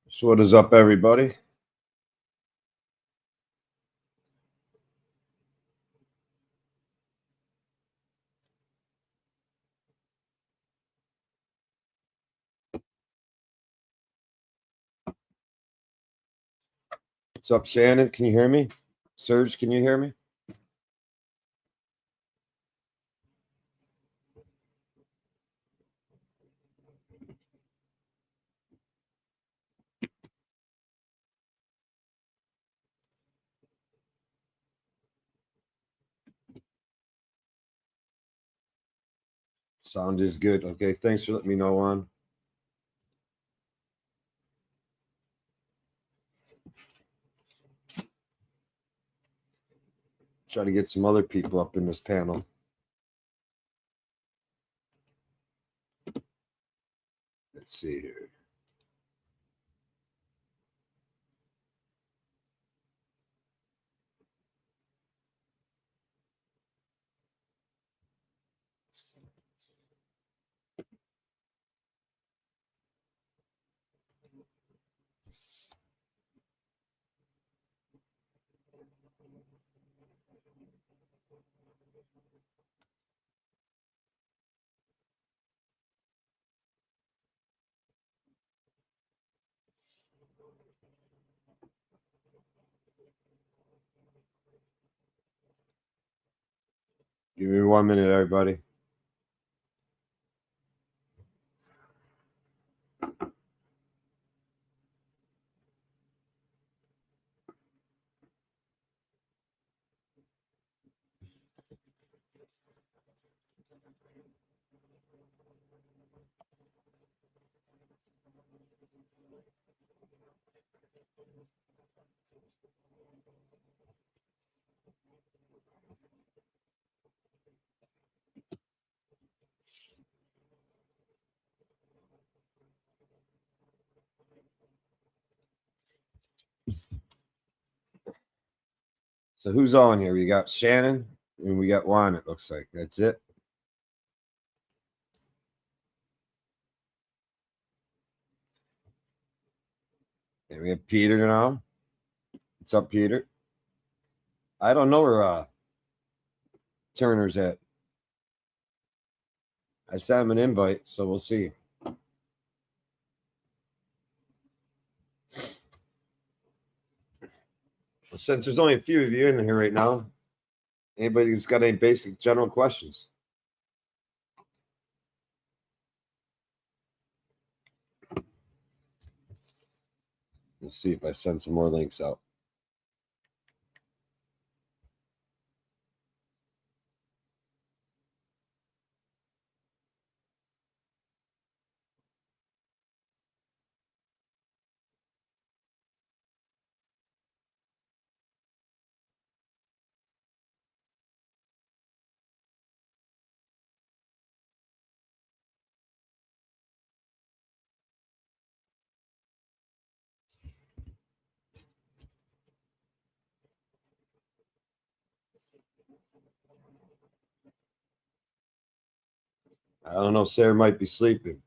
So what is up, everybody? What's up, Shannon? Can you hear me? Serge, can you hear me? Sound is good. Okay, thanks for letting me know, on. Try to get some other people up in this panel. Let's see here. Give me 1 minute, everybody. So who's on here? We got Shannon and we got Juan, it looks like. That's it. And we have Peter now. What's up, Peter? I don't know where Turner's at. I sent him an invite, so we'll see. Well, since there's only a few of you in here right now, anybody who's got any basic general questions? Let's see if I send some more links out. I don't know. Sarah might be sleeping.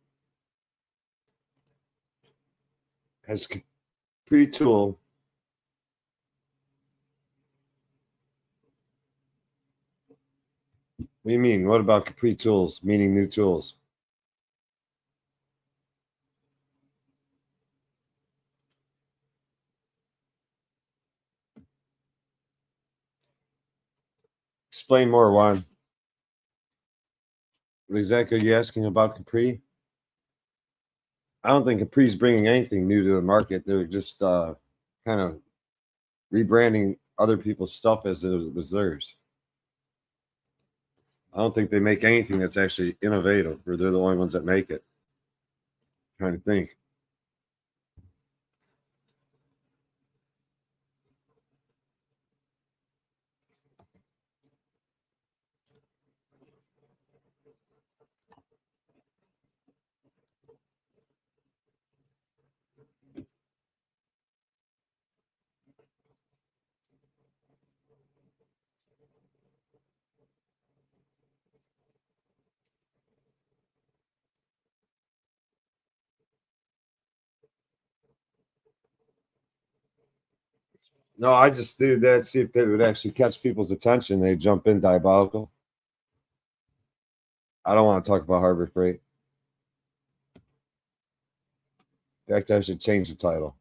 Has Capri tool. What do you mean? What about Capri tools? Meaning new tools? Explain more, Juan. What exactly are you asking about Capri? I don't think Capri's bringing anything new to the market. They're just kind of rebranding other people's stuff as it was theirs. I don't think they make anything that's actually innovative, or they're the only ones that make it. I'm trying to think. No, I just do that, see if it would actually catch people's attention. They jump in diabolical. I don't want to talk about Harbor Freight. In fact, I should change the title.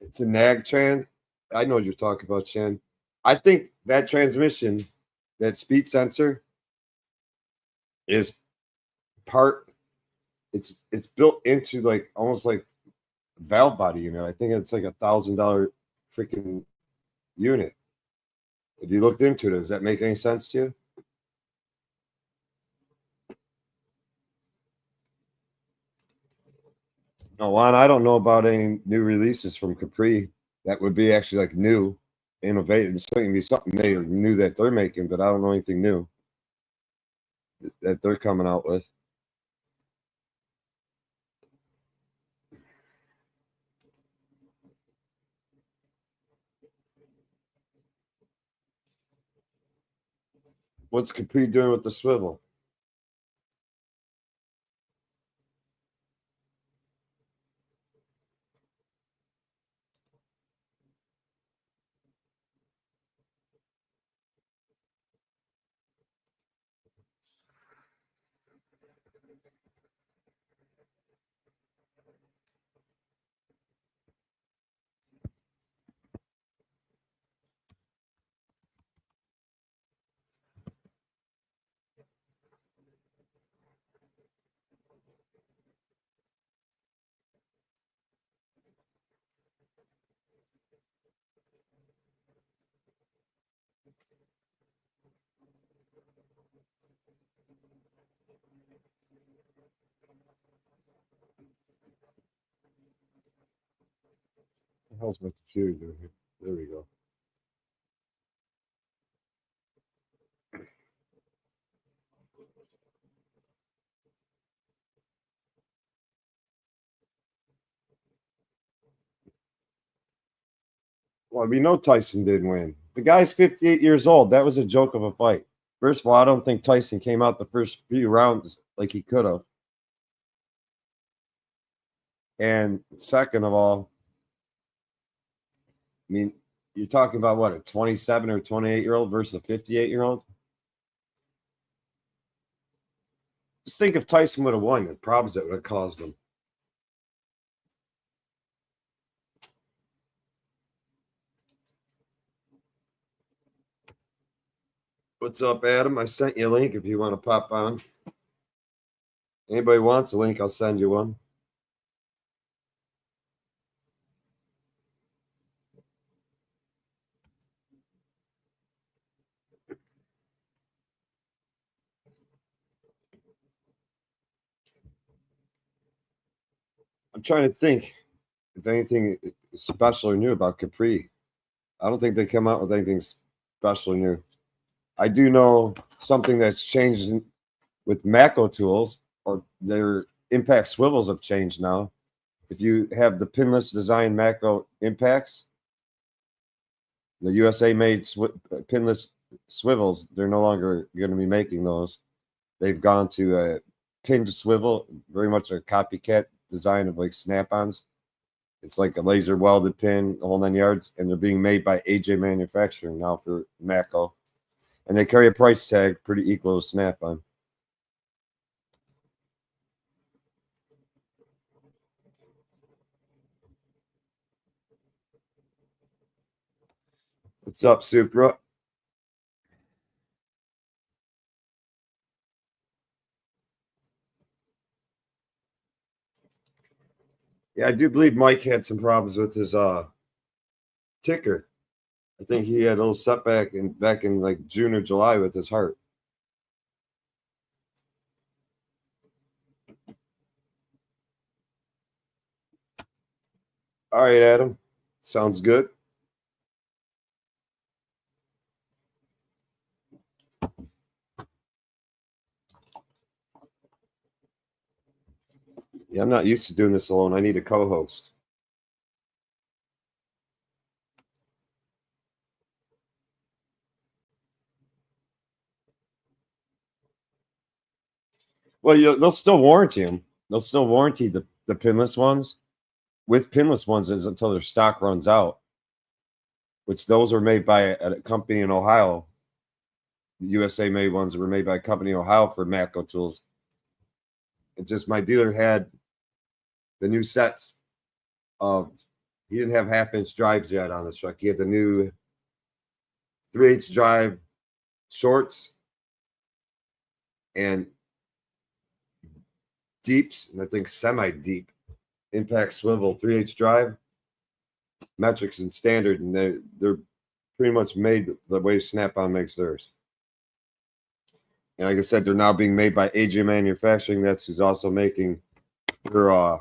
It's a nag trans. I know what you're talking about, Shan. I think that transmission, that speed sensor, is part. It's built into like almost like valve body unit. I think it's like $1,000 freaking unit. If you looked into it, does that make any sense to you? No, Juan, I don't know about any new releases from Capri that would be actually like new, innovative. It's going to be something they new that they're making, but I don't know anything new that they're coming out with. What's Capri doing with the swivel? What the hell's my computer doing here? There we go. Well, we know Tyson did win. The guy's 58 years old. That was a joke of a fight. First of all, I don't think Tyson came out the first few rounds like he could have. And second of all, I mean, you're talking about what, a 27 or 28-year-old versus a 58-year-old? Just think if Tyson would have won, the problems that would have caused him. What's up, Adam? I sent you a link if you want to pop on. Anybody wants a link, I'll send you one. I'm trying to think if anything special or new about Capri. I don't think they come out with anything special or new. I do know something that's changed with Mako tools, or their impact swivels have changed now. If you have the pinless design Mako impacts, the USA made pinless swivels, they're no longer going to be making those. They've gone to a pin to swivel, very much a copycat design of like snap-ons. It's like a laser welded pin, the whole 9 yards, and they're being made by AJ Manufacturing now for Mako. And they carry a price tag pretty equal to Snap-on. What's up, Supra? Yeah, I do believe Mike had some problems with his ticker. I think he had a little setback back in like June or July with his heart. All right, Adam. Sounds good. Yeah, I'm not used to doing this alone. I need a co-host. Well, they'll still warranty them. They'll still warranty the pinless ones with pinless ones until their stock runs out, which those are made by a company in Ohio. The USA made ones that were made by a company in Ohio for Matco tools. It just, my dealer had the new sets of, he didn't have 1/2-inch drives yet on this truck. He had the new 3/8 drive shorts and deeps, and I think semi-deep impact swivel 3/8 drive metrics and standard, and they're pretty much made the way Snap-on makes theirs. And like I said, they're now being made by AJ Manufacturing. That's who's also making their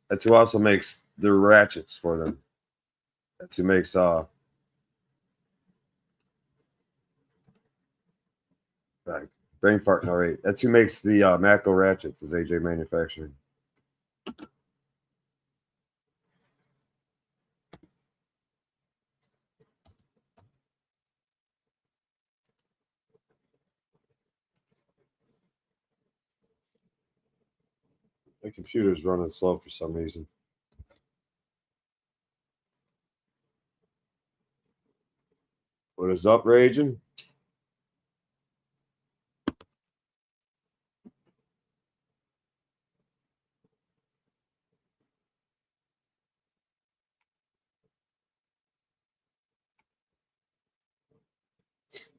that's who also makes their ratchets for them. That's who makes brain farting already. That's who makes the Matco ratchets, is AJ Manufacturing. My computer's running slow for some reason. What is up, Raging?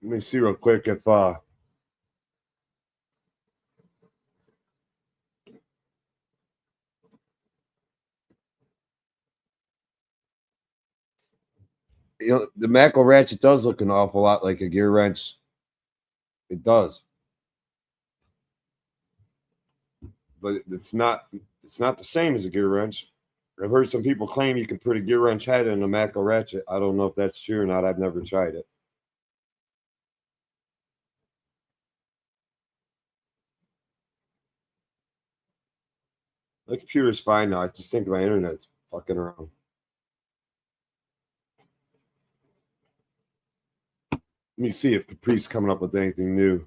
Let me see real quick if the Matco ratchet does look an awful lot like a gear wrench. It does, but it's not the same as a gear wrench. I've heard some people claim you can put a gear wrench head in a Matco ratchet. I don't know if that's true or not. I've never tried it. My computer's fine now. I just think my internet's fucking around. Let me see if Capri's coming up with anything new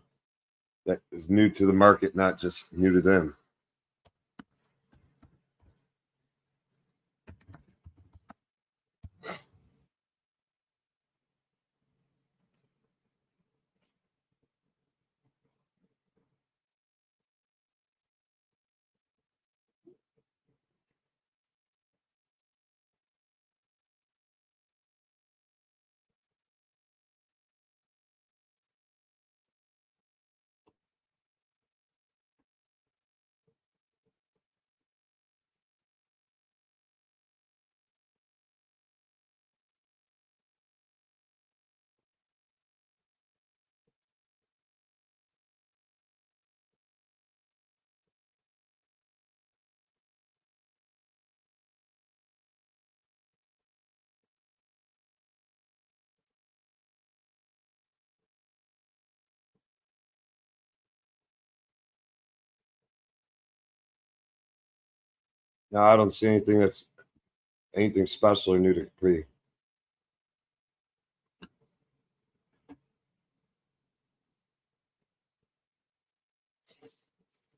that is new to the market, not just new to them. No, I don't see anything that's anything special or new to Capri.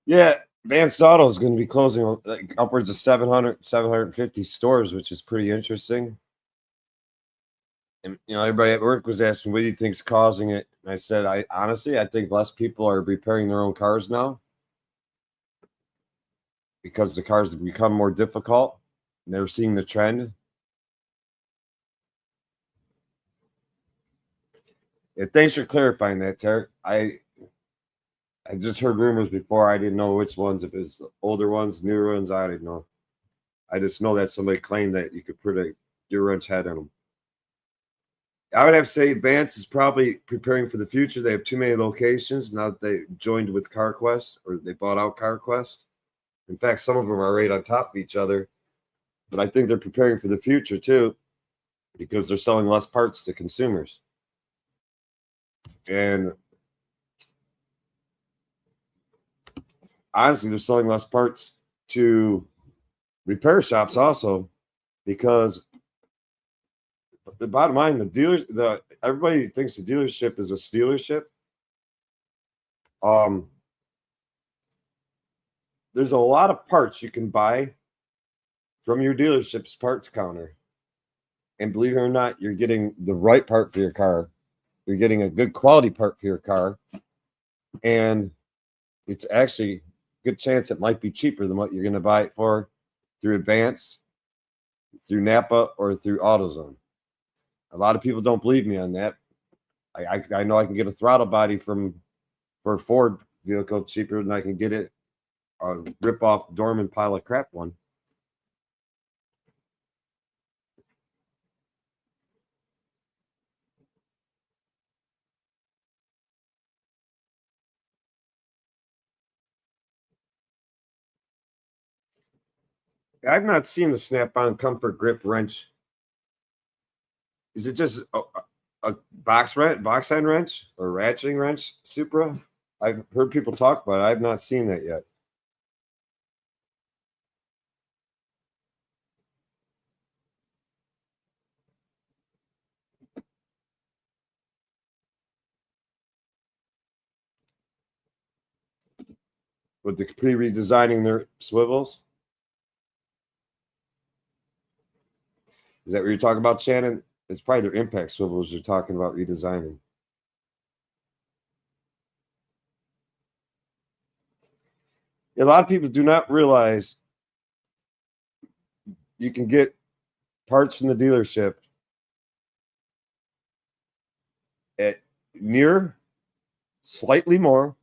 Yeah, Advanced Auto is going to be closing like upwards of 750 stores, which is pretty interesting. And everybody at work was asking, what do you think is causing it? And I said, I think less people are repairing their own cars now because the cars have become more difficult. And they're seeing the trend. Yeah, thanks for clarifying that, Tarek. I just heard rumors before. I didn't know which ones, if it's older ones, newer ones. I didn't know. I just know that somebody claimed that you could put a gear wrench head in them. I would have to say Vance is probably preparing for the future. They have too many locations now that they joined with CarQuest, or they bought out CarQuest. In fact, some of them are right on top of each other. But I think they're preparing for the future too, because they're selling less parts to consumers. And honestly, they're selling less parts to repair shops also, because the bottom line, everybody thinks the dealership is a stealership. there's a lot of parts you can buy from your dealership's parts counter. And believe it or not, you're getting the right part for your car. You're getting a good quality part for your car. And it's actually a good chance it might be cheaper than what you're going to buy it for through Advance, through Napa, or through AutoZone. A lot of people don't believe me on that. I know I can get a throttle body for a Ford vehicle cheaper than I can get it a rip-off Dorman pile of crap one. I've not seen the snap-on comfort grip wrench. Is it just a box end wrench or ratcheting wrench, Supra? I've heard people talk about it. I've not seen that yet. With the Capri redesigning their swivels? Is that what you're talking about, Shannon? It's probably their impact swivels you're talking about redesigning. A lot of people do not realize you can get parts from the dealership at near, slightly more,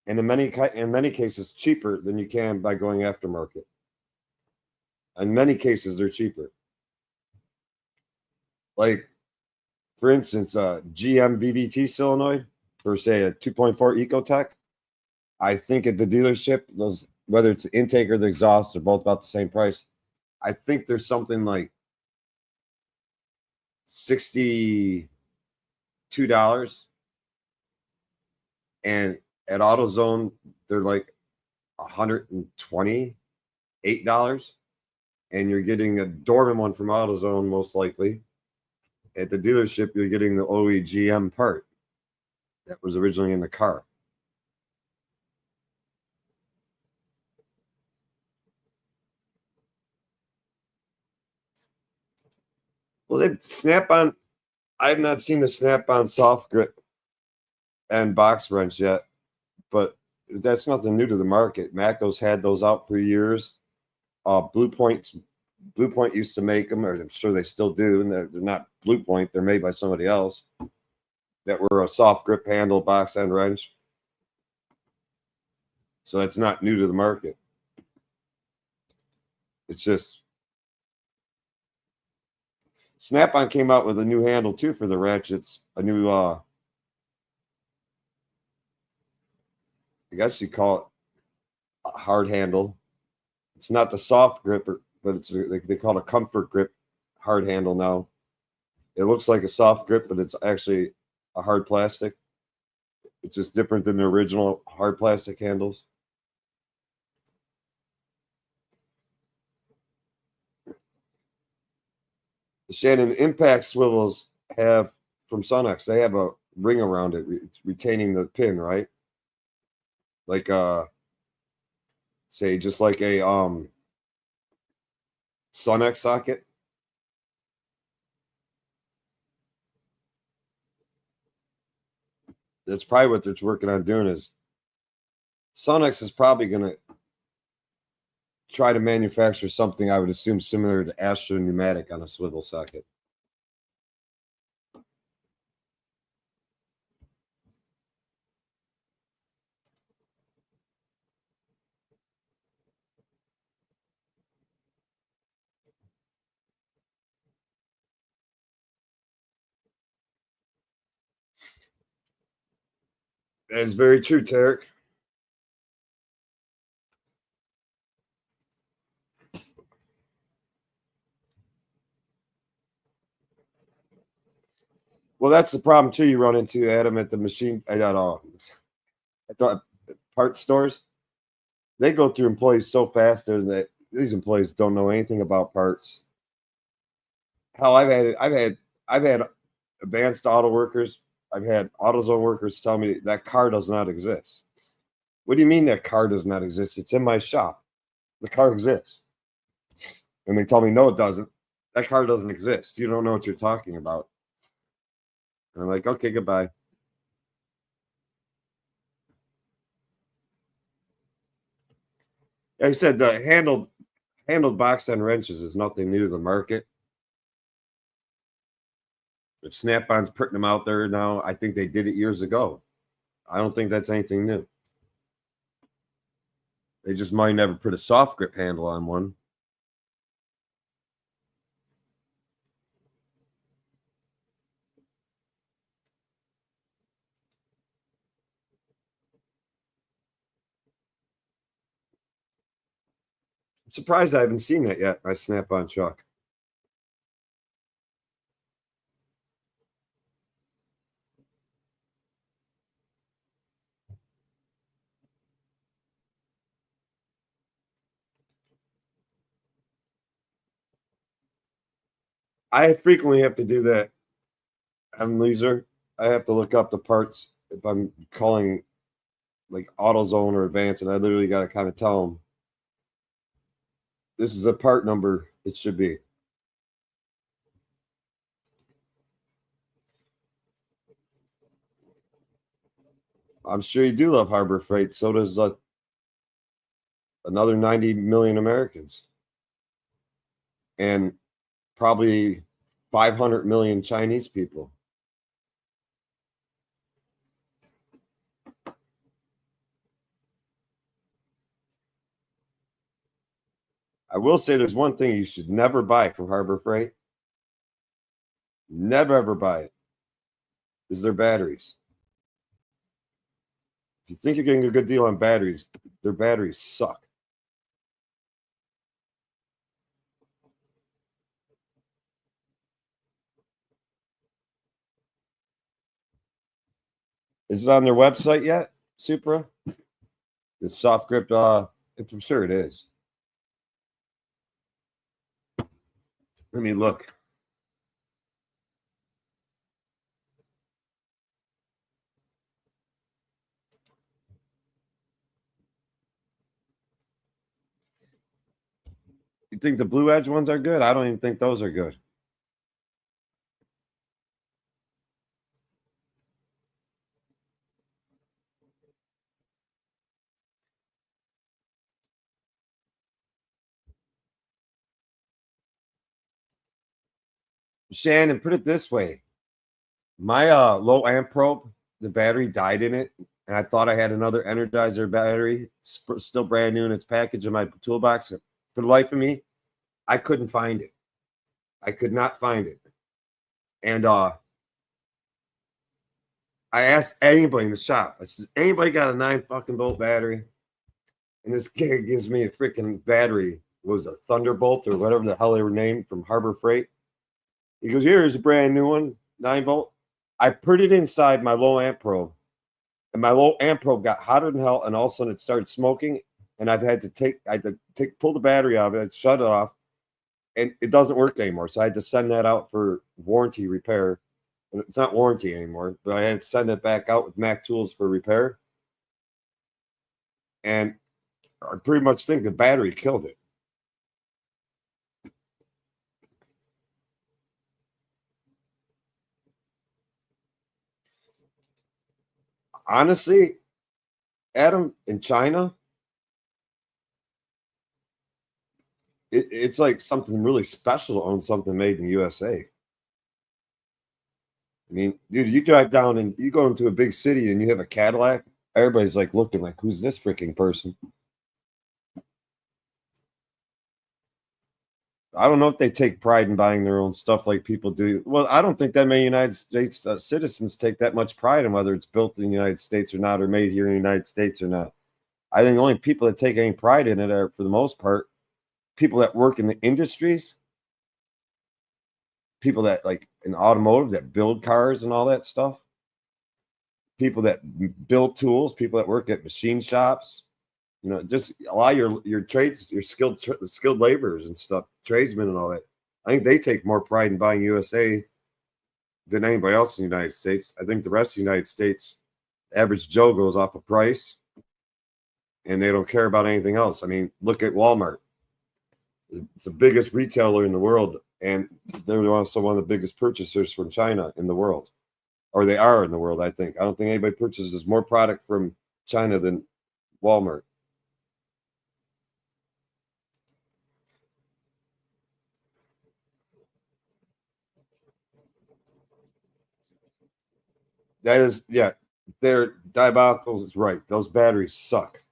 and in many cases cheaper than you can by going aftermarket. In many cases, they're cheaper. Like, for instance, GM VVT solenoid for, say, a 2.4 Ecotech. I think at the dealership, those, whether it's the intake or the exhaust, they're both about the same price. I think there's something like $62, and at AutoZone they're like $128, and you're getting a Dorman one from AutoZone most likely. At the dealership, you're getting the OEGM part that was originally in the car. Well, they Snap-on. I've not seen the Snap-on soft grip and box wrench yet, but that's nothing new to the market. Matco's had those out for years. Blue Point used to make them, or I'm sure they still do, and they're not Blue Point. They're made by somebody else. That were a soft grip handle box end wrench. So that's not new to the market. It's just Snap-on came out with a new handle too for the ratchets. A new, I guess you call it a hard handle. It's not the soft grip, but it's they call it a comfort grip hard handle now. It looks like a soft grip, but it's actually a hard plastic. It's just different than the original hard plastic handles. Shannon, the impact swivels have from Sonex, they have a ring around it retaining the pin, right? Like say just like a Sonex socket. That's probably what they're working on doing. Is Sonex is probably going to try to manufacture something I would assume similar to Astro Pneumatic on a swivel socket. That is very true, Tarek. Well, that's the problem too. You run into Adam at the machine. I thought part stores. They go through employees so fast that these employees don't know anything about parts. Hell, I've had advanced auto workers. I've had AutoZone workers tell me that car does not exist. What do you mean that car does not exist? It's in my shop. The car exists. And they tell me, no, it doesn't. That car doesn't exist. You don't know what you're talking about. And I'm like, okay, goodbye. Like I said, the handled box end wrenches is nothing new to the market. If Snap-on's putting them out there now, I think they did it years ago. I don't think that's anything new. They just might never put a soft grip handle on one. I'm surprised I haven't seen that yet, my Snap-on truck. I frequently have to do that on Leaser. I have to look up the parts if I'm calling like AutoZone or Advance, and I literally got to kind of tell them this is a part number it should be. I'm sure you do love Harbor Freight. So does another 90 million Americans, and probably 500 million Chinese people. I will say there's one thing you should never buy from Harbor Freight. Never ever buy it. Is their batteries. If you think you're getting a good deal on batteries, their batteries suck. Is it on their website yet, Supra? The soft grip, I'm sure it is. Let me look. You think the Blue Edge ones are good? I don't even think those are good. Shannon, put it this way. My low amp probe, the battery died in it, and I thought I had another Energizer battery, still brand new in its package in my toolbox. For the life of me, I couldn't find it. I could not find it. And I asked anybody in the shop, I said, anybody got a 9-volt battery? And this kid gives me a freaking battery. What was a Thunderbolt or whatever the hell they were named from Harbor Freight? He goes, here's a brand new one, 9-volt. I put it inside my low amp probe, and my low amp probe got hotter than hell, and all of a sudden it started smoking, and I had to pull the battery out of it, shut it off, and it doesn't work anymore. So I had to send that out for warranty repair. It's not warranty anymore, but I had to send it back out with Mac Tools for repair. And I pretty much think the battery killed it. Honestly, Adam, in China, it's like something really special to own something made in the USA. I mean, dude, you drive down and you go into a big city and you have a Cadillac, everybody's like looking like, who's this freaking person? I don't know if they take pride in buying their own stuff like people do. Well, I don't think that many United States citizens take that much pride in whether it's built in the United States or not, or made here in the United States or not. I think the only people that take any pride in it are, for the most part, people that work in the industries, people that like in automotive that build cars and all that stuff, people that build tools, people that work at machine shops, you know, just a lot of your trades, your skilled laborers and stuff, tradesmen and all that. I think they take more pride in buying USA than anybody else in the United States. I think the rest of the United States, average Joe goes off of price. and they don't care about anything else. I mean, look at Walmart. It's the biggest retailer in the world, and they're also one of the biggest purchasers from China in the world, or they are in the world, I think. I don't think anybody purchases more product from China than Walmart. That is, yeah, they're diabolicals. Is right. Those batteries suck.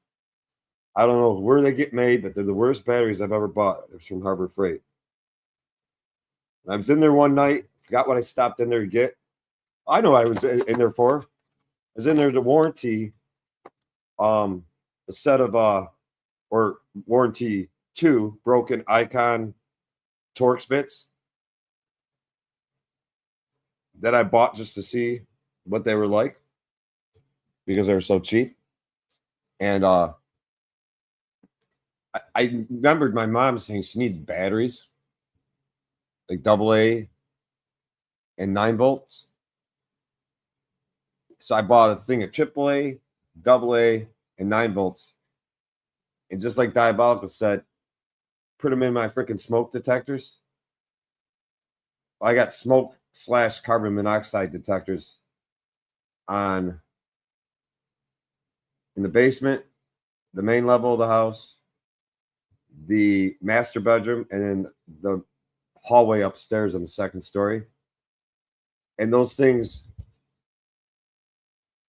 I don't know where they get made, but they're the worst batteries I've ever bought. It's from Harbor Freight. I was in there one night, forgot what I stopped in there to get. I know what I was in there for. I was in there to warranty a set of or warranty 2 broken Icon Torx bits that I bought just to see what they were like because they were so cheap. And I remembered my mom saying she needed batteries, like AA and 9 volts. So I bought a thing of AAA, AA, and 9 volts. And just like Diabolical said, put them in my freaking smoke detectors. I got smoke / carbon monoxide detectors on in the basement, the main level of the house, the master bedroom, and then the hallway upstairs on the 2nd story. And those things,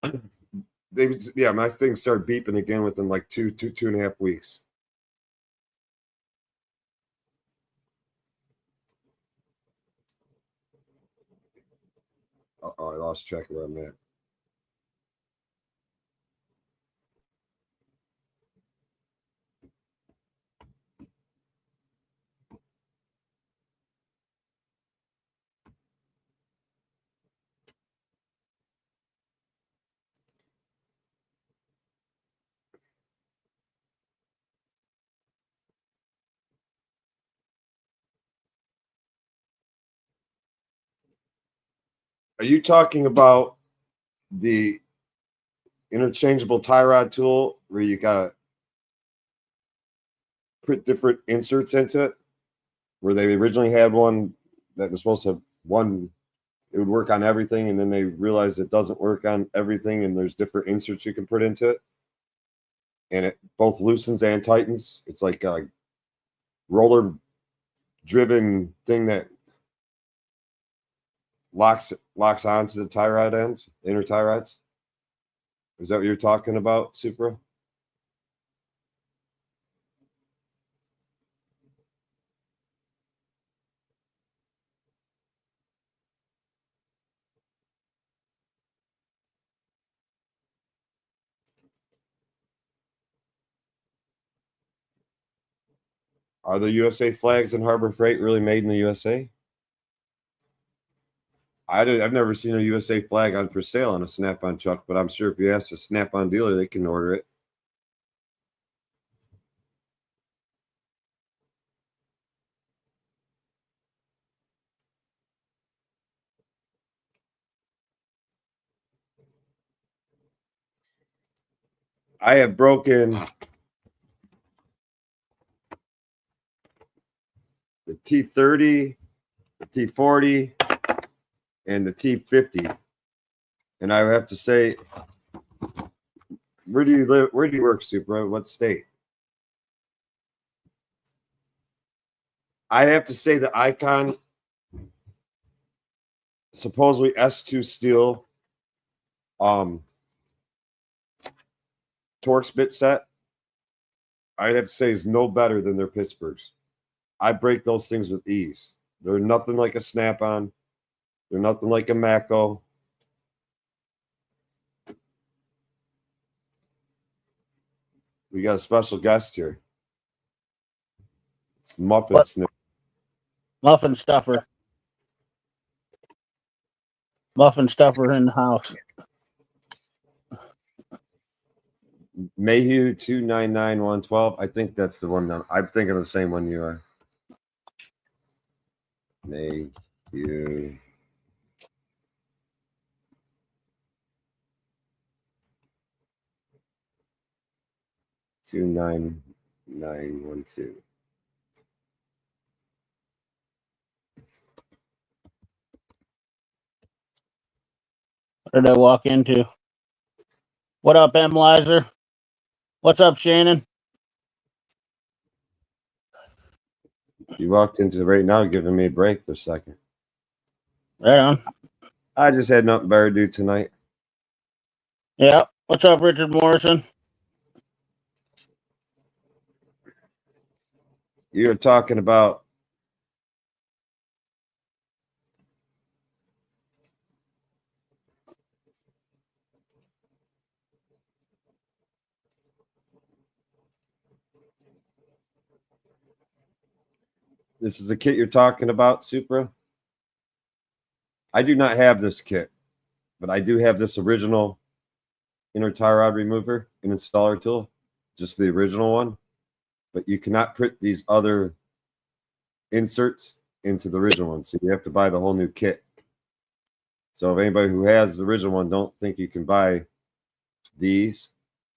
my things started beeping again within like two and a half weeks. Uh-oh, I lost track of where I'm at. Are you talking about the interchangeable tie rod tool where you gotta put different inserts into it? Where they originally had one that was supposed to have one, it would work on everything, and then they realized it doesn't work on everything, and there's different inserts you can put into it, and it both loosens and tightens. It's like a roller driven thing that locks onto the tie rod ends, inner tie rods. Is that what you're talking about, Supra? Are the USA flags in Harbor Freight really made in the USA? I've never seen a USA flag on for sale on a Snap-on truck, but I'm sure if you ask a Snap-on dealer, they can order it. I have broken the T30, the T40, and the T50. And I have to say, where do you live? Where do you work, Supra? What state? I have to say the Icon, supposedly S2 steel, Torx bit set, I'd have to say is no better than their Pittsburghs. I break those things with ease. They're nothing like a Snap-on. They're nothing like a Mako. We got a special guest here. It's Muffin Sniffer. Muffin Stuffer. Muffin Stuffer in the house. Mayhew 299112. I think that's the one. I'm thinking of the same one you are. Mayhew. 29912. What did I walk into? What up, Emlizer? What's up, Shannon? You walked into right now giving me a break for a second. Right on. I just had nothing better to do tonight. Yeah. What's up, Richard Morrison? You're talking about this is the kit you're talking about, Supra? I do not have this kit, but I do have this original inner tie rod remover and installer tool, just the original one. But you cannot put these other inserts into the original one, so you have to buy the whole new kit. So if anybody who has the original one don't think you can buy these,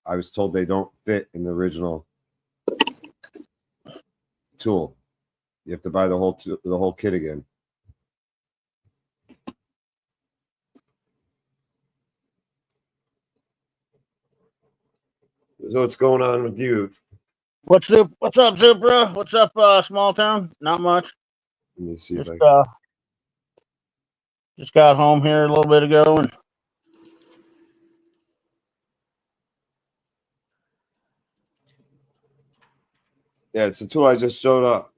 I was told they don't fit in the original tool. You have to buy the whole kit again. So what's going on with you? What's up, Supra? What's up, small town? Not much. Let me see Just, if I just got home here a little bit ago, and yeah, it's a tool I just showed up.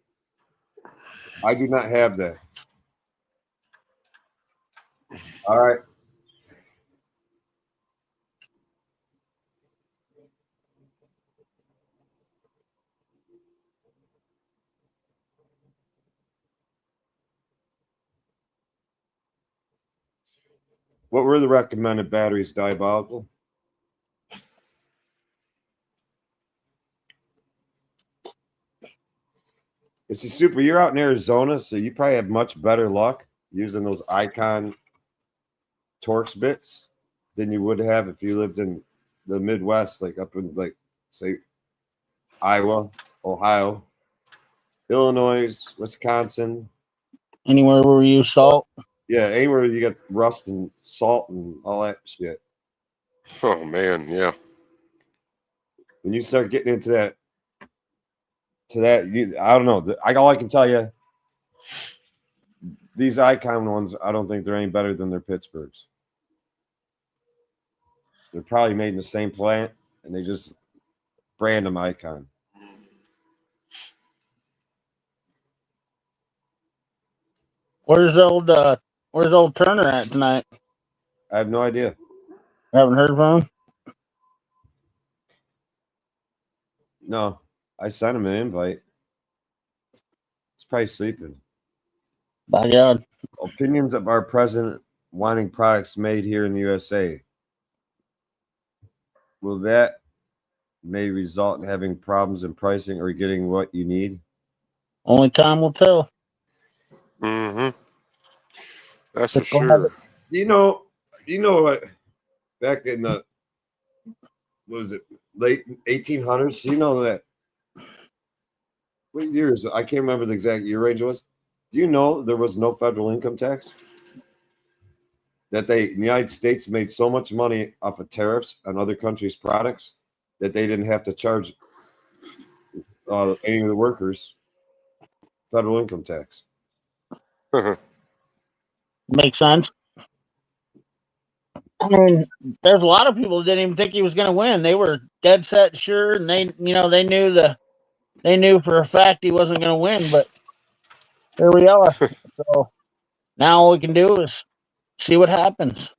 I do not have that. All right. What were the recommended batteries, Diabolical? It's a Super. You're out in Arizona, so you probably have much better luck using those Icon Torx bits than you would have if you lived in the Midwest, like up in, like, say, Iowa, Ohio, Illinois, Wisconsin. anywhere where we use salt. Yeah, anywhere you got rust and salt and all that shit. Oh man, yeah. When you start getting into that, I don't know. All I can tell you, these Icon ones, I don't think they're any better than their Pittsburghs. They're probably made in the same plant, and they just brand them Icon. Where's old Turner at tonight? I have no idea. Haven't heard from him. No, I sent him an invite. He's probably sleeping. By God. Opinions of our president wanting products made here in the USA. Will that may result in having problems in pricing or getting what you need? Only time will tell. Mm-hmm. That's for Just go sure. You know what? Back in the what was it, late 1800s? You know that. What years? I can't remember the exact year range was. Do you know there was no federal income tax? That the United States made so much money off of tariffs on other countries' products that they didn't have to charge any of the workers federal income tax. Makes sense. I mean, there's a lot of people that didn't even think he was going to win. They were dead set sure, and they knew for a fact he wasn't going to win. But here we are. So now all we can do is see what happens.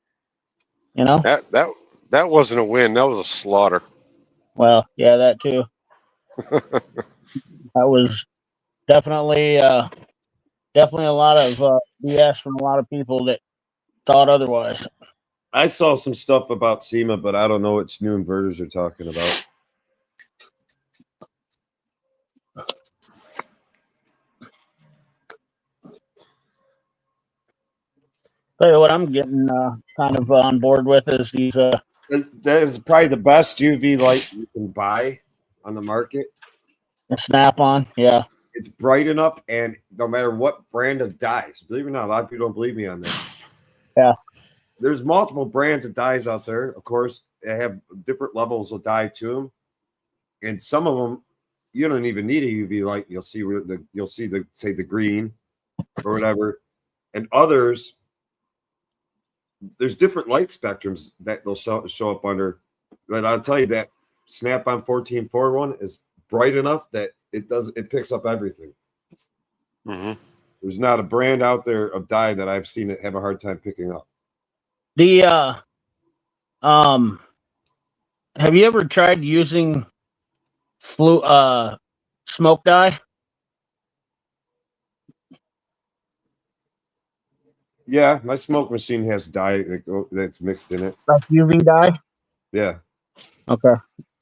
You know. That wasn't a win. That was a slaughter. Well, yeah, that too. That was definitely a lot of BS from a lot of people that thought otherwise. I saw some stuff about SEMA, but I don't know which new inverters you're talking about. Tell you what, I'm getting kind of on board with is these. That is probably the best UV light you can buy on the market. A Snap-on, yeah. It's bright enough, and no matter what brand of dyes, believe it or not, a lot of people don't believe me on this. Yeah. There's multiple brands of dyes out there. Of course, they have different levels of dye to them, and some of them you don't even need a UV light. You'll see the green or whatever, and others there's different light spectrums that they'll show up under. But I'll tell you that Snap-on 1441 is bright enough that it picks up everything. Mm-hmm. There's not a brand out there of dye that I've seen that have a hard time picking up. The have you ever tried using smoke dye? Yeah, my smoke machine has dye that's mixed in it. Like UV dye? Yeah. Okay.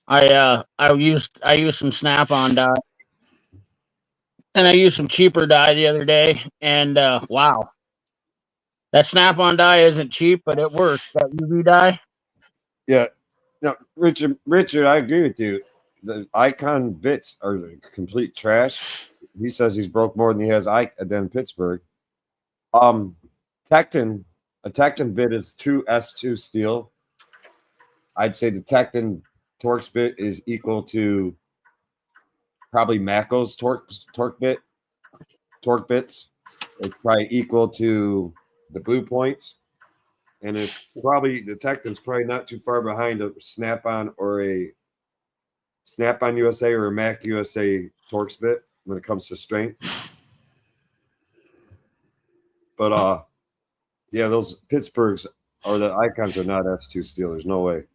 I used some Snap-on dye. And I used some cheaper dye the other day, and wow. That Snap-on dye isn't cheap, but it works. That UV dye. Yeah. No, Richard, I agree with you. The Icon bits are complete trash. He says he's broke more than he has than Pittsburgh. A Tecton bit is true S2 steel. I'd say the Tecton Torx bit is equal to probably Maco's torque bits. It's probably equal to the Blue Points. And it's probably the Tecton's probably not too far behind a Snap-on or a Snap-on USA or a Mac USA Torx bit when it comes to strength. But yeah, those Pittsburghs or the Icons are not S2 steel. There's no way.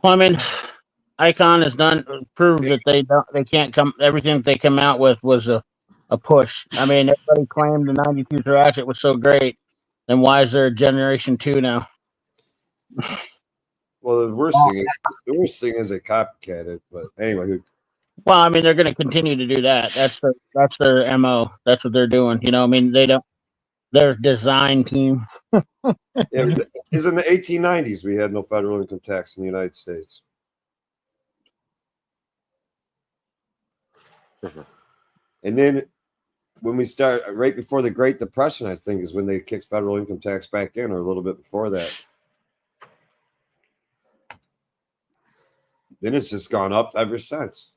Well, I mean, Icon has proved that they can't come. Everything that they come out with was a push. I mean, everybody claimed the 92 ratchet was so great. Then why is there a Generation 2 now? Well, the worst thing is they copycat it. But anyway, well, I mean, they're going to continue to do that. That's their MO. That's what they're doing. You know, I mean, their design team. it was in the 1890s. We had no federal income tax in the United States. And then when we start right before the Great Depression, I think is when they kicked federal income tax back in, or a little bit before that. Then it's just gone up ever since.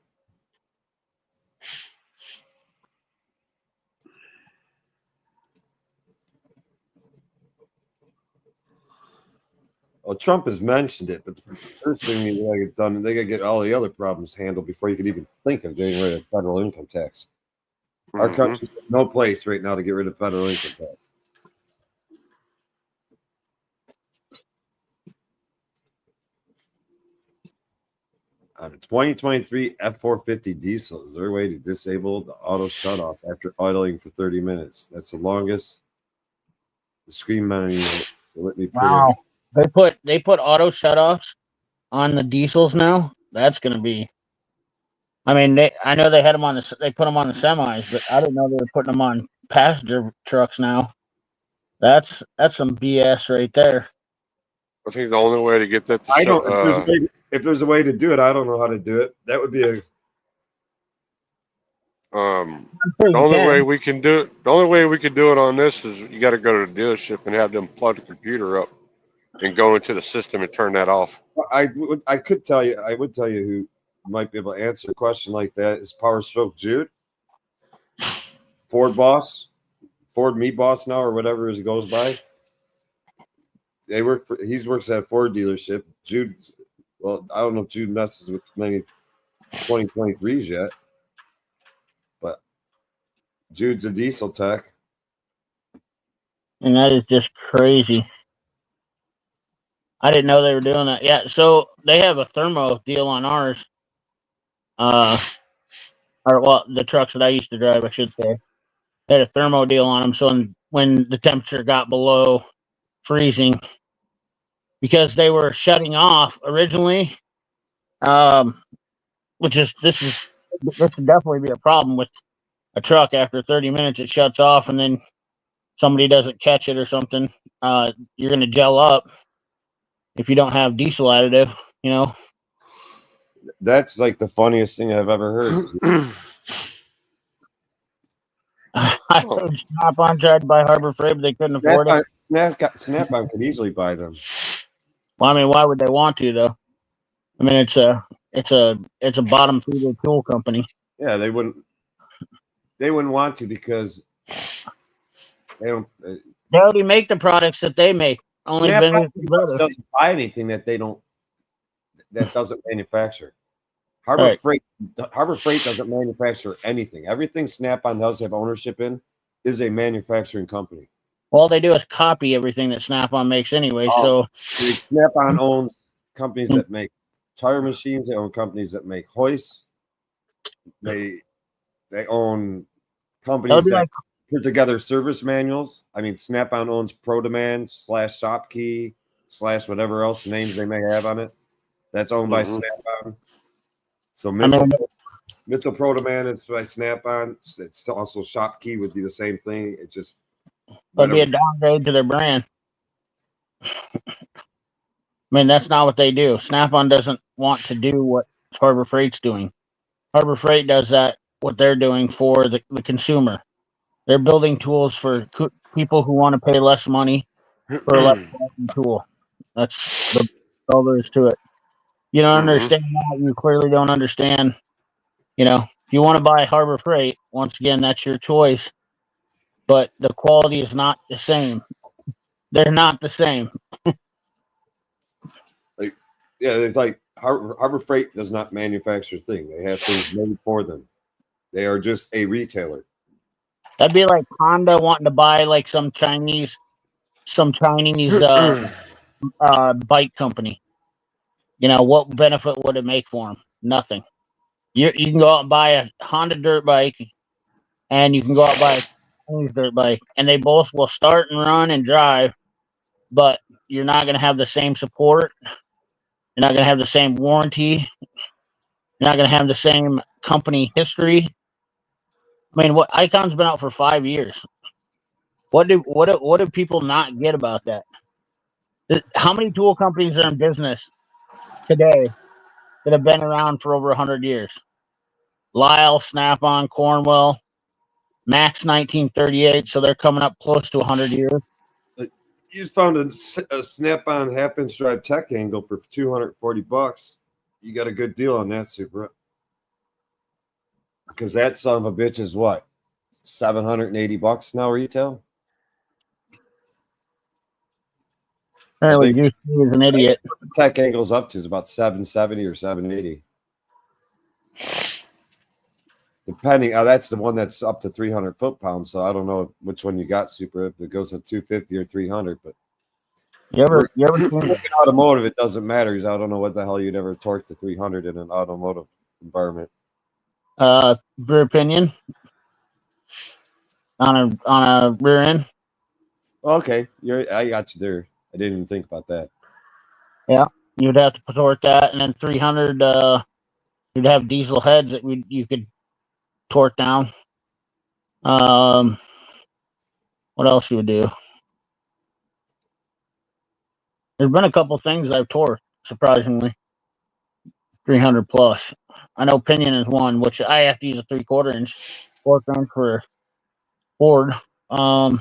Well, Trump has mentioned it, but the first thing they gotta get done, they gotta get all the other problems handled before you could even think of getting rid of federal income tax. Our country's no place right now to get rid of federal income tax. On a 2023 F450 diesel, is there a way to disable the auto shutoff after idling for 30 minutes? That's the longest the screen menu will let me put Wow. They put auto shutoffs on the diesels now. That's going to be. I mean, I know they had them they put them on the semis, but I didn't know they were putting them on passenger trucks now. That's some BS right there. I think the only way to get that to if there's a way to do it, I don't know how to do it. That would be a the only way we can do it on this is you got to go to the dealership and have them plug the computer up and go into the system and turn that off. I would tell you who might be able to answer a question like that is Power Stroke Jude, Ford Me Boss now, or whatever he goes by. He works at a Ford dealership. Jude, well, I don't know if Jude messes with many 2023s yet, but Jude's a diesel tech. And that is just crazy. I didn't know they were doing that. Yeah, so they have a thermo deal on ours. The trucks that I used to drive, I should say. They had a thermo deal on them, so when the temperature got below freezing, because they were shutting off originally, this would definitely be a problem with a truck. After 30 minutes, it shuts off, and then somebody doesn't catch it or something. You're going to gel up if you don't have diesel additive, you know. That's like the funniest thing I've ever heard. I heard Snap-on tried to buy Harbor Freight, but they couldn't afford it. Snap-on could easily buy them. Well, I mean, why would they want to though? I mean, it's a bottom feeder tool company. Yeah, they wouldn't want to because they don't. They already make the products that they make. Only Snap-on better. doesn't buy anything that doesn't manufacture. Harbor Freight doesn't manufacture anything. Everything Snap-on does have ownership in is a manufacturing company. All they do is copy everything that Snap-on makes anyway. So Snap-on owns companies that make tire machines. They own companies that make hoists. They own companies that put together service manuals. I mean, Snap-on owns Pro Demand / Shopkey / whatever else names they may have on it. That's owned by Snap-on. So Mitchell Pro Demand is by Snap-on. It's also Shopkey would be the same thing. It's just would be a downgrade to their brand. I mean, that's not what they do. Snap-on doesn't want to do what Harbor Freight's doing. Harbor Freight does what they're doing for the consumer. They're building tools for people who want to pay less money for a less tool. That's all there is to it. You don't understand that. You clearly don't understand. You know, if you want to buy Harbor Freight, once again, that's your choice. But the quality is not the same. They're not the same. It's like Harbor Freight does not manufacture things. They have things made for them. They are just a retailer. That'd be like Honda wanting to buy like some Chinese bike company. You know, what benefit would it make for them? Nothing. You can go out and buy a Honda dirt bike, and you can go out and buy a Chinese dirt bike, and they both will start and run and drive, but you're not going to have the same support. You're not going to have the same warranty. You're not going to have the same company history. I mean, what Icon's been out for 5 years. What do people not get about that? How many tool companies are in business today that have been around for over 100 years? Lyle, Snap-on, Cornwell, Max 1938, so they're coming up close to 100 years. You just found a Snap-on half-inch drive tech angle for $240. You got a good deal on that, Super. Because that son of a bitch is what? $780 now retail? Apparently, Juice is an idiot. The tech angle's up to is about $770 or $780. Depending, that's the one that's up to 300 foot-pounds. So I don't know which one you got, Super. If it goes to 250 or 300, but you ever seen automotive? It doesn't matter because I don't know what the hell you'd ever torque to 300 in an automotive environment. Rear opinion on a rear end. Okay, I got you there. I didn't even think about that. Yeah, you'd have to torque that, and then 300. You'd have diesel heads that you could torque down. What else you would do? There's been a couple things I've torqued, surprisingly. 300 plus. I know pinion is one, which I have to use a 3/4 inch torque wrench for Ford. Let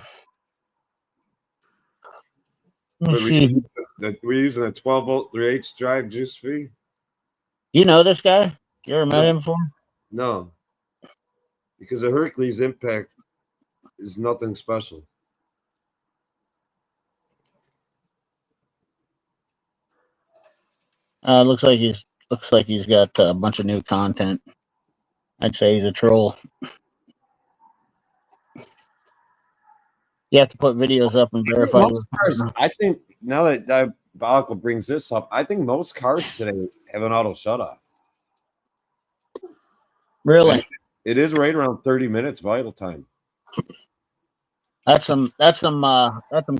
me see. We're using a 12-volt 3/8 drive juice fee. You know this guy? You ever met him before? No. Because the Hercules Impact is nothing special. Looks like he's got a bunch of new content. I'd say he's a troll. You have to put videos up and verify. I think now that Diabolical brings this up, I think most cars today have an auto shutoff. Really? And it is right around 30 minutes vital time. That's some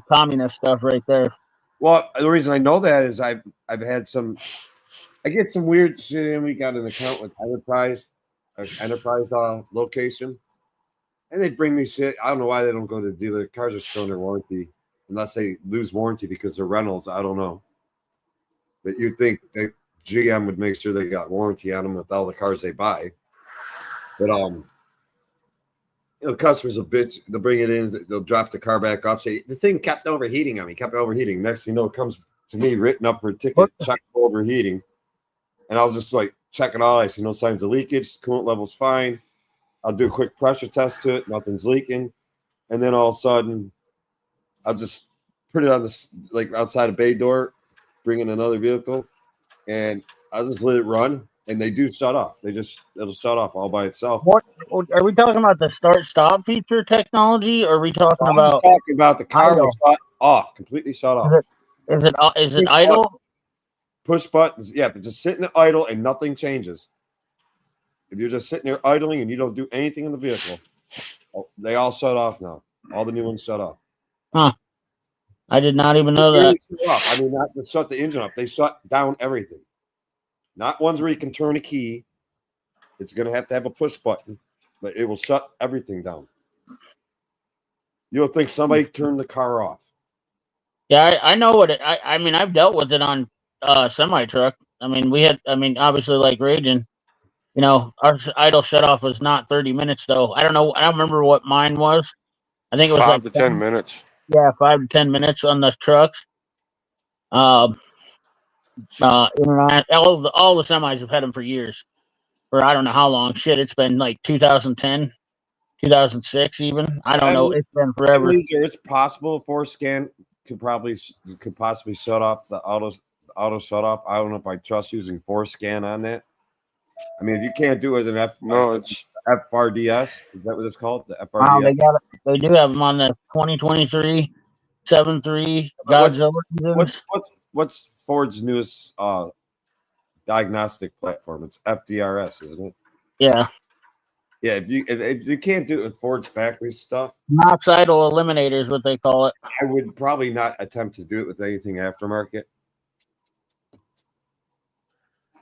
communist stuff right there. Well, the reason I know that is I've had I get some weird shit in. We got an account with Enterprise location, and they bring me shit. I don't know why they don't go to the dealer. Cars are still under warranty unless they lose warranty because they're rentals. I don't know, but you'd think they GM would make sure they got warranty on them with all the cars they buy. But customers will bitch. They'll bring it in. They'll drop the car back off. Say the thing kept overheating on me. Kept overheating. Next thing you know, it comes to me written up for a ticket. Check for overheating, and I'll just like check it all. I see no signs of leakage. Coolant level's fine. I'll do a quick pressure test to it. Nothing's leaking, and then all of a sudden, I'll just put it on this like outside a bay door, bring in another vehicle, and I'll just let it run. And they do shut off. It'll shut off all by itself. What are we talking about? The start-stop feature technology, or are we talking I'm about? talking about the car will shut off, completely shut off. Is it idle? Push buttons, yeah, but just sitting idle and nothing changes. If you're just sitting there idling and you don't do anything in the vehicle, they all shut off now. All the new ones shut off. Huh. I did not even know that. I mean, not to shut the engine off. They shut down everything. Not ones where you can turn a key. It's going to have a push button, but it will shut everything down. You'll think somebody turned the car off. Yeah, I know what it. I mean, I've dealt with it on semi truck. I mean, obviously, like Raging, our idle shut off was not 30 minutes though. I don't know. I don't remember what mine was. I think it was 5 to 10 minutes. Yeah, 5 to 10 minutes on the trucks. All the semis have had them for years, or I don't know how long. Shit, it's been like 2010, 2006, even. I don't know. It's been forever. It's possible ForScan could possibly shut off the auto shut off. I don't know if I trust using ForScan on that. I mean, if you can't do it, then it's FRDS. Is that what it's called? The FRDS. Wow, they do have them on the 2023 7.3 Godzilla. What's Ford's newest diagnostic platform? It's FDRS, isn't it? Yeah. Yeah, if you can't do it with Ford's factory stuff, NOx idle eliminator is what they call it. I would probably not attempt to do it with anything aftermarket.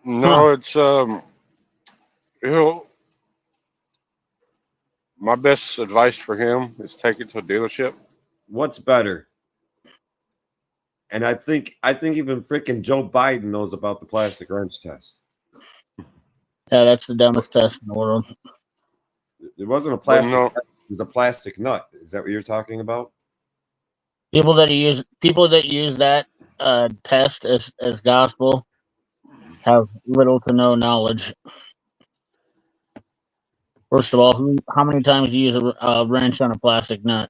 No, it's my best advice for him is take it to a dealership. What's better? And I think even freaking Joe Biden knows about the plastic wrench test. Yeah, that's the dumbest test in the world. It wasn't a plastic. It was a plastic nut. Is that what you're talking about? People that use that test as gospel have little to no knowledge. First of all, how many times do you use a wrench on a plastic nut?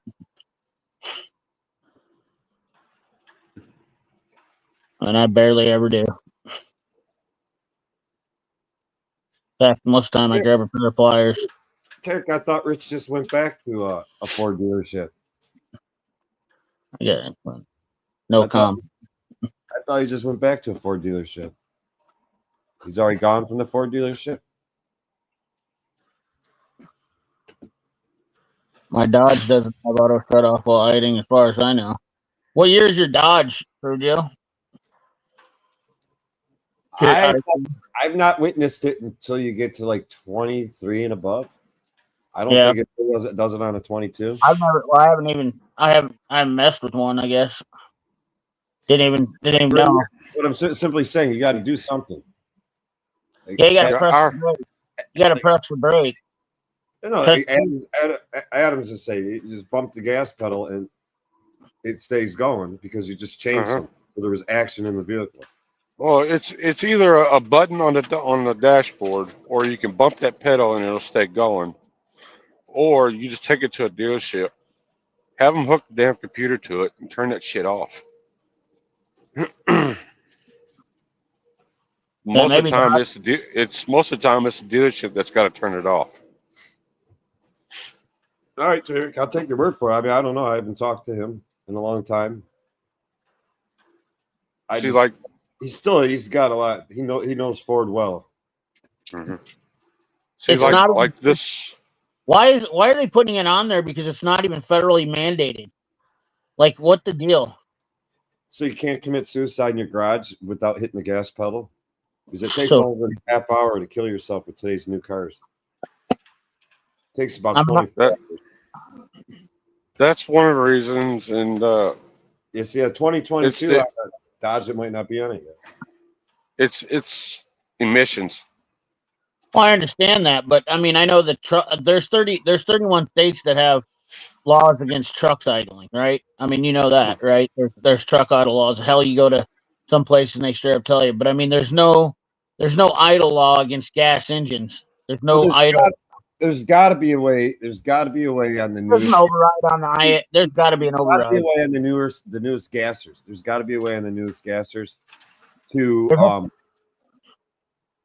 And I barely ever do. In fact, most of the time I grab a pair of pliers. Tarek, I thought Rich just went back to a Ford dealership. Yeah, no comment. I thought he just went back to a Ford dealership. He's already gone from the Ford dealership. My Dodge doesn't have auto shut off while idling, as far as I know. What year is your Dodge, Sergio? I've not witnessed it until you get to like 23 and above. I don't think it does it on a 22. I haven't messed with one, I guess. Didn't even know. But I'm simply saying you got to do something. Yeah, you got to press the brake. You got to press the brake. No, Adams would say you just bump the gas pedal and it stays going because you just changed something. So there was action in the vehicle. Well, it's either a button on the dashboard, or you can bump that pedal and it'll stay going, or you just take it to a dealership, have them hook the damn computer to it, and turn that shit off. Most of the time, it's the dealership that's got to turn it off. All right, Tarek, I'll take your word for it. I mean, I don't know. I haven't talked to him in a long time. He's got a lot. He knows Ford well. Mm-hmm. It's not like this. Why are they putting it on there? Because it's not even federally mandated. Like, what the deal? So you can't commit suicide in your garage without hitting the gas pedal? Because it takes over a half hour to kill yourself with today's new cars. It takes about 24 hours. That's one of the reasons. And 2022, Dodge, it might not be on it yet. It's emissions. Well, I understand that, but I mean, I know that there's 31 states that have laws against trucks idling, right? I mean, you know that, right? There's truck idle laws. Hell, you go to some places and they straight up tell you. But I mean, there's no idle law against gas engines. There's Well, no idle. there's got to be a way. There's got to be a way on the There's an newest. override on the I. There's got to be There's an got to be a override. way on the newest gassers. There's got to be a way on the newest gassers to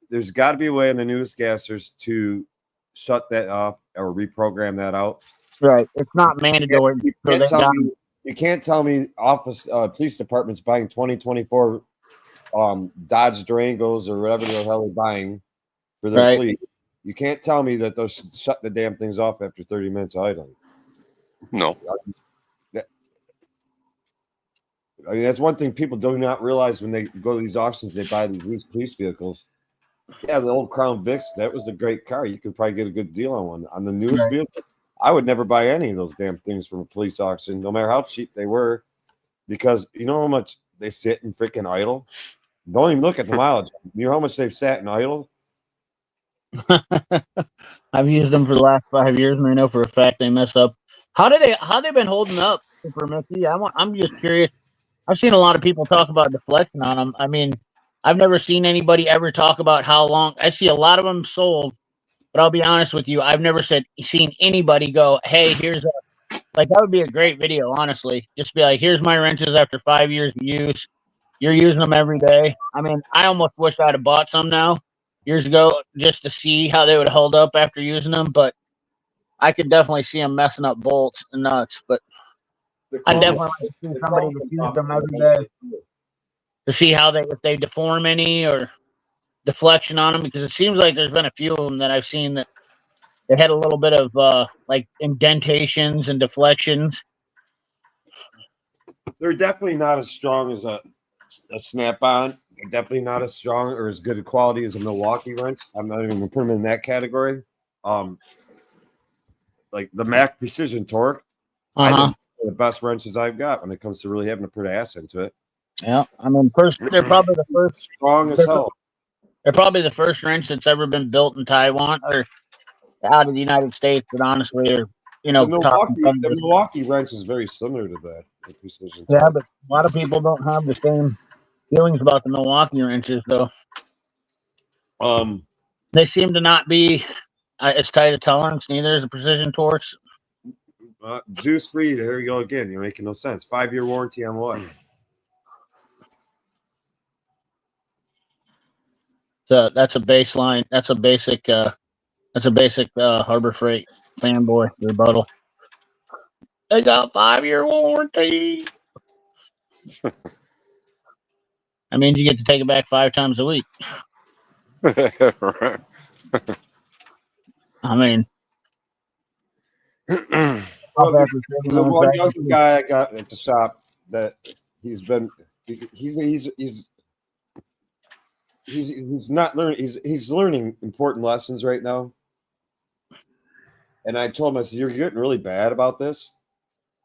There's got to be a way on the newest gassers to shut that off or reprogram that out. Right. It's not mandatory. You can't tell me police departments buying 2024 Dodge Durangos or whatever the hell they're buying for their fleet. You can't tell me that they'll shut the damn things off after 30 minutes of idling. No. I mean, that's one thing people do not realize when they go to these auctions. They buy these used police vehicles. Yeah, the old Crown Vics, that was a great car. You could probably get a good deal on one. On the newest vehicle, I would never buy any of those damn things from a police auction, no matter how cheap they were, because you know how much they sit and freaking idle? Don't even look at the mileage. You know how much they've sat and idle? I've used them for the last 5 years, and I know for a fact they mess up. How they been holding up for Mickey? I'm just curious. I've seen a lot of people talk about deflection on them. I mean, I've never seen anybody ever talk about how long. I see a lot of them sold, but I'll be honest with you, I've never seen anybody go, "Hey, here's a." Like, that would be a great video, honestly. Just be like, "Here's my wrenches after 5 years of use. You're using them every day." I mean, I almost wish I'd have bought some now years ago just to see how they would hold up after using them, but I could definitely see them messing up bolts and nuts. But I definitely like to see somebody that uses them every day to see if they deform any or deflection on them, because it seems like there's been a few of them that I've seen that they had a little bit of like indentations and deflections. They're definitely not as strong as a snap-on. They're definitely not as strong or as good a quality as a Milwaukee wrench. I'm not even going to put them in that category. Like the Mac Precision Torque, I think the best wrenches I've got when it comes to really having to put ass into it. Yeah, I mean, they're probably the first strong as hell. They're probably the first wrench that's ever been built in Taiwan or out of the United States. But honestly, or the Milwaukee wrench is very similar to that. The Precision Torque. Yeah, but a lot of people don't have the same feelings about the Milwaukee wrenches, though. They seem to not be as tight a tolerance. Neither is a Precision Torx. Juice free. There you go again. You're making no sense. 5-year warranty on what? So that's a baseline. That's a basic. Harbor Freight fanboy rebuttal. They got 5-year warranty. That means you get to take it back 5 times a week. Right. I mean, the one young guy I got at the shop that he's not learning. He's learning important lessons right now. And I told him, I said, "You're getting really bad about this."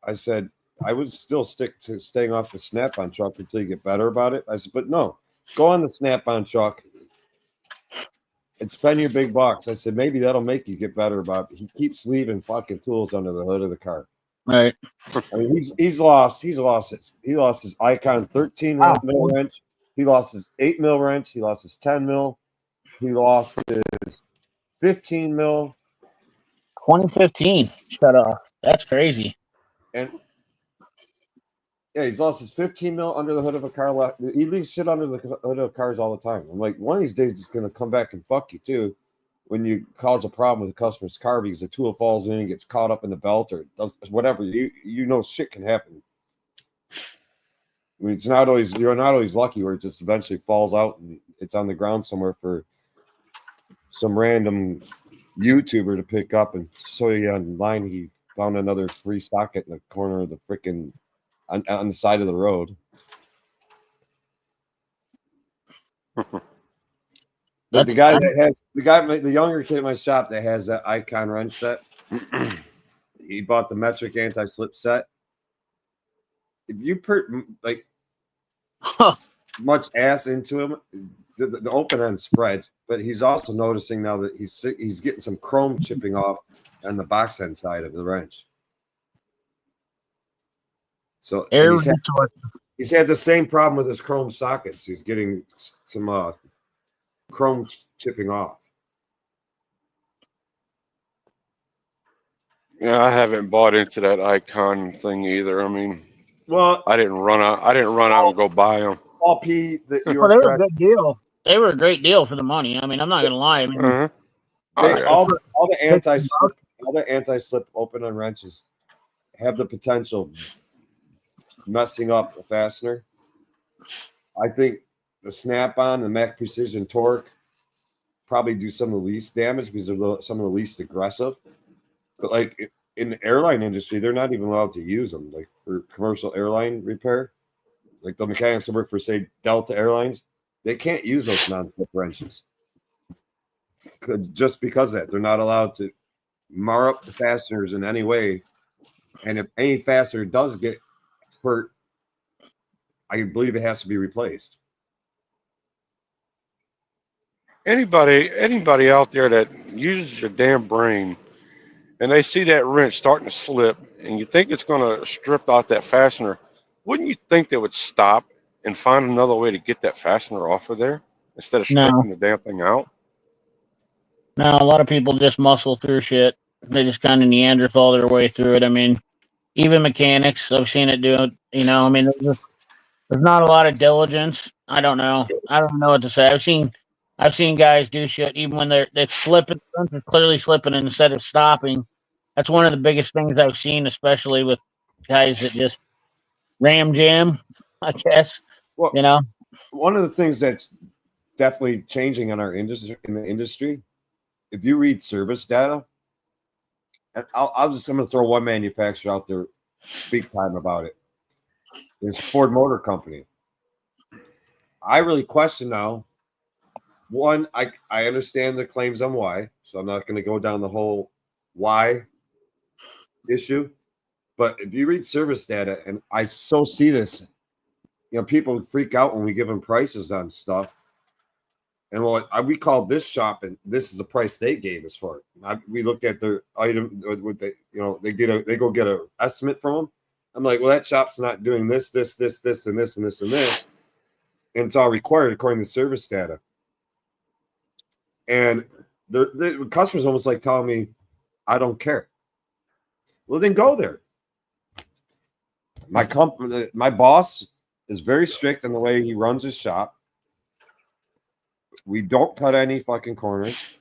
I said, "I would still stick to staying off the snap-on truck until you get better about it." I said, "But no, go on the snap-on truck and spend your big bucks." I said, "Maybe that'll make you get better about it." He keeps leaving fucking tools under the hood of the car. Right. I mean, he's lost his Icon 13 mil wrench. He lost his 8 mil wrench. He lost his 10 mil. He lost his 15 mil. 2015 shut off. That's crazy. And yeah, he's lost his 15 mil under the hood of a car. He leaves shit under the hood of cars all the time. I'm like, one of these days it's going to come back and fuck you too when you cause a problem with a customer's car because the tool falls in and gets caught up in the belt or does whatever. You know shit can happen. I mean, you're not always lucky where it just eventually falls out and it's on the ground somewhere for some random YouTuber to pick up and show you online he found another free socket in the corner of the freaking on the side of the road. But the younger kid in my shop that has that Icon wrench set, he bought the metric anti-slip set. If you put much ass into him, the open end spreads, but he's also noticing now that he's getting some chrome chipping off on the box end side of the wrench. So and he's had the same problem with his chrome sockets. He's getting some chrome chipping off. Yeah, I haven't bought into that icon thing either. I mean, well, I didn't run out and go buy them. Paul P. That you Well, are they were a correct. good deal. They were a great deal for the money. I mean, I'm not gonna lie. I mean, All the anti-slip open on wrenches have the potential of messing up the fastener. I think the snap-on, the Mac Precision Torque probably do some of the least damage because they're some of the least aggressive. But like in the airline industry, they're not even allowed to use them. Like for commercial airline repair, like the mechanics that work for, say, Delta Airlines, they can't use those non-slip wrenches just because of that. They're not allowed to mar up the fasteners in any way. And if any fastener does get hurt, I believe it has to be replaced. Anybody out there that uses your damn brain and they see that wrench starting to slip and you think it's going to strip out that fastener, wouldn't you think they would stop and find another way to get that fastener off of there instead of stripping the damn thing out? No, a lot of people just muscle through shit. They just kind of Neanderthal their way through it. I mean, even mechanics, I've seen it do it. You know, I mean, there's not a lot of diligence. I don't know. I don't know what to say. I've seen guys do shit even when they're slipping. They're clearly slipping, and instead of stopping, that's one of the biggest things I've seen, especially with guys that just ram jam. I guess. Well, you know, one of the things that's definitely changing in our industry, if you read service data, and I'm going to throw one manufacturer out there big time about it. There's Ford Motor Company. I really question now. One, I understand the claims on why, so I'm not going to go down the whole why issue. But if you read service data, and I so see this, people freak out when we give them prices on stuff. And we called this shop, and this is the price they gave us for it. We looked at their item, they go get an estimate from them. I'm like, well, that shop's not doing this, and this, and this, and this, and it's all required according to service data. And the customer's almost like telling me, I don't care. Well, then go there. My boss is very strict in the way he runs his shop. We don't cut any fucking corners.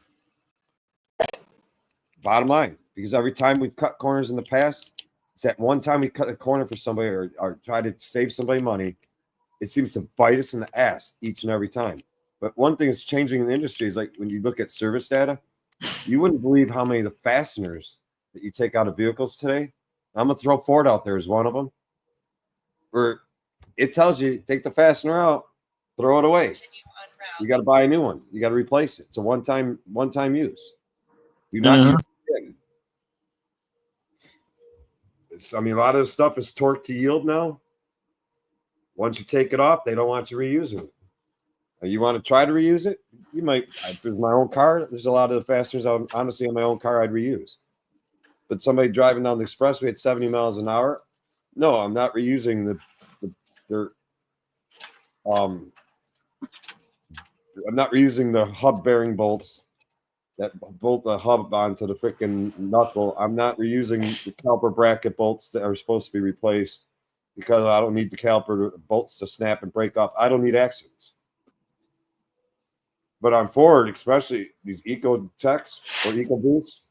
Bottom line, because every time we've cut corners in the past, it's that one time we cut a corner for somebody or try to save somebody money, it seems to bite us in the ass each and every time. But one thing that's changing in the industry is like when you look at service data, you wouldn't believe how many of the fasteners that you take out of vehicles today. I'm going to throw Ford out there as one of them, where it tells you take the fastener out, throw it away. You got to buy a new one. You got to replace it. It's a one-time use. Do not use it again. I mean, a lot of the stuff is torque to yield now. Once you take it off, they don't want you reusing it. You want to try to reuse it? You might. If it's my own car, there's a lot of the fasteners, honestly, on my own car I'd reuse. But somebody driving down the expressway at 70 miles an hour, no, I'm not reusing I'm not reusing the hub bearing bolts that bolt the hub onto the freaking knuckle. I'm not reusing the caliper bracket bolts that are supposed to be replaced because I don't need the caliper bolts to snap and break off. I don't need accidents. But on Ford, especially these Eco Techs or Eco Boosts,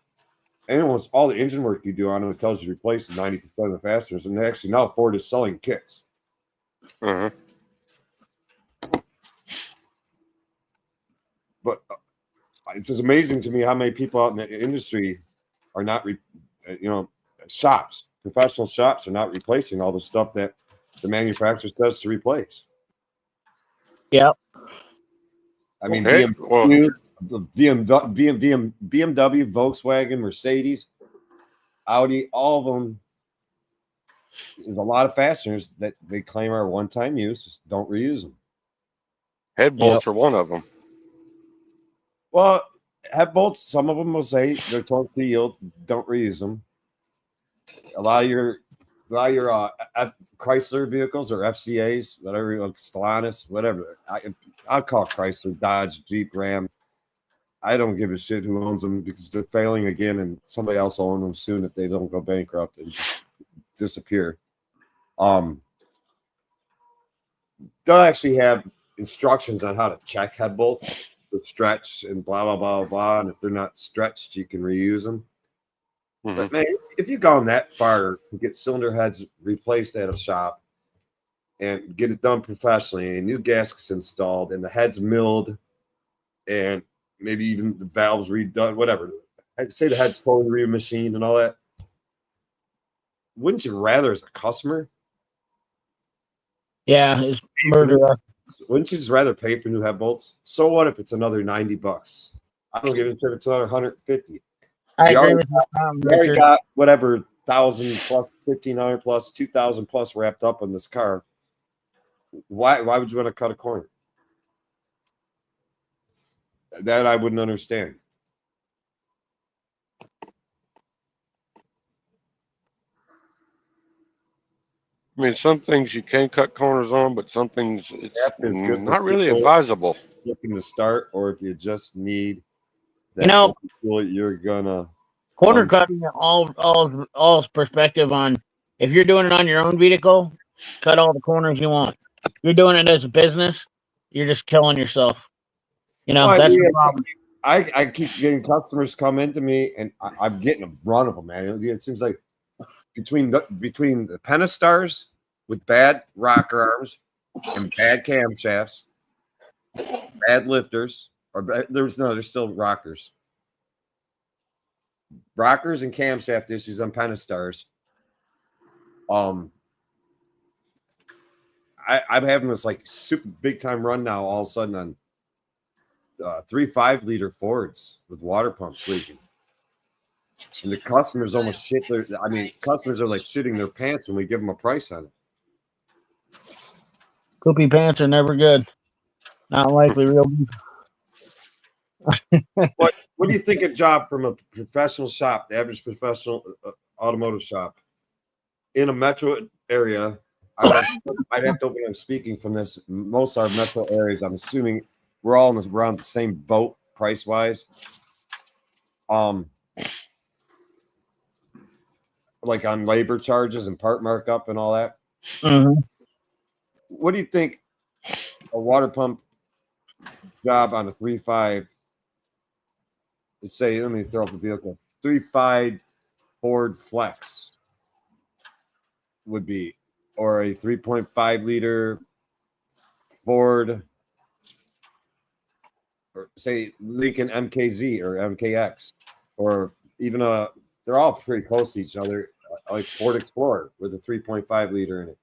and almost all the engine work you do on them, it tells you to replace 90% of the fasteners. And actually now Ford is selling kits. Uh-huh. But it's just amazing to me how many people out in the industry are not, professional shops are not replacing all the stuff that the manufacturer says to replace. Yep. I mean, Okay. BMW, Volkswagen, Mercedes, Audi, all of them. There's a lot of fasteners that they claim are one-time use. Don't reuse them. Head bolts are one of them. Well, head bolts, some of them will say they're torque to yield, don't reuse them. A lot of your Chrysler vehicles or FCAs, whatever, Stellantis, whatever. I'll call Chrysler, Dodge, Jeep, Ram. I don't give a shit who owns them because they're failing again, and somebody else will own them soon if they don't go bankrupt and just disappear. They'll actually have instructions on how to check head bolts, the stretch, and blah blah blah blah. And if they're not stretched, you can reuse them. Mm-hmm. But man, if you've gone that far to get cylinder heads replaced at a shop and get it done professionally, and new gaskets installed, and the heads milled, and maybe even the valves redone, whatever. I'd say the head's totally remachined and all that. Wouldn't you rather, as a customer? Yeah, it's murder. Wouldn't you just rather pay for new head bolts? So what if it's another $90? I don't give a shit if it's another $150. I You agree already with you, You already Richard. got whatever 1,000 plus, 1,500 plus, 2,000 plus wrapped up in this car. Why would you want to cut a corner? That I wouldn't understand. I mean, some things you can cut corners on, but some things it's is good for not really people advisable. looking to start, or if you just need that, You know, tool, you're gonna corner cutting all perspective on if you're doing it on your own vehicle, cut all the corners you want. If you're doing it as a business, you're just killing yourself. You know, that's the problem. I keep getting customers come into me, and I'm getting a run of them, man. It seems like between the Pentastars with bad rocker arms and bad camshafts, bad lifters, or there's still rockers. Rockers and camshaft issues on Pentastars. I'm having this like super big time run now all of a sudden on 3 5-liter Fords with water pumps leaking. And the customers almost shit their, customers are like shitting their pants when we give them a price on it. Poopy pants are never good. Not likely real. What do you think a job from a professional shop, the average professional automotive shop in a metro area? I'd have to open. I'm speaking from this. Most of our metro areas, I'm assuming we're all around the same boat price wise. Like on labor charges and part markup and all that. Mm-hmm. What do you think a water pump job on a 3.5? Let's say, let me throw up a vehicle. 3.5 Ford Flex would be, or a 3.5 liter Ford, or say Lincoln MKZ or MKX, or even they're all pretty close to each other, like Ford Explorer with a 3.5 liter in it.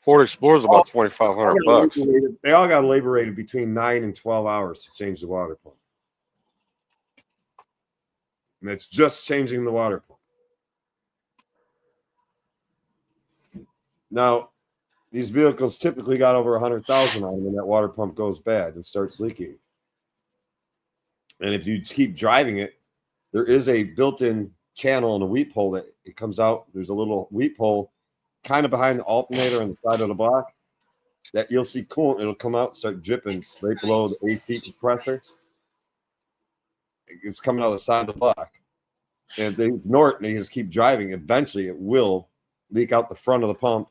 Ford Explorer is about $2,500. They all got labor rated between 9 and 12 hours to change the water pump. And it's just changing the water pump. Now, these vehicles typically got over 100,000 on them, and that water pump goes bad and starts leaking. And if you keep driving it, there is a built-in channel and a weep hole that it comes out. There's a little weep hole kind of behind the alternator on the side of the block that you'll see coolant. It'll come out and start dripping right below the AC compressor. It's coming out of the side of the block. And if they ignore it and they just keep driving, eventually it will leak out the front of the pump.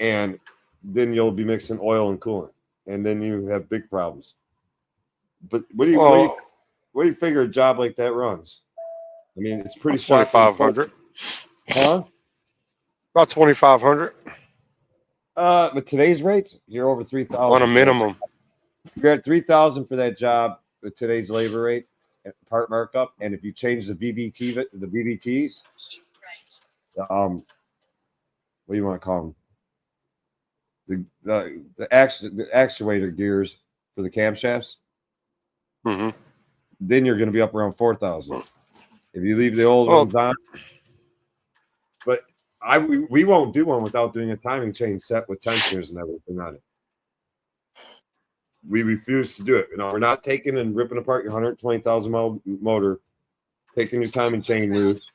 And then you'll be mixing oil and coolant. And then you have big problems. But what do you figure a job like that runs? I mean, it's pretty shocking. 2,500. Huh? About 2,500. But today's rates, you're over 3,000 on a minimum. You're at 3,000 for that job with today's labor rate, part markup, and if you change the BBTs, what do you want to call them? The actuator gears for the camshafts. Mm-hmm. Then you're going to be up around 4,000. If you leave the old ones on, but we won't do one without doing a timing chain set with tensioners and everything on it. we refuse to do it. We're not taking and ripping apart your 120,000 mile motor, taking your timing chain loose,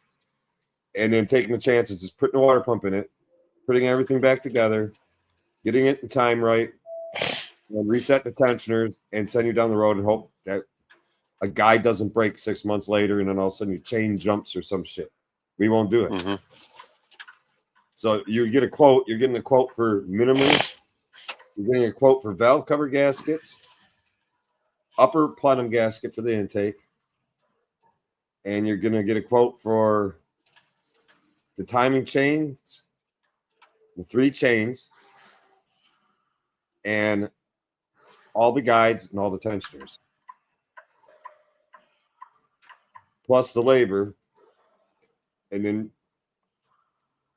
and then taking the chances, just putting a water pump in it, putting everything back together, getting it in time right, and reset the tensioners, and send you down the road and hope that a guy doesn't break 6 months later, and then all of a sudden your chain jumps or some shit. We won't do it. Mm-hmm. So you get a quote. You're getting a quote for minimally. You're getting a quote for valve cover gaskets, upper plenum gasket for the intake, and you're going to get a quote for the timing chains, the 3 chains, and all the guides and all the tensioners, plus the labor, and then,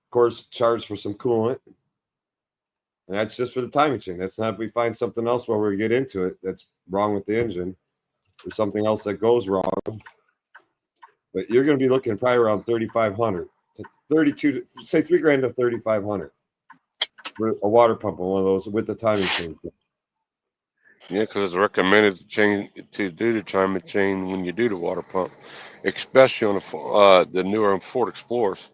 of course, charge for some coolant. And that's just for the timing chain. That's not if we find something else while we get into it that's wrong with the engine or something else that goes wrong. But you're going to be looking probably around 3,500 to 32, say $3,000 to 3,500 for a water pump on one of those with the timing chain. Yeah, because it's recommended to do the timing chain when you do the water pump, especially on the newer Ford Explorers.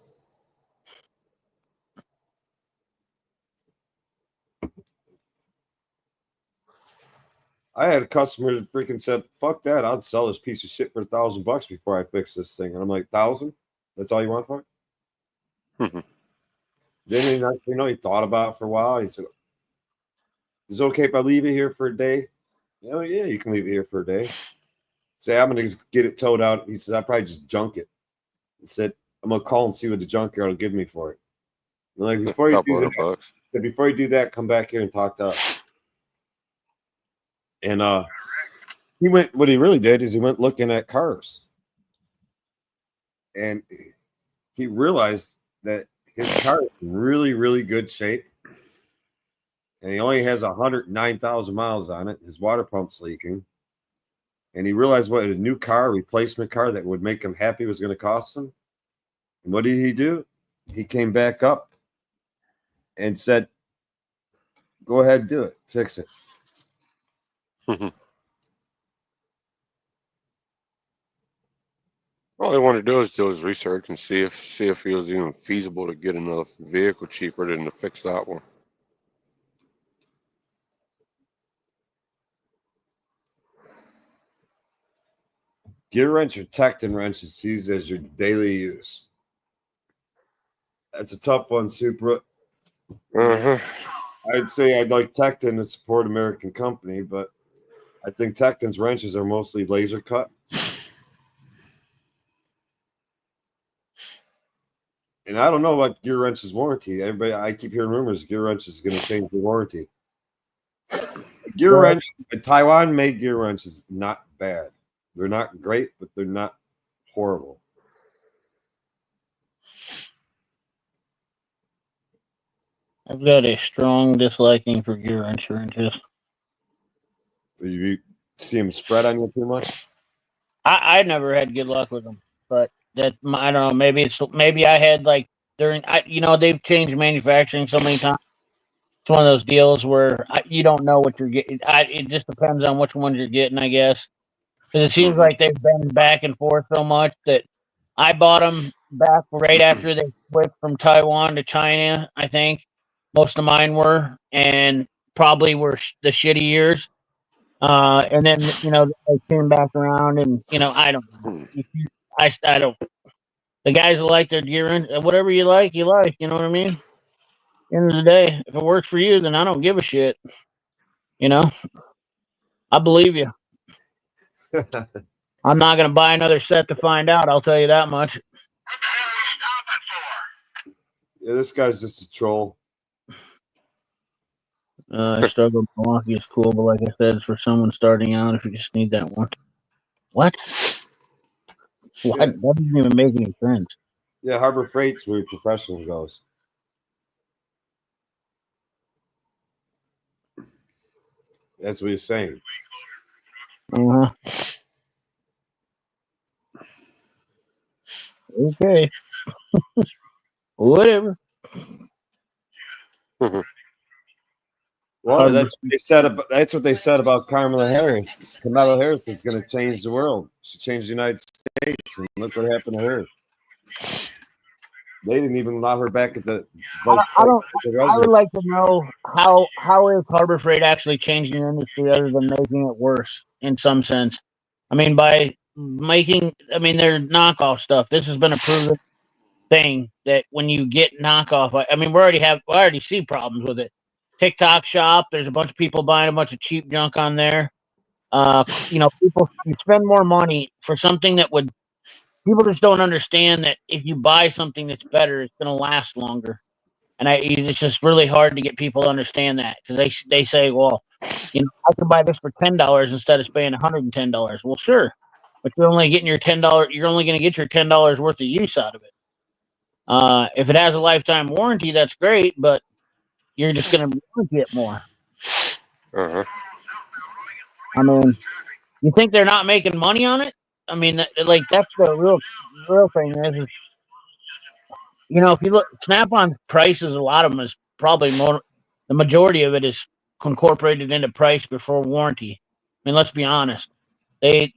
I had a customer that freaking said, "Fuck that! I'd sell this piece of shit for $1,000 before I fix this thing." And I'm like, "1,000? That's all you want for it?" Then he thought about it for a while. He said, "Is it okay if I leave it here for a day?" Oh yeah, you can leave it here for a day. Say, I'm gonna just get it towed out. He said, "I'll probably just junk it." He said, "I'm gonna call and see what the junkyard will give me for it." I'm like, before you do that, said, before you do that, come back here and talk to us. And he went. What he really did is he went looking at cars, and he realized that his car is in really, really good shape, and he only has 109,000 miles on it. His water pump's leaking, and he realized what a new car, replacement car that would make him happy was going to cost him. And what did he do? He came back up and said, "Go ahead, do it, fix it." All he wanted to do his research and see if it was even feasible to get another vehicle cheaper than to fix that one. Gear wrench or Tecton wrench is used as your daily use. That's a tough one, Supra. I'd say I'd like Tecton to support American company, but I think Tecton's wrenches are mostly laser cut. And I don't know about Gear Wrench's warranty. I keep hearing rumors Gear Wrench is going to change the warranty. Gear Wrench, a Taiwan-made Gear Wrench is not bad. They're not great, but they're not horrible. I've got a strong disliking for gear wrenches. You see them spread on you too much? I never had good luck with them, but that I don't know. Maybe I had like they've changed manufacturing so many times. It's one of those deals where you don't know what you're getting. It just depends on which ones you're getting, I guess. Because it seems like they've been back and forth so much that I bought them back right after they switched from Taiwan to China. I think most of mine were, and probably were the shitty years. And then they came back around, and I don't know. I don't. The guys that like their gear in whatever you like, you like. You know what I mean? End of the day, if it works for you, then I don't give a shit. I believe you. I'm not gonna buy another set to find out. I'll tell you that much. Yeah, this guy's just a troll. I struggle. Milwaukee is cool, but like I said, it's for someone starting out. If you just need that one, what? That doesn't even make any sense. Yeah, Harbor Freight's where professional goes. That's what he's saying. Okay. Whatever. Well, that's what they said about, that's what they said about Kamala Harris. Kamala Harris was going to change the world. She changed the United States, and look what happened to her. They didn't even allow her back at the. I would like to know how is Harbor Freight actually changing the industry other than making it worse in some sense. I mean, by making, their knockoff stuff. This has been a proven thing that when you get knockoff, I mean, we already see problems with it. TikTok shop, there's a bunch of people buying a bunch of cheap junk on there. People, you spend more money for something that would. People just don't understand that if you buy something that's better, it's going to last longer. And it's just really hard to get people to understand that because they say, well, I can buy this for $10 instead of paying $110. Well, sure, but you're only getting your $10. You're only going to get your $10 worth of use out of it. If it has a lifetime warranty, that's great, but you're just going to get more. Uh-huh. I mean, you think they're not making money on it? I mean, that's the real thing is if you look, Snap-on's prices, a lot of them is probably more. The majority of it is incorporated into price before warranty. I mean, let's be honest. They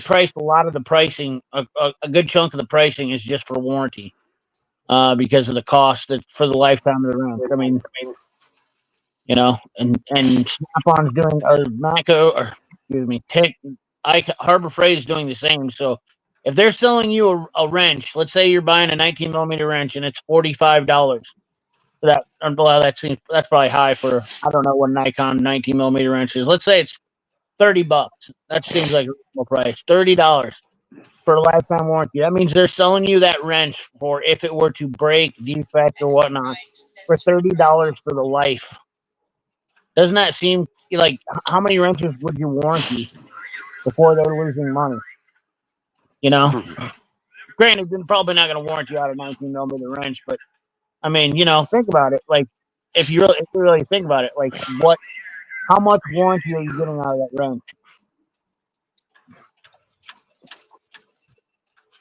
priced a lot of the pricing. A good chunk of the pricing is just for warranty, because of the cost that for the lifetime of the wrench. I mean, and Snap-on's doing Harbor Freight is doing the same. So if they're selling you a wrench, let's say you're buying a 19 millimeter wrench and it's $45. That's probably high for, I don't know what Nikon 19 millimeter wrench is. Let's say it's $30. That seems like a reasonable price. $30 for a lifetime warranty. That means they're selling you that wrench for, if it were to break, defect, or whatnot, for $30 for the life. Doesn't that seem like, how many wrenches would you warranty before they're losing money? Granted, they're probably not going to warranty out a 19 millimeter wrench, but I mean, think about it. Like, if you really think about it, like, how much warranty are you getting out of that wrench?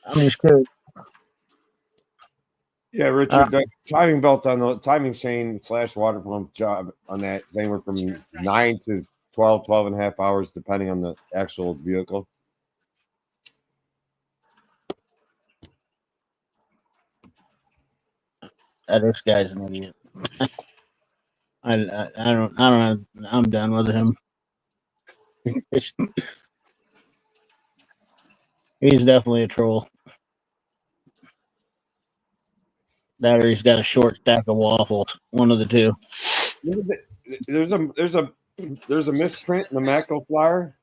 I'm just curious. Yeah, Richard, the timing belt on the timing chain / water pump job on that is anywhere from 9 to 12 and a half hours, depending on the actual vehicle. This guy's an idiot. I don't know. I'm done with him. He's definitely a troll. That or he's got a short stack of waffles. One of the two. There's a misprint in the Macro flyer.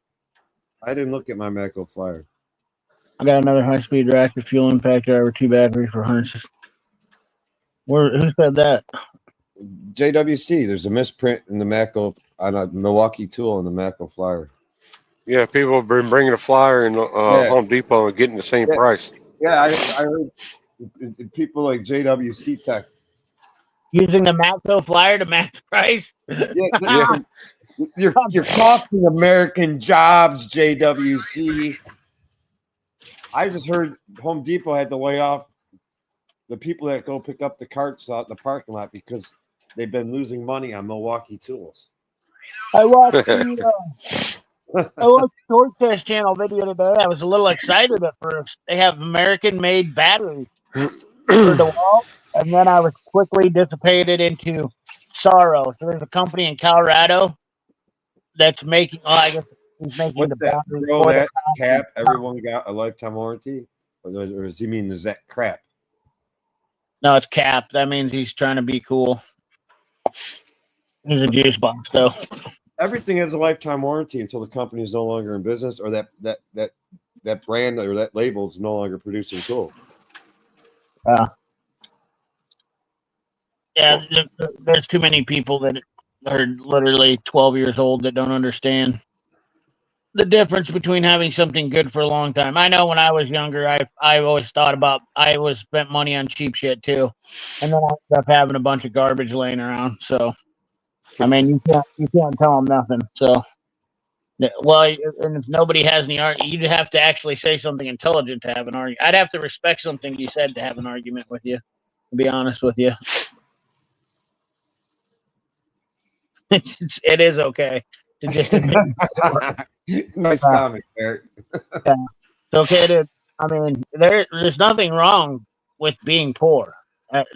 I didn't look at my Macro flyer. I got another high-speed reactive fuel impact driver, 2 batteries for harnesses. Who said that? JWC. There's a misprint in the Macro on a Milwaukee tool in the Macro flyer. Yeah, people have been bringing a flyer in Home Depot and getting the same price. Yeah, I heard people like JWC Tech using the Macro flyer to max price. Yeah. You're costing American jobs, JWC. I just heard Home Depot had to lay off the people that go pick up the carts out in the parking lot because they've been losing money on Milwaukee tools. I watched Torx channel video today. I was a little excited at first. They have American-made batteries for the wall, and then I was quickly dissipated into sorrow. So there's a company in Colorado that's making. I guess he's making the battery. Bro, that's cap. Everyone got a lifetime warranty, or does he mean is that crap? No, it's cap. That means he's trying to be cool. He's a juice box, though. Everything has a lifetime warranty until the company is no longer in business, or that brand or that label is no longer producing tool. Yeah, there's too many people that are literally 12 years old that don't understand the difference between having something good for a long time. I know when I was younger, I always thought about, I always spent money on cheap shit too, and then I ended up having a bunch of garbage laying around. So, I mean, you can't tell them nothing. So, well, and if nobody has any argument, you'd have to actually say something intelligent to have an argument. I'd have to respect something you said to have an argument with you. To be honest with you. It is okay to just admit. Nice comment, Eric. It's okay to. I mean, there's nothing wrong with being poor.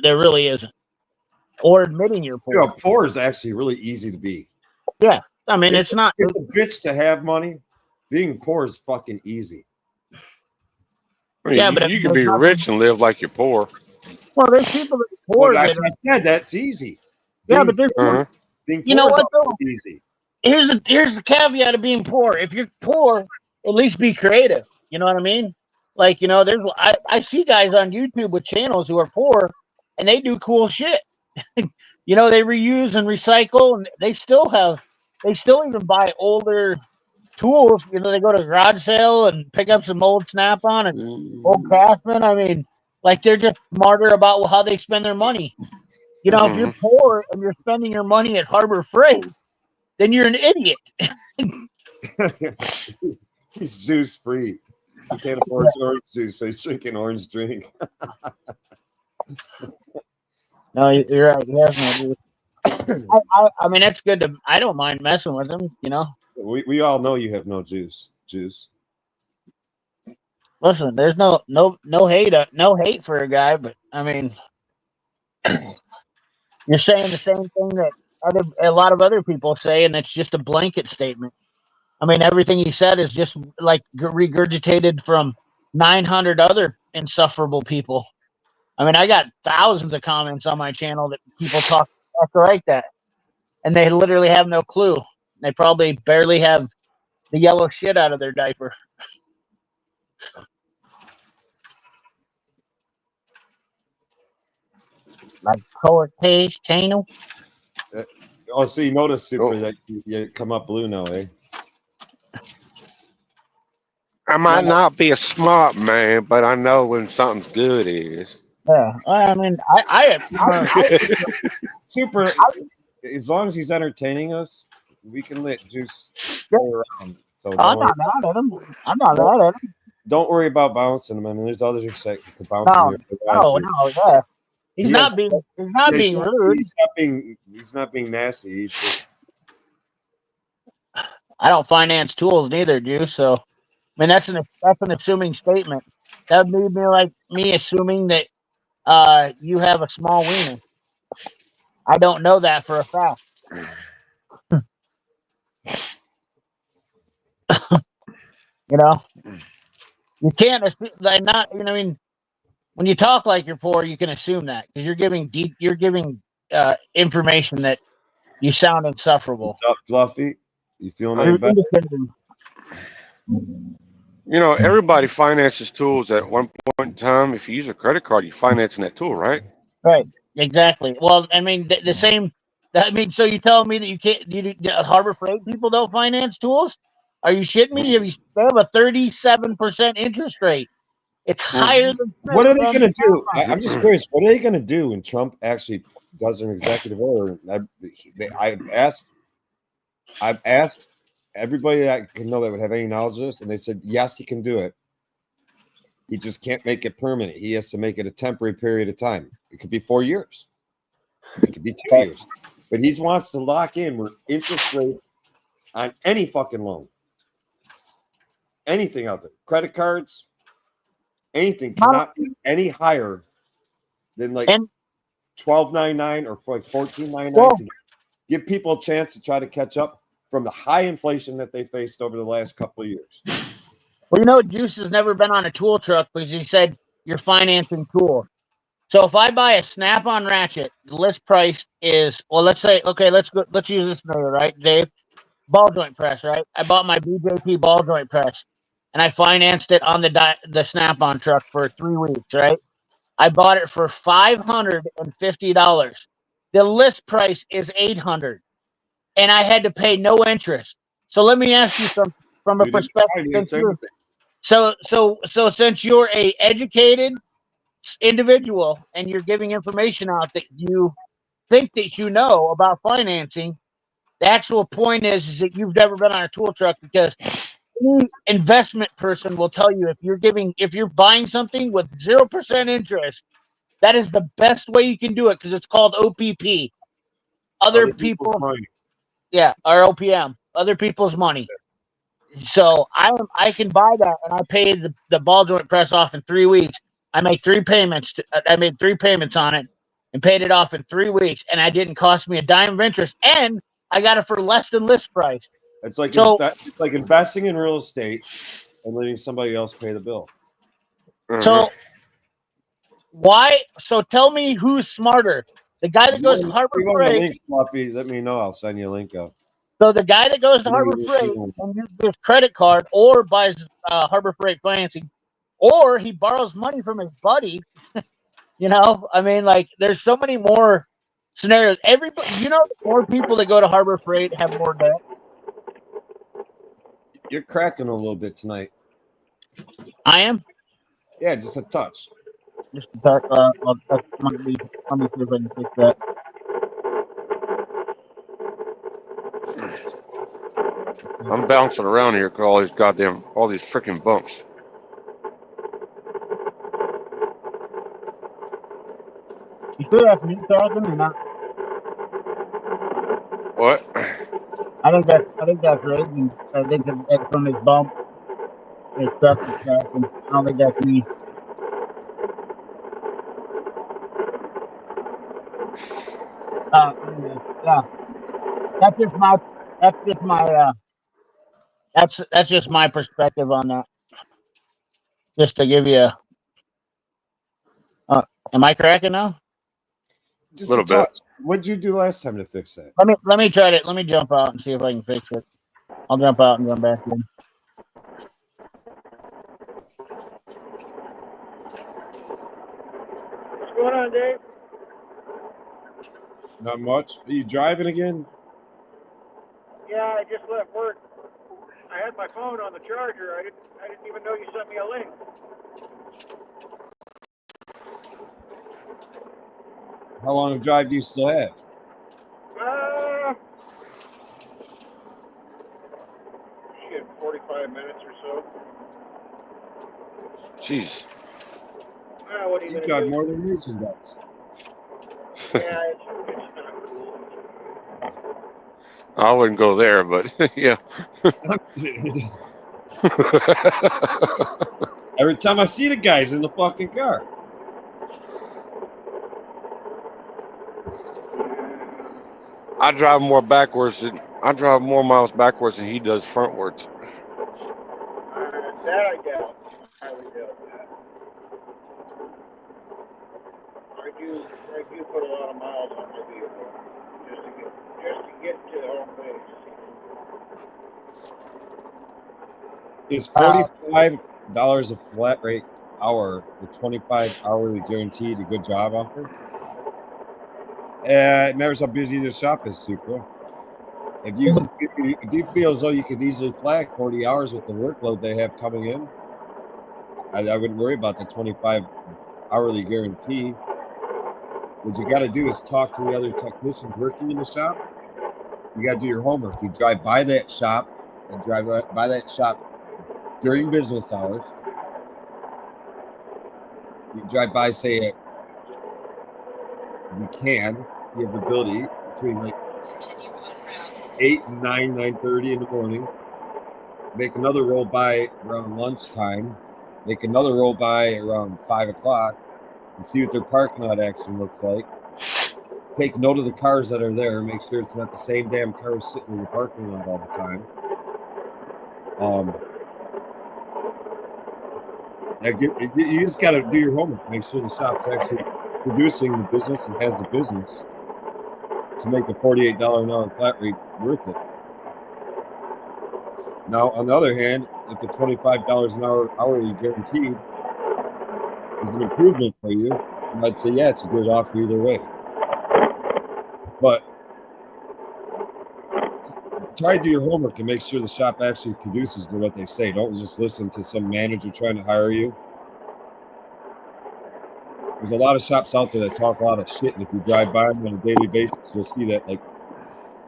There really isn't. Or admitting you're poor. You know, poor is actually really easy to be. Yeah, I mean, it's not. It's a bitch to have money. Being poor is fucking easy. I mean, Yeah, but you can be rich and live like you're poor. Well, there's people that are poor. Well, I said that's easy. Yeah, but there's being poor you know what though? Easy. Here's the caveat of being poor. If you're poor, at least be creative. You know what I mean? Like, you know, I see guys on YouTube with channels who are poor and they do cool shit. You know, they reuse and recycle, and they still even buy older tools. You know, they go to a garage sale and pick up some old Snap-on and old Craftsman. I mean, like, they're just smarter about how they spend their money. You know, if you're poor and you're spending your money at Harbor Freight, then you're an idiot. He's juice free. He can't afford orange juice, so he's drinking orange drink. No, you're right. He has no juice. I mean, that's good to. I don't mind messing with him. You know. We all know you have no juice. Listen, there's no hate for a guy, but I mean, you're saying the same thing that a lot of other people say, and it's just a blanket statement. I mean, everything he said is just like regurgitated from 900 other insufferable people. I mean, I got thousands of comments on my channel that people talk like that, and they literally have no clue. They probably barely have the yellow shit out of their diaper. Like Torx channel. Oh, so you notice, Super, that you come up blue now, eh? I might not be a smart man, but I know when something's good is. Yeah, I mean, I Super. As long as he's entertaining us, we can let Juice stay around. So I'm not mad at him. I'm not mad at him. Don't worry about bouncing him. I mean, there's others who say to bounce him. No, yeah. He's not being rude. He's not being nasty. He's just... I don't finance tools neither, Juice. So, I mean, that's an assuming statement. That would be like me assuming that you have a small wiener. I don't know that for a fact. You know, you can't like not. You know, I mean, when you talk like you're poor, you can assume that because you're giving information that you sound insufferable. What's up, Fluffy? You feeling any better? You know, everybody finances tools at one point in time. If you use a credit card, you're financing that tool, right? Right. Exactly. Well, I mean, the same. I mean, so you telling me that you can't? Harbor Freight people don't finance tools? Are you shitting me? They have a 37% interest rate. It's higher than. What are they going to do? I'm just curious. What are they going to do when Trump actually does an executive order? I've asked everybody that I can know that would have any knowledge of this, and they said yes, he can do it. He just can't make it permanent. He has to make it a temporary period of time. It could be 4 years. It could be 2 years. But he wants to lock in where interest rate on any fucking loan, anything out there, credit cards, anything cannot be any higher than like $12.99 or like $14.99 to give people a chance to try to catch up from the high inflation that they faced over the last couple of years. Well, you know, Juice has never been on a tool truck because he said you're financing tools. So if I buy a Snap-on ratchet, the list price is, well, let's say, okay, let's use this scenario, right, Dave? Ball joint press, right? I bought my BJP ball joint press, and I financed it on the Snap-on truck for 3 weeks, right? I bought it for $550. The list price is $800, and I had to pay no interest. So let me ask you something from a perspective. So since you're a educated individual and you're giving information out that you think that you know about financing, the actual point is that you've never been on a tool truck, because any investment person will tell you if you're buying something with 0% interest, that is the best way you can do it because it's called OPP. Other people's money. Yeah, ROPM, other people's money. So I can buy that, and I paid the ball joint press off in 3 weeks. I made 3 payments. I made 3 payments on it, and paid it off in 3 weeks, and I didn't cost me a dime of interest, and I got it for less than list price. It's like So- it's like investing in real estate and letting somebody else pay the bill. So why? So tell me who's smarter, the guy that goes to Harbor You want a Freight. link, Fluffy? Let me know. I'll send you a link up. So the guy that goes to Harbor Freight and uses his credit card or buys Harbor Freight financing, or he borrows money from his buddy. You know, I mean, like, there's so many more scenarios. Everybody, you know, more people that go to Harbor Freight have more debt. You're cracking a little bit tonight. I am. Yeah, just a touch. Just to talk, let me see if I can fix that. I'm bouncing around here because all these freaking bumps. You sure that's me talking or not? What? I think that's right. I think it's from his bump. His stuff is cracking. I don't think that's me. Anyway, yeah. That's just my. That's just my. That's just my perspective on that. Just to give you a. Am I cracking now? Just Little a touch. bit. What did you do last time to fix that? Let me try it. Let me jump out and see if I can fix it. I'll jump out and jump back in. What's going on, Dave? Not much. Are you driving again? Yeah, I just left work. I had my phone on the charger. I didn't even know you sent me a link. How long of drive do you still have? Shit, 45 minutes or so. Jeez. What are You gonna drive do? more than Reason does. Yeah, it's not cool. I wouldn't go there, but yeah. Every time I see the guys in the fucking car. I drive more miles backwards than he does frontwards. That I doubt. I would doubt that. I do put a lot of miles on my vehicle just to get to home base. Is $45 a flat rate hour with 25 hourly guaranteed a good job offer? It matters how busy the shop is, Super. If you feel as though you could easily flag 40 hours with the workload they have coming in, I wouldn't worry about the 25 hourly guarantee. What you got to do is talk to the other technicians working in the shop. You got to do your homework. You drive by that shop and drive by that shop during business hours. You drive by, say, you have the ability between like 8 and 9:30 in the morning. Make another roll by around lunchtime. Make another roll by around 5 o'clock and see what their parking lot action looks like. Take note of the cars that are there. Make sure it's not the same damn cars sitting in the parking lot all the time. You just got to do your homework. Make sure the shop's actually producing the business and has the business to make a $48 an hour flat rate worth it. Now, on the other hand, if the $25 an hour hourly guaranteed is an improvement for you, I'd say, yeah, it's a good offer either way. But try to do your homework and make sure the shop actually produces to what they say. Don't just listen to some manager trying to hire you. There's a lot of shops out there that talk a lot of shit, and if you drive by them on a daily basis, you'll see that like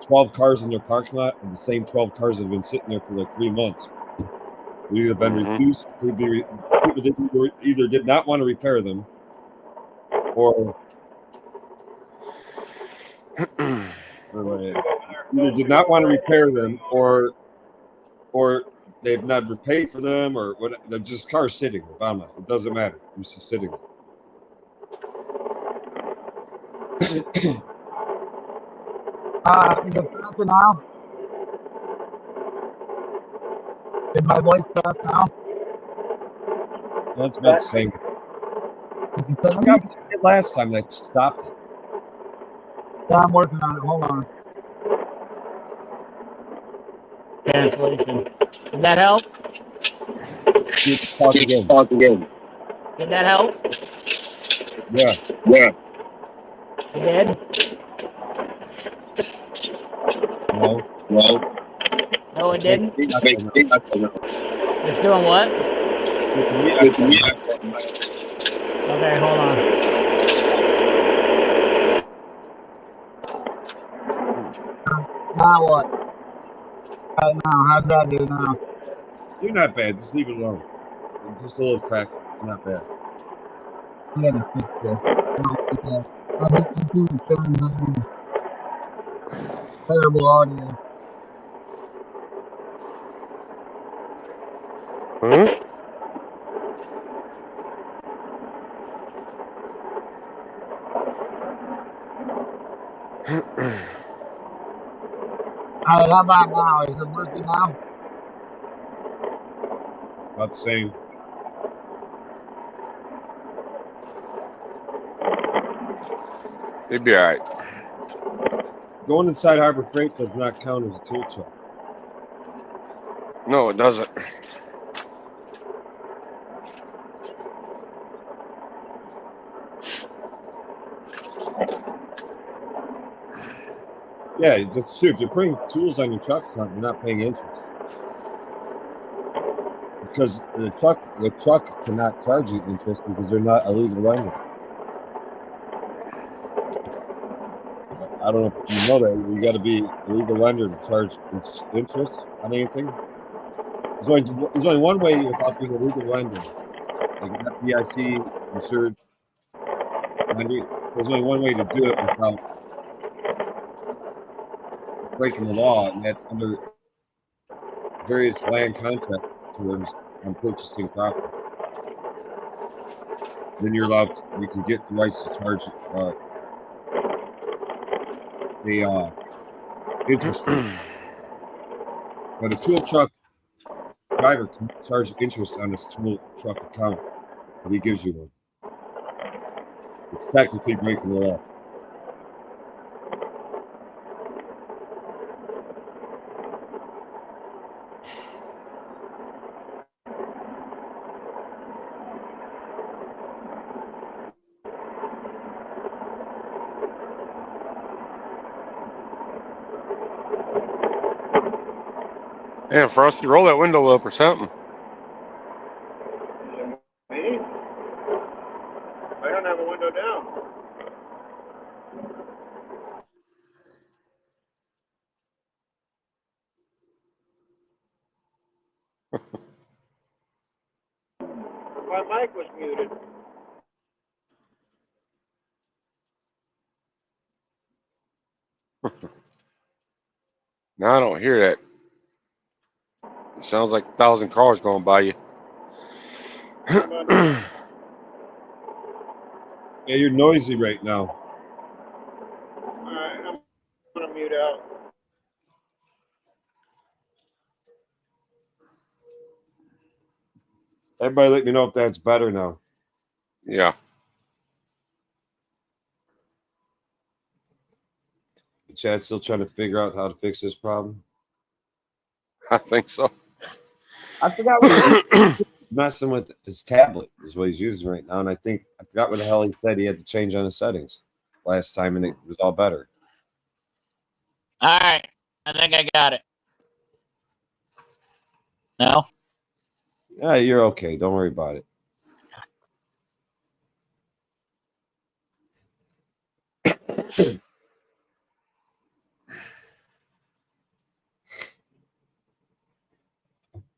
12 cars in their parking lot are the same 12 cars that have been sitting there for like 3 months. They've either been refused, people either did not want to repair them, or either did not want to repair them, or they've never paid for them, or what. They're just cars sitting there. Bottom line, it doesn't matter. It's just sitting there. Is it faster now? Is my voice fast now? That's about the same. Last time that stopped it. Yeah, I'm working on it. Hold on. Cancellation. Did that help? Talk again. Did that help? Yeah. It did? No. No, it didn't? It's doing what? Okay, hold on. Now what? Right now, how's that do now? You're not bad. Just leave it alone. It's just a little crack. It's not bad. I gotta fix this. I hate the feeling terrible audio. Huh? All right, how about now? Is it working now? About the same. It'd be all right. Going inside Harbor Freight does not count as a tool truck. No, it doesn't. Yeah, that's true. If you're putting tools on your truck account, you're not paying interest. Because the truck cannot charge you interest because they're not a legal lender. I don't know if you know that. You got to be a legal lender to charge interest on anything. There's only one way without being a legal lender. Like an FDIC insured lender. There's only one way to do it without breaking the law, and that's under various land contract terms on purchasing property. Then you're allowed to, you can get the rights to charge the interest rate. But a tool truck driver can charge interest on his tool truck account that he gives you one. It's technically breaking the law. Yeah, Frosty, roll that window up or something. Me? I don't have a window down. My mic was muted. Now I don't hear that. It sounds like 1,000 cars going by you. Yeah, you're noisy right now. Alright, I'm gonna mute out. Everybody let me know if that's better now. Yeah. Chad's still trying to figure out how to fix this problem. I think so. I forgot what he's messing with. His tablet is what he's using right now, and I forgot what the hell he said he had to change on his settings last time, and it was all better. All right, I think I got it. No? Yeah, you're okay. Don't worry about it.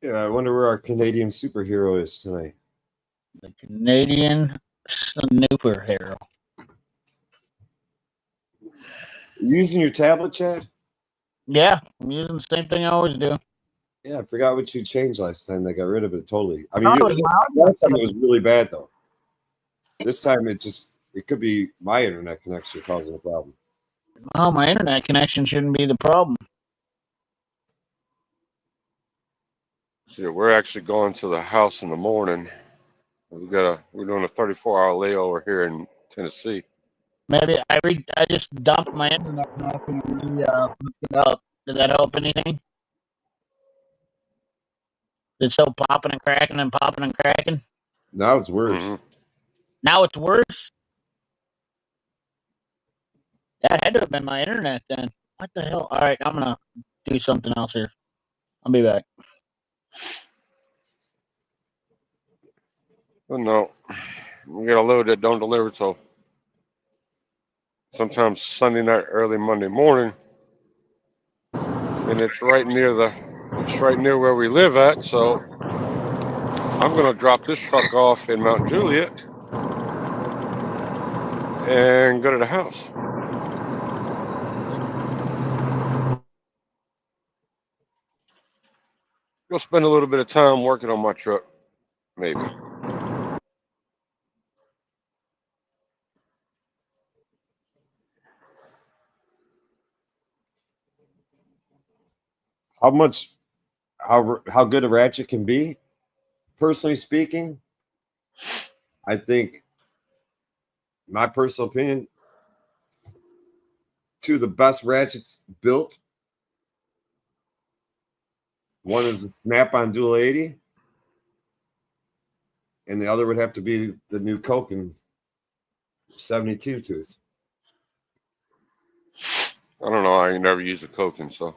Yeah, I wonder where our Canadian superhero is tonight. The Canadian superhero. You using your tablet, Chad? Yeah, I'm using the same thing I always do. Yeah, I forgot what you changed last time. They got rid of it totally. I No, mean, it was my audio last time it was really bad though. This time it could be my internet connection causing a problem. Oh, my internet connection shouldn't be the problem. See, we're actually going to the house in the morning. We're doing a 34-hour layover here in Tennessee. Maybe I just dumped my internet connection and looked it up. Did that help anything? It's still popping and cracking and popping and cracking. Now it's worse. Mm-hmm. Now it's worse. That had to have been my internet then. What the hell? All right, I'm gonna do something else here. I'll be back. But no, we got a load that don't deliver till sometimes Sunday night, early Monday morning, and it's right near where we live at. So I'm gonna drop this truck off in Mount Juliet and go to the house. Go spend a little bit of time working on my truck, maybe. How good a ratchet can be, personally speaking, I think, my personal opinion, two of the best ratchets built. One is the Snap-on Dual 80, and the other would have to be the new Koken 72 tooth. I don't know. I ain't never used a Koken, so.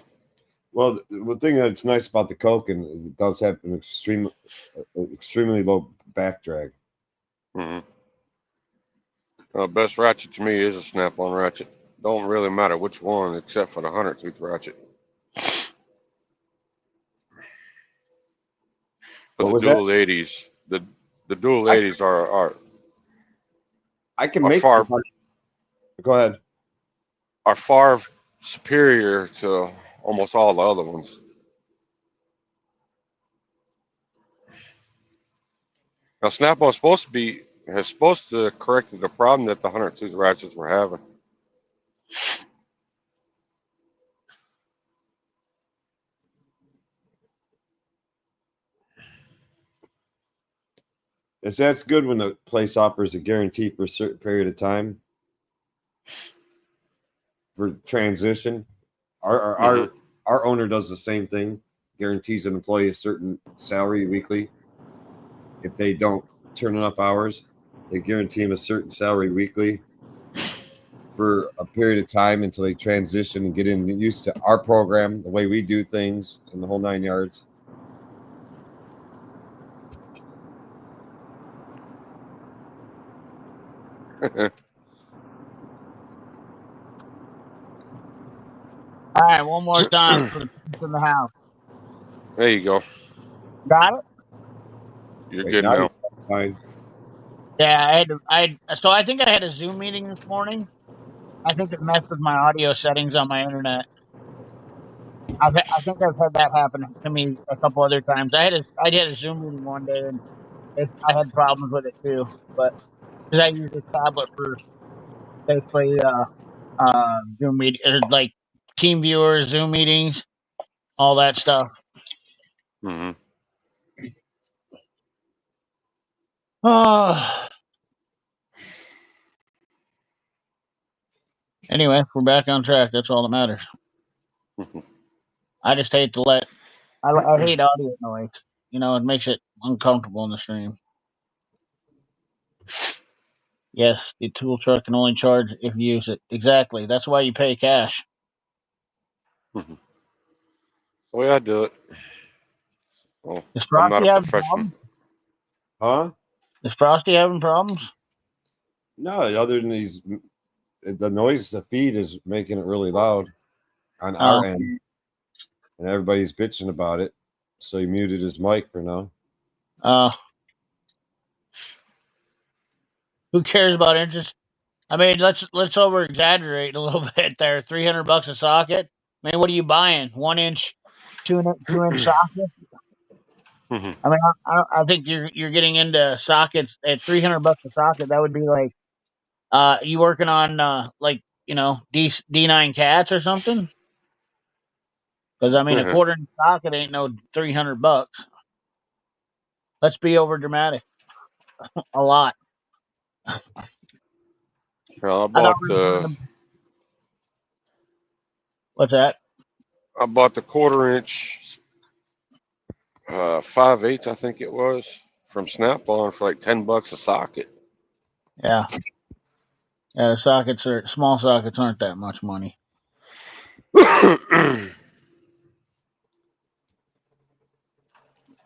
Well, the thing that's nice about the Koken is it does have an extremely low back drag. Mm-hmm. Best ratchet to me is a snap-on ratchet. Don't really matter which one, except for the 100-tooth ratchet. But What was the dual 80s, the dual 80s I can are make far Go ahead. are far superior to almost all the other ones. Now, Snap-on is supposed to correct the problem that the 100-tooth ratchets were having. That's good when the place offers a guarantee for a certain period of time for transition. Our owner does the same thing, guarantees an employee a certain salary weekly. If they don't turn enough hours, they guarantee him a certain salary weekly for a period of time until they transition and get used to our program, the way we do things, and the whole 9 yards. All right, one more time for the people in the house. There you go. Got it? You're Wait, good now. it's fine. Yeah, so I think I had a Zoom meeting this morning. I think it messed with my audio settings on my internet. I think I've had that happen to me a couple other times. I had a Zoom meeting one day and I had problems with it too, but because I use this tablet for basically Zoom meeting, like team viewers, Zoom meetings, all that stuff. Mm-hmm. Anyway, we're back on track. That's all that matters. I just hate to I hate audio noise. You know, it makes it uncomfortable in the stream. Yes, the tool truck can only charge if you use it. Exactly. That's why you pay cash. The way I do it. Well, Is I'm not Frosty a having professional. problems? Huh? Is Frosty having problems? No, other than the noise, the feed is making it really loud on our end, and everybody's bitching about it. So he muted his mic for now. Who cares about interest? I mean, let's over exaggerate a little bit there. $300 a socket. I mean, what are you buying? 1 inch, 2 inch socket? Mhm. I mean, I think you're getting into sockets at $300 a socket. That would be like, you working on like D9 cats or something? Because I mean, a quarter inch socket ain't no $300. Let's be over dramatic. A lot. Well, I thought we were talking. What's that? I bought the quarter inch 5/8, I think it was, from Snap-on for like $10 a socket. Yeah, yeah. Small sockets aren't that much money.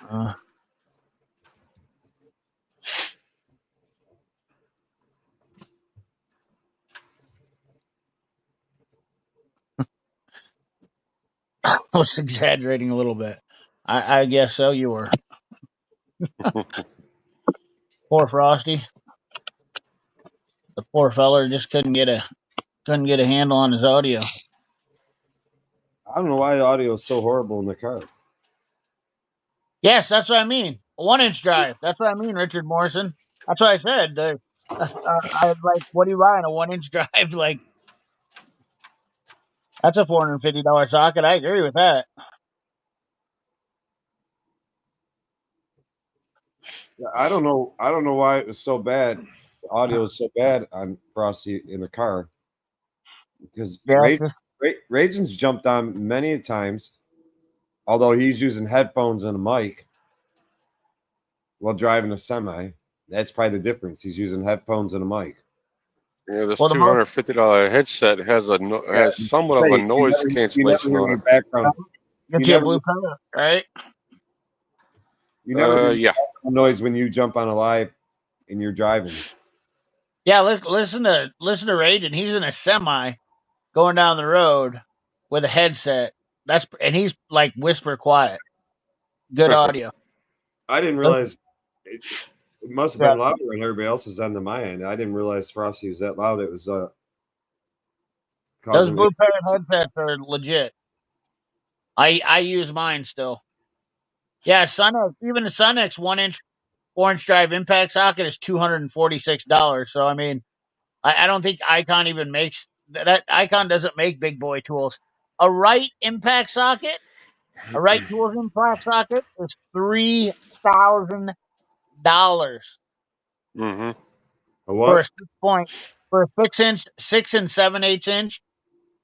Uh, I was exaggerating a little bit. I guess so. You were. Poor Frosty. The poor feller just couldn't get a handle on his audio. I don't know why the audio is so horrible in the car. Yes, that's what I mean. A 1 inch drive. That's what I mean, Richard Morrison. That's what I said. I like, what are you buying? A 1 inch drive? Like, that's a $450 socket. I agree with that. I don't know. I don't know why it was so bad. The audio is so bad on Frosty in the car because Yeah, just Ragen's jumped on many times, although he's using headphones and a mic while driving a semi. That's probably the difference. He's using headphones and a mic. Yeah, this well, the most $250 headset has somewhat of a noise you never cancellation hear on any it. background. gets You you a never, blue color, right? you never hear Yeah. background noise when you jump on a live and you're driving. Yeah, listen to Ragen. He's in a semi going down the road with a headset. And he's like whisper quiet. Good audio. I didn't realize it must have Yeah, been louder than everybody else's on my end. I didn't realize Frosty was that loud. It was those causing me. blue parrot headsets are legit. I use mine still. Yeah, even the Sunex 1 inch 4 inch drive impact socket is $246. So I mean, I don't think Icon even makes that. Icon doesn't make big boy tools. A right impact socket, a right tools impact socket is $3,000 Mm-hmm. A for what? a 6 point for a 6 inch, 6 and 7/8 inch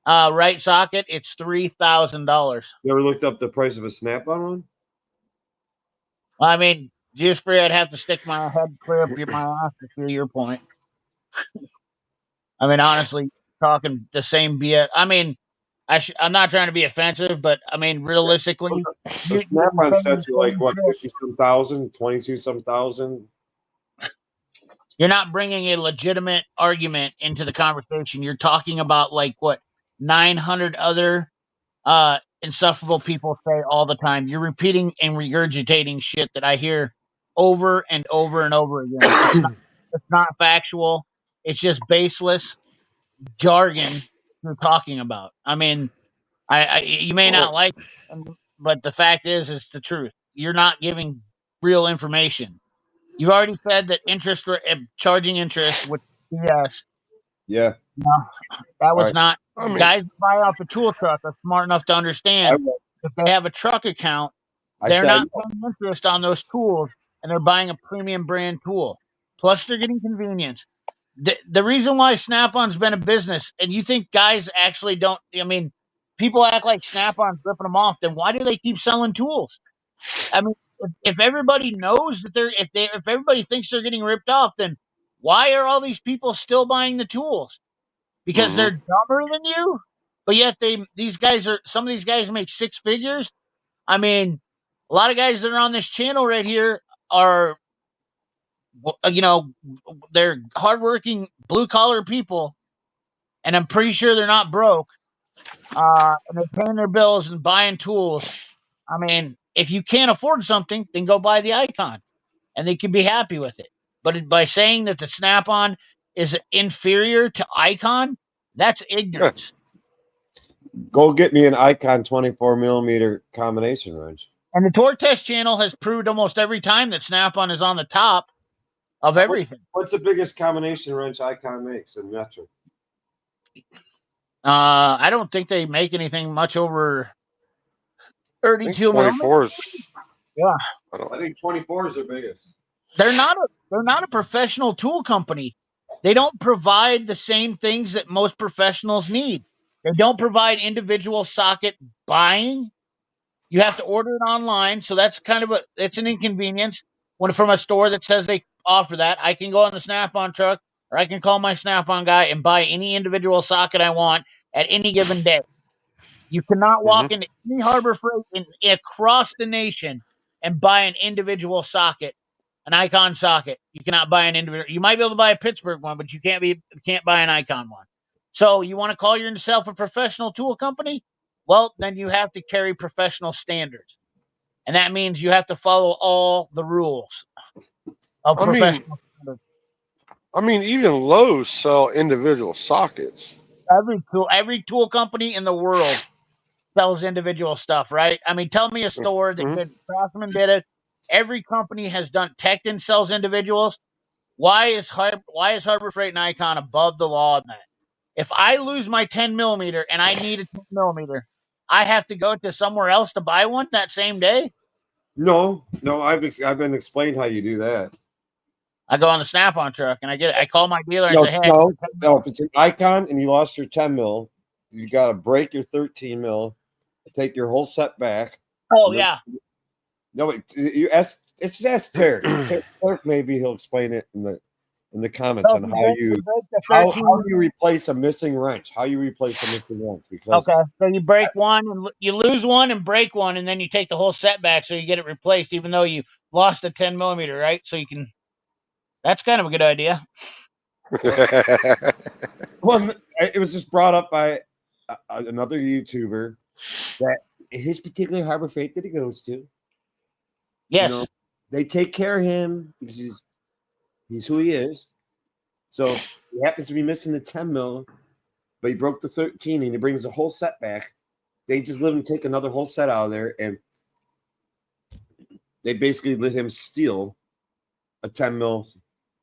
right socket. It's $3,000. You ever looked up the price of a Snap-on one? I mean, just for I'd have to stick my head clear up my ass to feel your point. I mean, honestly, talking the same BS. I mean, I'm not trying to be offensive, but I mean, realistically, The you're Snap-on saying sets the are like same what, shit. 50-some thousand, 22-some thousand. You're not bringing a legitimate argument into the conversation. You're talking about like what 900 other insufferable people say all the time. You're repeating and regurgitating shit that I hear over and over and over again. It's not factual. It's just baseless jargon you're talking about. I mean, you may not Well, like it, but the fact is, it's the truth. You're not giving real information. You've already said that charging interest with BS. Yeah. That All was right. not. I mean, Guys that buy off the tool truck are smart enough to understand if they have a truck account, I they're said, not paying interest on those tools, and they're buying a premium brand tool. Plus, they're getting convenience. The reason why Snap-on's been a business, and you think guys actually don't. I mean, people act like Snap-on's ripping them off. Then why do they keep selling tools? I mean, if everybody knows that if everybody thinks they're getting ripped off, then why are all these people still buying the tools? Because mm-hmm. they're dumber than you, but yet some of these guys make six figures. I mean, a lot of guys that are on this channel right here are, they're hardworking blue collar people, and I'm pretty sure they're not broke. And they're paying their bills and buying tools. I mean, if you can't afford something, then go buy the Icon, and they can be happy with it. But by saying that the Snap-on is inferior to Icon, that's ignorance. Go get me an Icon 24 millimeter combination wrench. And the Torque Test channel has proved almost every time that Snap-on is on the top of everything. What's the biggest combination wrench Icon makes in metric? I don't think they make anything much over 32 millimeters. 24s. Yeah, I think 24s are biggest. they're not a professional tool company. They don't provide the same things that most professionals need. They don't provide individual socket buying. You have to order it online, so that's kind of it's an inconvenience. When from a store that says they offer that, I can go on the Snap-on truck, or I can call my Snap-on guy and buy any individual socket I want at any given day. You cannot walk into any Harbor Freight across the nation and buy an individual socket, an Icon socket. You cannot buy an individual. You might be able to buy a Pittsburgh one, but you can't buy an Icon one. So you want to call yourself a professional tool company? Well, then you have to carry professional standards, and that means you have to follow all the rules of professional standards. I mean, even Lowe's sell individual sockets. Every tool company in the world sells individual stuff, right? I mean, tell me a store that could. Craftsman did it. Every company has done. Tecton sells individuals. Why is Harbor Freight and Icon above the law on that? If I lose my 10 millimeter and I need a 10 millimeter, I have to go to somewhere else to buy one that same day. No, I've been explained how you do that. I go on the Snap-on truck and I get it. I call my dealer and say, "Hey, no. If it's an Icon and you lost your 10 mil, you got to break your 13 mil, take your whole set back. Oh yeah. No, you ask. It's just ask Terry. Maybe he'll explain it in the comments on how you replace a missing wrench. How you replace a missing wrench? Because okay, so you break one, and you lose one, and break one, and then you take the whole set back, so you get it replaced, even though you lost a 10 millimeter, right? So you can. That's kind of a good idea. Well, it was just brought up by another YouTuber that his particular Harbor Freight that he goes to. Yes. They take care of him because he's who he is. So he happens to be missing the 10 mil, but he broke the 13 and he brings the whole set back. They just let him take another whole set out of there, and they basically let him steal a 10 mil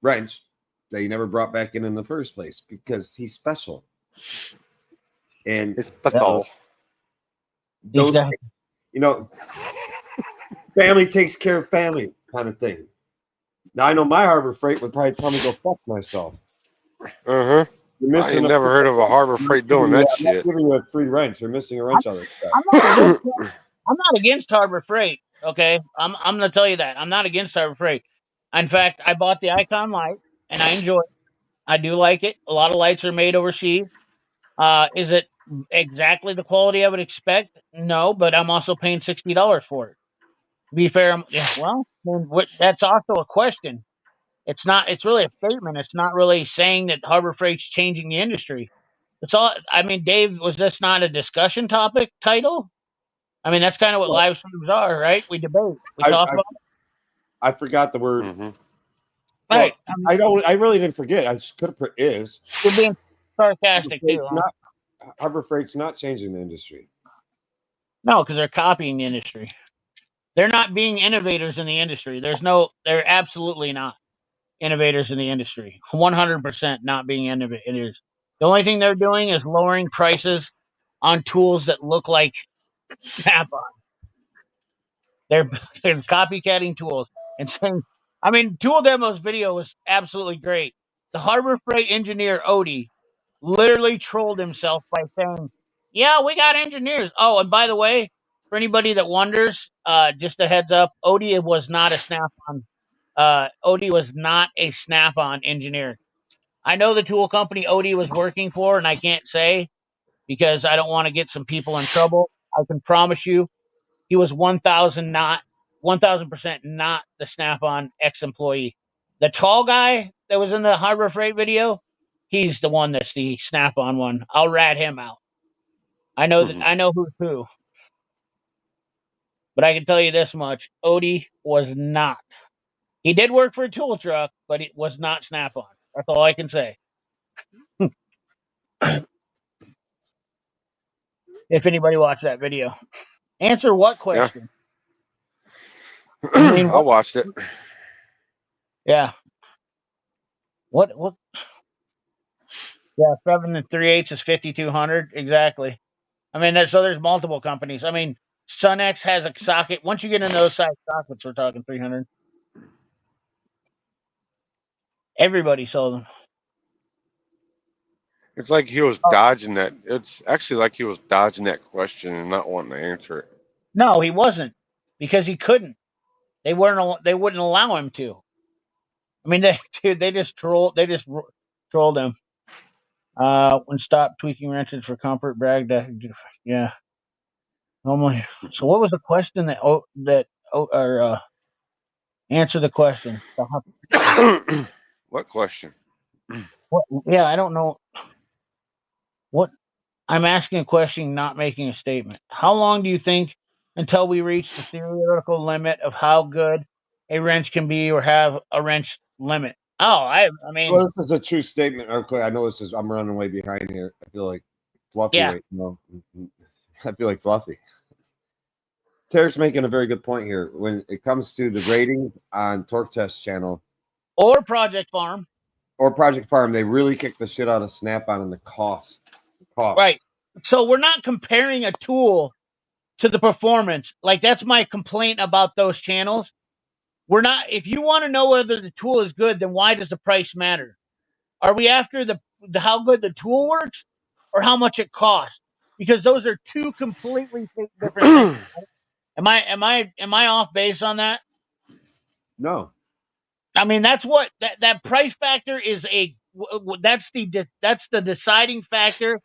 wrench that he never brought back in the first place because he's special. And it's special. Those, family takes care of family kind of thing. Now I know my Harbor Freight would probably tell me to go fuck myself. I ain't never heard of a Harbor Freight doing that shit. I'm not giving you a free wrench. You're missing a wrench on it. I'm not against Harbor Freight. Okay, I'm going to tell you that I'm not against Harbor Freight. In fact, I bought the Icon light and I enjoy it. I do like it. A lot of lights are made overseas. Is it exactly the quality I would expect? No, but I'm also paying $60 for it. To be fair, that's also a question. It's not. It's really a statement. It's not really saying that Harbor Freight's changing the industry. It's all. I mean, Dave, was this not a discussion topic title? I mean, that's kind of what live streams are, right? We debate. We talk about. I forgot the word. Right. I really didn't forget. I just could have put is. You're being sarcastic too. Harbor Freight's not changing the industry. No, because they're copying the industry. They're not being innovators in the industry. They're absolutely not innovators in the industry. 100% not being innovators. The only thing they're doing is lowering prices on tools that look like Snap-on. They're copycatting tools and saying, I mean, Tool Demo's video was absolutely great. The Harbor Freight engineer, Odie, literally trolled himself by saying, yeah, we got engineers. Oh, and by the way, for anybody that wonders, just a heads up, Odie was not a Snap-on. Odie was not a Snap-on engineer. I know the tool company Odie was working for, and I can't say because I don't want to get some people in trouble. I can promise you he was 1,000% not the Snap-on ex-employee. The tall guy that was in the Harbor Freight video, he's the one that's the Snap-on one. I'll rat him out. I know who's who. But I can tell you this much. Odie was not. He did work for a tool truck, but it was not Snap-on. That's all I can say. If anybody watched that video, answer what Yeah. question? I mean, I what? watched it. Yeah. What? Yeah, 7 3/8 is 5,200 exactly. I mean, so there's multiple companies. I mean, SunX has a socket. Once you get into those size sockets, we're talking 300. Everybody sold them. It's like he was Oh, dodging that. It's actually like he was dodging that question and not wanting to answer it. no, he wasn't because he couldn't. They weren't. They wouldn't allow him to. I mean, they just trolled. They just trolled him. When stop tweaking wrenches for comfort, bragged. Yeah. Normally. So what was the question or answer the question? What question? What? Yeah, I don't know. What? I'm asking a question, not making a statement. How long do you think until we reach the theoretical limit of how good a wrench can be, or have a wrench limit? Oh, I mean, Well, this is a true statement. Okay, I know this is. I'm running way behind here. I feel like Fluffy yeah. right now. I feel like Fluffy. Terry's making a very good point here. When it comes to the rating on Torque Test channel Or Project Farm. or Project Farm, they really kick the shit out of Snap-on and the cost. Right. So we're not comparing a tool to the performance. Like, that's my complaint about those channels. We're not. If you want to know whether the tool is good, then why does the price matter? Are we after the how good the tool works, or how much it costs? Because those are two completely different things. Am I off base on that? No. I mean, that's what that price factor is that's the deciding factor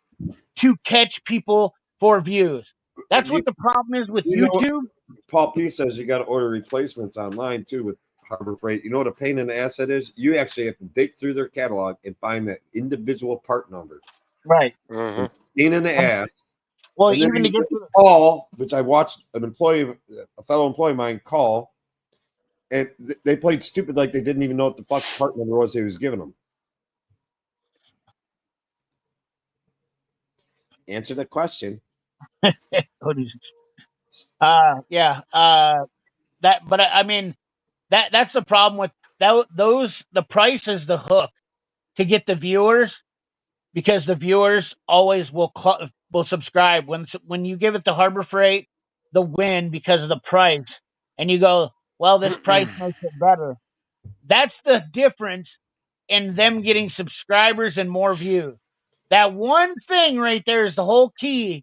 to catch people for views. That's what the problem is with You know what? YouTube. Paul P says you got to order replacements online too with Harbor Freight. You know what a pain in the ass that is? You actually have to dig through their catalog and find that individual part number. Right. Uh-huh. Pain in the ass. Well, And then even to get to call, which I watched a fellow employee of mine call, and they played stupid like they didn't even know what the fuck part number was he was giving them. Answer the question. yeah. But I mean, that's the problem with that. The price is the hook to get the viewers, because the viewers always will subscribe when you give it to Harbor Freight the win because of the price, and you go, well, this price makes it better. That's the difference in them getting subscribers and more views. That one thing right there is the whole key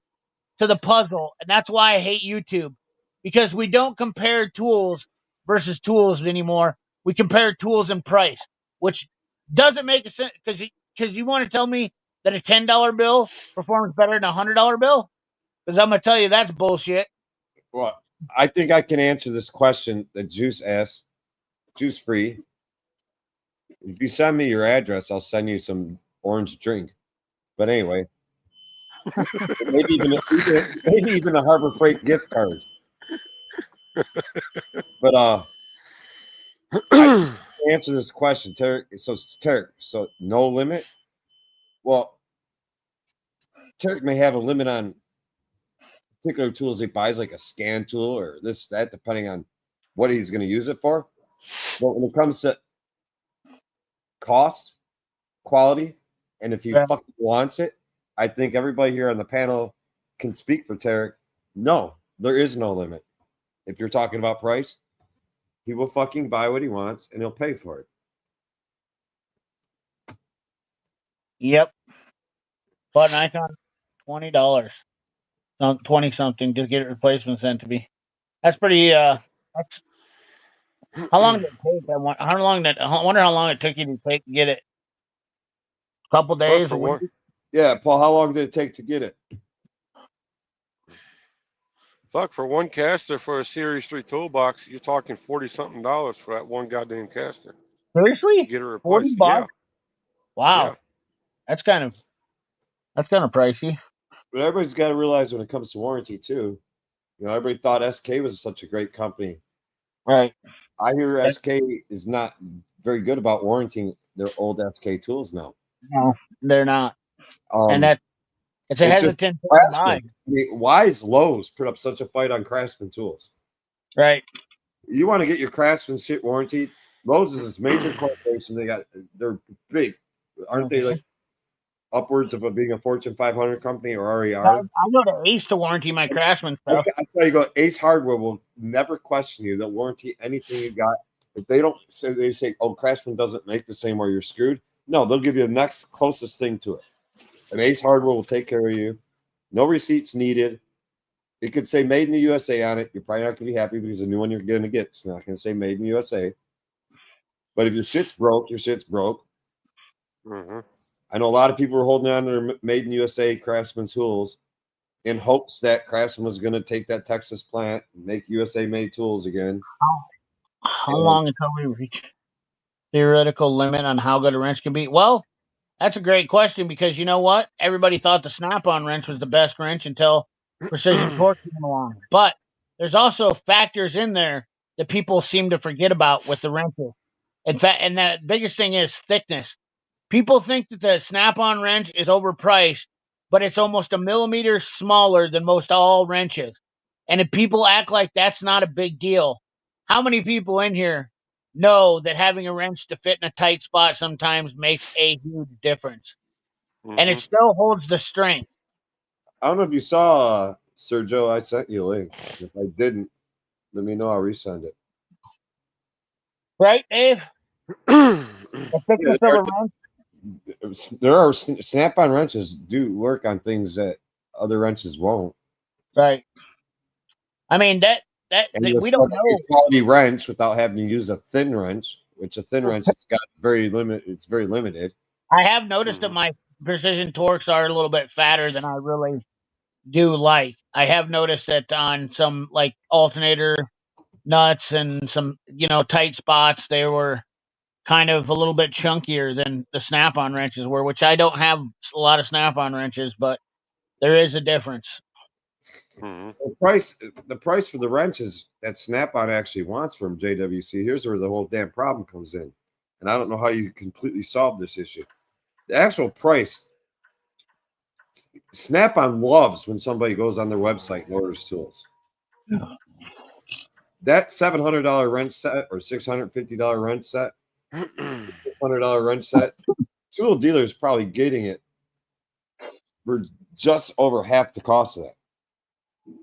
to the puzzle, and that's why I hate YouTube, because we don't compare tools versus tools anymore. We compare tools and price, which doesn't make a sense, because you want to tell me that a $10 bill performs better than a $100 bill, because I'm gonna tell you that's bullshit. Well, I think I can answer this question that Juice asked. Juice free. If you send me your address, I'll send you some orange drink. But anyway, maybe even a Harbor Freight gift card. But I answer this question, Terry. So no limit. Well, Terry may have a limit on particular tools he buys, like a scan tool or this, that, depending on what he's going to use it for. But when it comes to cost, quality, and if he fucking wants it, I think everybody here on the panel can speak for Tarek. No, there is no limit. If you're talking about price, he will fucking buy what he wants and he'll pay for it. Yep. Bought an Icon, $20, 20 something to get a replacement sent to me. That's pretty. That's how long did it take? I wonder how long it took you to get it. A couple days. For one, Yeah, Paul, how long did it take to get it? for one caster for a Series 3 toolbox, you're talking $40-something for that one goddamn caster. Seriously? Get it $40? replaced. Yeah. Wow. Yeah. That's kind of pricey. But everybody's got to realize when it comes to warranty too. You know, everybody thought SK was such a great company. Right. I hear SK is not very good about warranting they're old SK tools now. No, they're not. And Um, it's a it's just hesitant thing to buy. Craftsman. I mean, why is Lowe's put up such a fight on Craftsman tools? Right. You want to get your Craftsman shit warranted? Lowe's is this major corporation. They're big, aren't they? Like upwards of being a Fortune 500 company or already are. I go to Ace to warranty my Craftsman stuff. I tell you, go Ace Hardware will never question you. They'll warranty anything you got. If they don't say, they say, "Oh, Craftsman doesn't make the same," or you're screwed. No, they'll give you the next closest thing to it. And Ace Hardware will take care of you. No receipts needed. It could say "Made in the USA" on it. You're probably not going to be happy because the new one you're going to get is not going to say "Made in the USA." But if your shit's broke, your shit's broke. Mm-hmm. I know a lot of people were holding on to their Made in USA Craftsman tools in hopes that Craftsman was going to take that Texas plant and make USA made tools again. How long until we reach theoretical limit on how good a wrench can be? Well, that's a great question because you know what? Everybody thought the snap-on wrench was the best wrench until Precision Torx came along. But there's also factors in there that people seem to forget about with the wrenches. In fact, and the biggest thing is thickness. People think that the snap-on wrench is overpriced, but it's almost a millimeter smaller than most all wrenches. And if people act like that's not a big deal, how many people in here know that having a wrench to fit in a tight spot sometimes makes a huge difference? And it still holds the strength. I don't know if you saw, Sergio, I sent you a link. If I didn't, let me know. I'll resend it. Right, Dave? The thickness of a wrench? There are snap-on wrenches do work on things that other wrenches won't. Right. I mean, we don't know. A quality wrench without having to use a thin wrench, which a thin wrench has got very limited. It's very limited. I have noticed that my Precision Torx are a little bit fatter than I really do like. I have noticed that on some like alternator nuts and some, tight spots, they were kind of a little bit chunkier than the snap-on wrenches were, which I don't have a lot of snap-on wrenches, but there is a difference. The price for the wrenches that Snap-on actually wants from JWC. Here's where the whole damn problem comes in, and I don't know how you completely solve this issue. The actual price, Snap-on loves when somebody goes on their website and orders tools. That $700 wrench set or $650 wrench set, $600 wrench set, tool dealers probably getting it for just over half the cost of that.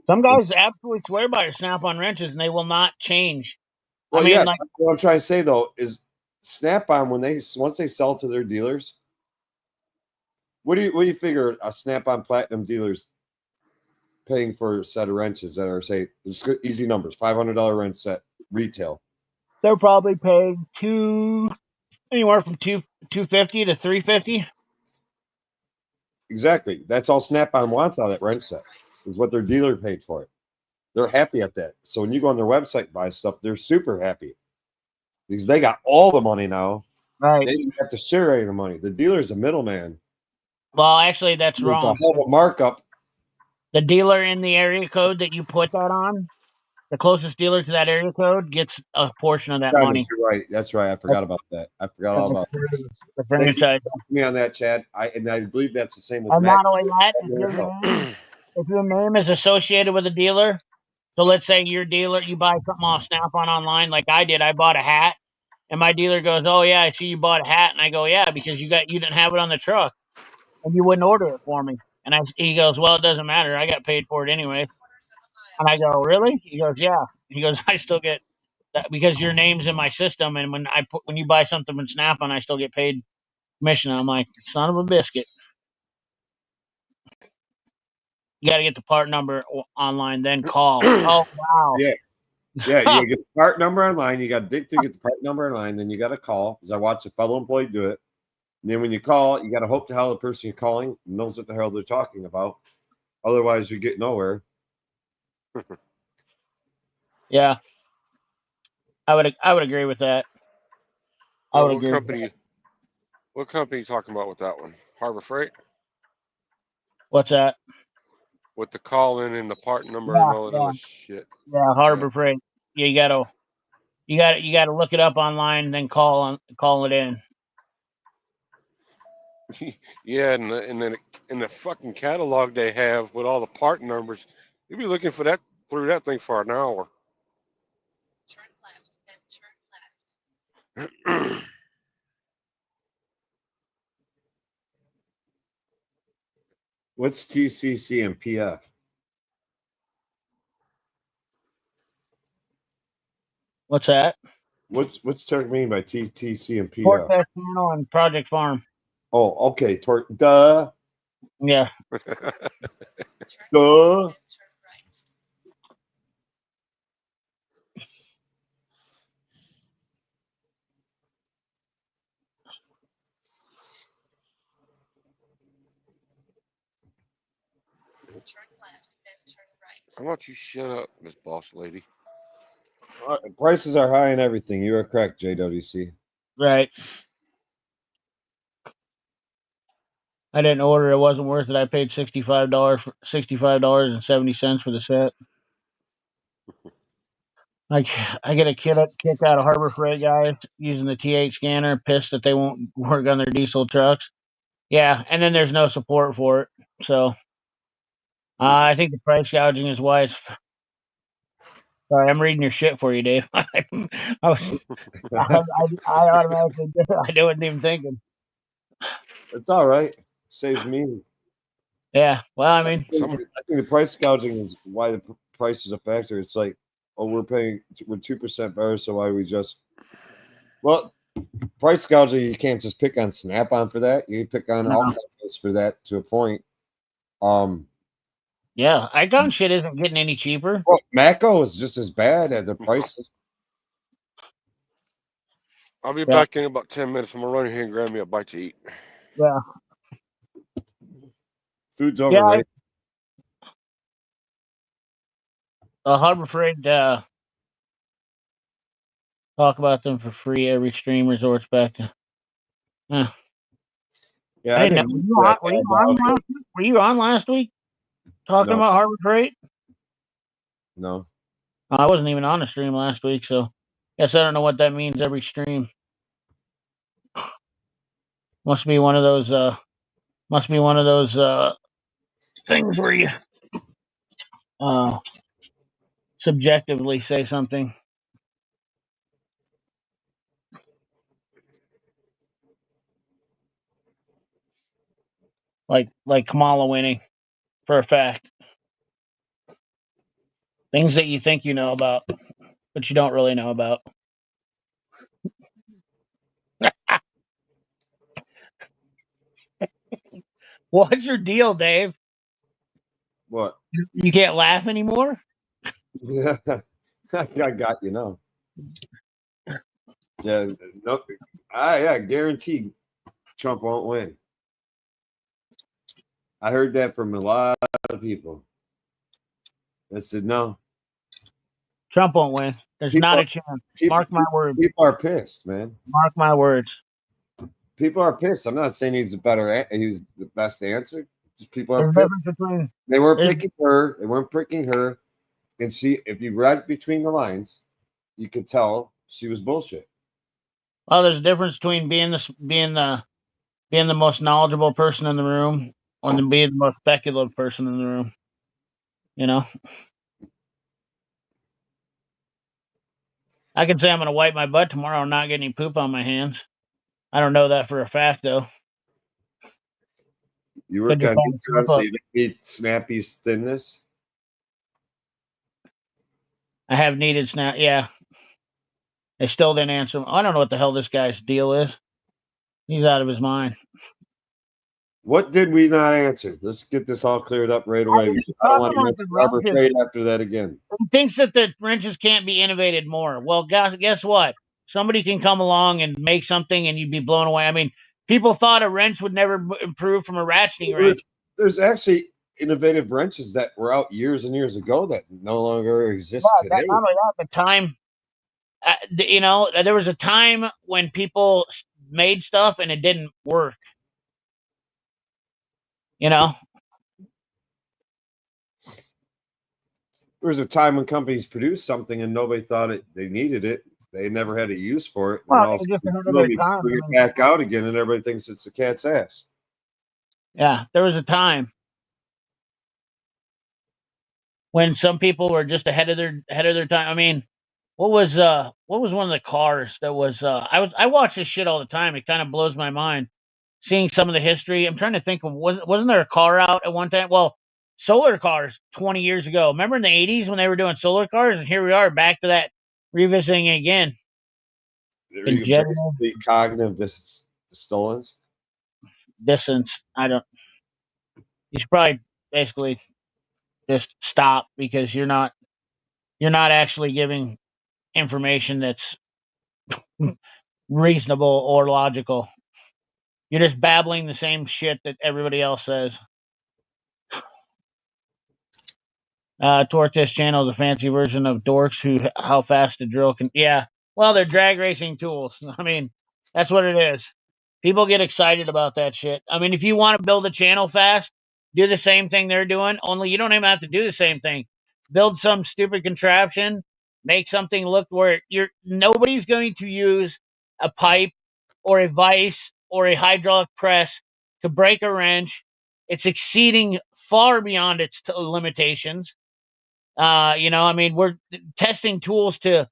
Some guys absolutely swear by their snap-on wrenches, and they will not change. Well, what I'm trying to say though is Snap-on once they sell to their dealers, what do you figure a Snap-on Platinum dealer's paying for a set of wrenches that are, say, easy numbers, $500 wrench set retail? They're probably paying anywhere from $250 to $350. Exactly. That's all Snap-on wants out of that wrench set is what their dealer paid for it. They're happy at that. So when you go on their website and buy stuff, they're super happy because they got all the money now. Right. They didn't have to share any of the money. The dealer's a middleman. Well, actually, that's wrong. It's a hell of a markup. The dealer in the area code that you put that on, the closest dealer to that area code gets a portion of that money. You're right. That's right. I forgot about that. I forgot all about the franchise. Me on that, Chad. I believe that's the same with and Mac. Not only that, if your name is associated with a dealer, so let's say your dealer, you buy something off Snap-on online, like I did. I bought a hat, and my dealer goes, "Oh yeah, I see you bought a hat," and I go, "Yeah, because you didn't have it on the truck, and you wouldn't order it for me." And he goes, "Well, it doesn't matter. I got paid for it anyway." And I go, "Really?" He goes, "Yeah." He goes, "I still get that because your name's in my system, and when you buy something from Snap-on, I still get paid commission." I'm like, "Son of a biscuit." You got to get the part number online, then call. Oh, wow. Yeah. You get the part number online. You got to dig through, get the part number online. Then you got to call, because I watched a fellow employee do it. And then when you call, you got to hope the hell the person you're calling knows what the hell they're talking about. Otherwise, you get nowhere. Yeah. I would agree with that. What company are you talking about with that one? Harbor Freight? What's that? With the call in and the part number and all that other shit. Yeah, Harbor Freight. Yeah, you gotta look it up online and then call it in. Yeah, and then in the fucking catalog they have with all the part numbers, you'll be looking for that through that thing for an hour. What's TCC and PF? What's that? What's Turk mean by TTC and Torx PF? Channel and Project Farm. Oh, okay. Torque. Duh. Yeah. Duh. How about you shut up, Miss Boss Lady? Prices are high and everything. You are correct, JWC. Right. I didn't order. It wasn't worth it. I paid $65.70 for the set. Like, I get a kick out of Harbor Freight guys using the TH scanner, pissed that they won't work on their diesel trucks. Yeah, and then there's no support for it. So I think the price gouging is why it's. Sorry, I'm reading your shit for you, Dave. I automatically did it. I wasn't even thinking. It's all right. Saves me. Yeah, well, I mean, I think the price gouging is why the price is a factor. It's like, oh, we're 2% better, so why we just? Well, price gouging, you can't just pick on Snap-on for that. You pick on all companies for that to a point. Yeah, Icon shit isn't getting any cheaper. Well, Mako is just as bad at the prices. I'll be back in about 10 minutes. I'm gonna run here and grab me a bite to eat. Yeah. Food's overrated. Harbor Freight, talk about them for free. Every stream resorts back to. Yeah, I didn't know. Were you on last week? Talking about Harbor Freight? No. I wasn't even on the stream last week, so guess I don't know what that means. Every stream must be one of those. Things where you subjectively say something. Like Kamala winning for a fact. Things that you think you know about, but you don't really know about. What's your deal, Dave? What? You can't laugh anymore? Yeah, I got you now. Yeah, no, yeah, guaranteed Trump won't win. I heard that from a lot of people. I said no. Trump won't win. There's not a chance. Mark my words. People are pissed, man. Mark my words. People are pissed. I'm not saying he's the best answer. Just people are There's pissed. They weren't picking her. They weren't picking her. And if you read between the lines, you could tell she was bullshit. Well, there's a difference between being the most knowledgeable person in the room and being the most speculative person in the room. You know? I can say I'm going to wipe my butt tomorrow and not get any poop on my hands. I don't know that for a fact, though. You work on so you need Snappy's thinness? I have needed Snap. Yeah. They still didn't answer. I don't know what the hell this guy's deal is. He's out of his mind. What did we not answer? Let's get this all cleared up right away. I don't want to get Harbor Freight after that again. He thinks that the wrenches can't be innovated more. Well, guess what? Somebody can come along and make something and you'd be blown away. I mean, people thought a wrench would never improve from a ratcheting wrench. There's actually innovative wrenches that were out years and years ago that no longer exist today. Not only that, the time, there was a time when people made stuff and it didn't work. You know? There was a time when companies produced something and nobody thought they needed it. They never had a use for it. Well, just another time. Bring it back out again, and everybody thinks it's a cat's ass. Yeah, there was a time when some people were just ahead of their time. I mean, what was one of the cars that was I watch this shit all the time. It kind of blows my mind seeing some of the history. I'm trying to think of wasn't there a car out at one time? Well, solar cars 20 years ago. Remember in the 80s when they were doing solar cars, and here we are back to that, revisiting it again. They're basically cognitive dissonance. Distance. I don't. You should probably basically just stop because you're not actually giving information that's reasonable or logical. You're just babbling the same shit that everybody else says. Torx channel is a fancy version of Dorks who how fast the drill can. Yeah, well, they're drag racing tools. I mean, that's what it is. People get excited about that shit. I mean, if you want to build a channel fast, do the same thing they're doing. Only you don't even have to do the same thing. Build some stupid contraption, make something look where nobody's going to use a pipe or a vise or a hydraulic press to break a wrench. It's exceeding far beyond its limitations. I mean, we're testing tools to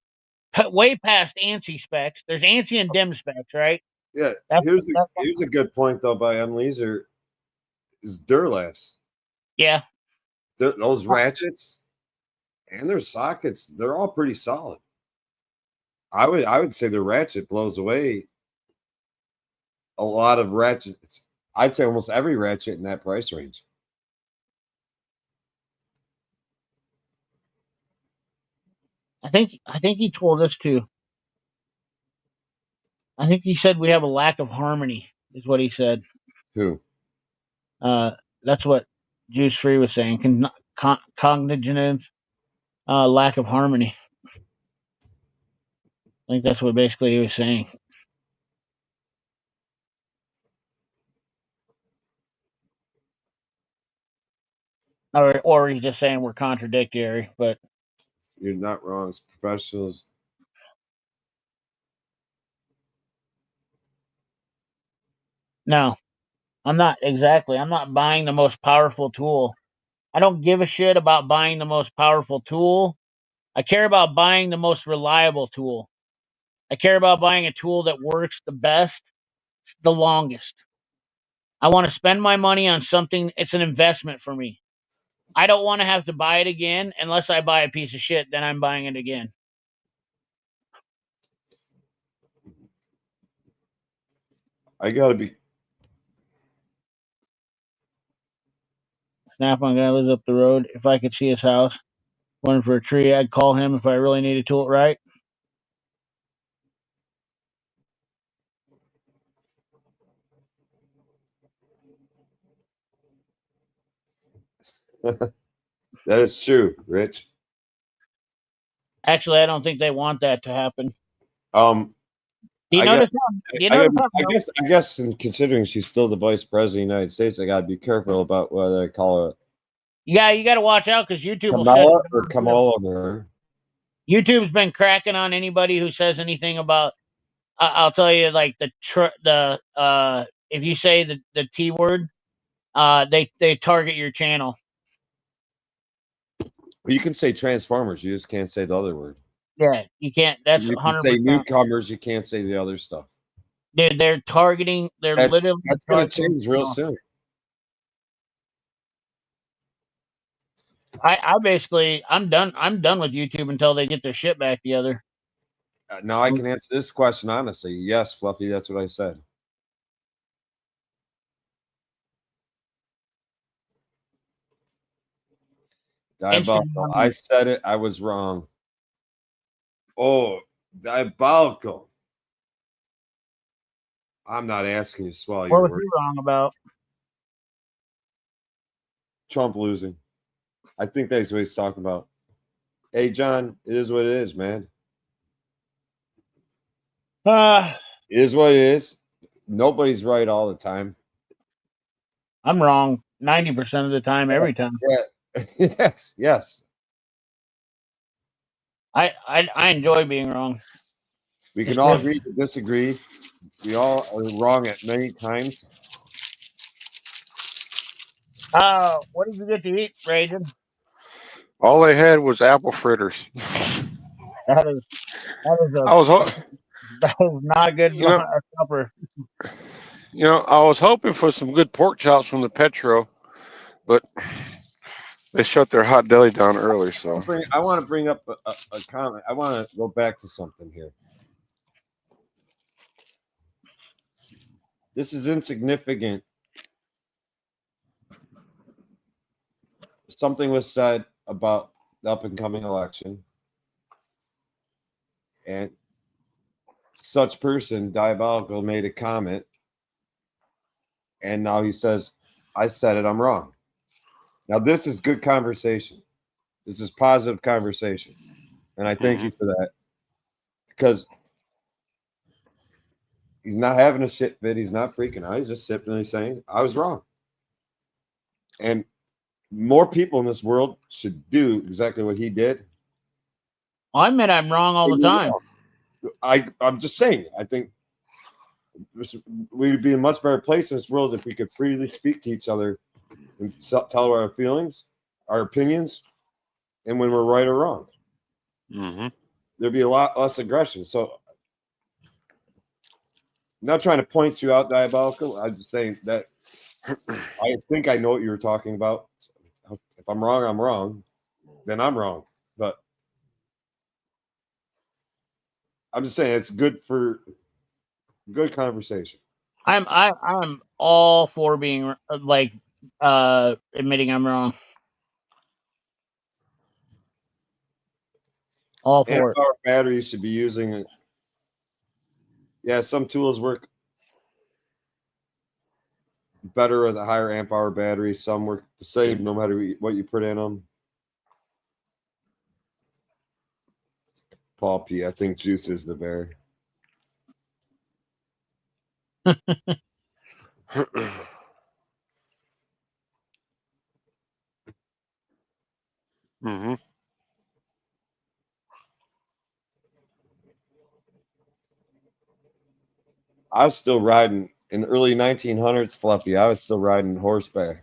way past ANSI specs. There's ANSI and DIM specs, right? Yeah, here's a good point though by M. Leeser is Durlast. Yeah, those ratchets and their sockets, they're all pretty solid. I would say the ratchet blows away a lot of ratchets. I'd say almost every ratchet in that price range. I think he told us to. I think he said we have a lack of harmony, is what he said. Who? That's what Juice Free was saying. Cognitive lack of harmony. I think that's what basically he was saying. Or he's just saying we're contradictory, but you're not wrong. It's professionals. No, I'm not exactly. I'm not buying the most powerful tool. I don't give a shit about buying the most powerful tool. I care about buying the most reliable tool. I care about buying a tool that works the best, the longest. I want to spend my money on something. It's an investment for me. I don't want to have to buy it again unless I buy a piece of shit. Then I'm buying it again. I gotta be. Snap-on guy lives up the road. If I could see his house, waiting for a tree, I'd call him if I really need a tool. Right? That is true, Rich. Actually, I don't think they want that to happen. Do you notice? I guess, in considering she's still the vice president of the United States, I gotta be careful about whether I call her. Yeah, you got to watch out because YouTube Kamala will or Kamala. YouTube's been cracking on anybody who says anything about. I'll tell you, like if you say the T word, they target your channel. You can say Transformers, you just can't say the other word. Yeah, you can't. That's you 100%. Say newcomers, you can't say the other stuff. They're targeting. That's going to change real soon. I basically I'm done with YouTube until they get their shit back together. Now I can answer this question honestly. Yes, Fluffy, that's what I said. Diabolical. I said it. I was wrong. Oh, diabolical. I'm not asking you to swallow your words. words. What was you wrong about? Trump losing. I think that's what he's talking about. Hey, John, it is what it is, man. It is what it is. Nobody's right all the time. I'm wrong 90% of the time, every time. Yeah. Yes. I enjoy being wrong. We can all agree to disagree. We all are wrong at many times. What did you get to eat, Raging? All they had was apple fritters. That is I was, ho- that is not a good you know, supper. I was hoping for some good pork chops from the Petro, but they shut their hot deli down early. So I want to bring up a comment. I want to go back to something here. This is insignificant. Something was said about the up and coming election, and such person, Diabolical, made a comment, and now he says, I said it, I'm wrong. Now, this is good conversation. This is positive conversation. And I thank you for that, because he's not having a shit fit. He's not freaking out. He's just simply saying, I was wrong. And more people in this world should do exactly what he did. I admit I'm wrong all the time. I'm just saying, I think we'd be in a much better place in this world if we could freely speak to each other and tell our feelings, our opinions, and when we're right or wrong. mm-hmm. There'd be a lot less aggression. So I'm not trying to point you out, Diabolical. I'm just saying that I think I know what you were talking about. If I'm wrong, I'm wrong. Then I'm wrong. But I'm just saying it's good for good conversation. I'm all for being admitting I'm wrong. All for it. Amp hour batteries should be using it. Yeah, some tools work better with a higher amp hour battery. Some work the same no matter what you put in them. Paul P. I think Juice is the bear. mm-hmm. I was still riding in the early 1900s, Fluffy. I was still riding horseback.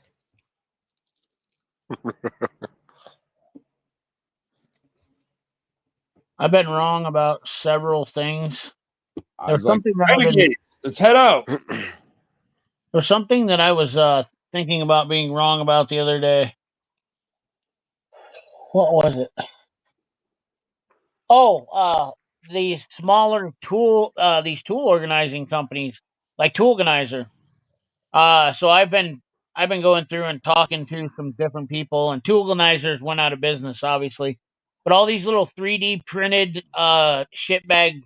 I've been wrong about several things. I There's was like, something that renegades, let's head out. there's something that I was thinking about being wrong about the other day. What was it? Oh, these smaller these tool organizing companies like Tool Organizer. So I've been going through and talking to some different people, and Tool Organizers went out of business, obviously. But all these little 3D printed shitbag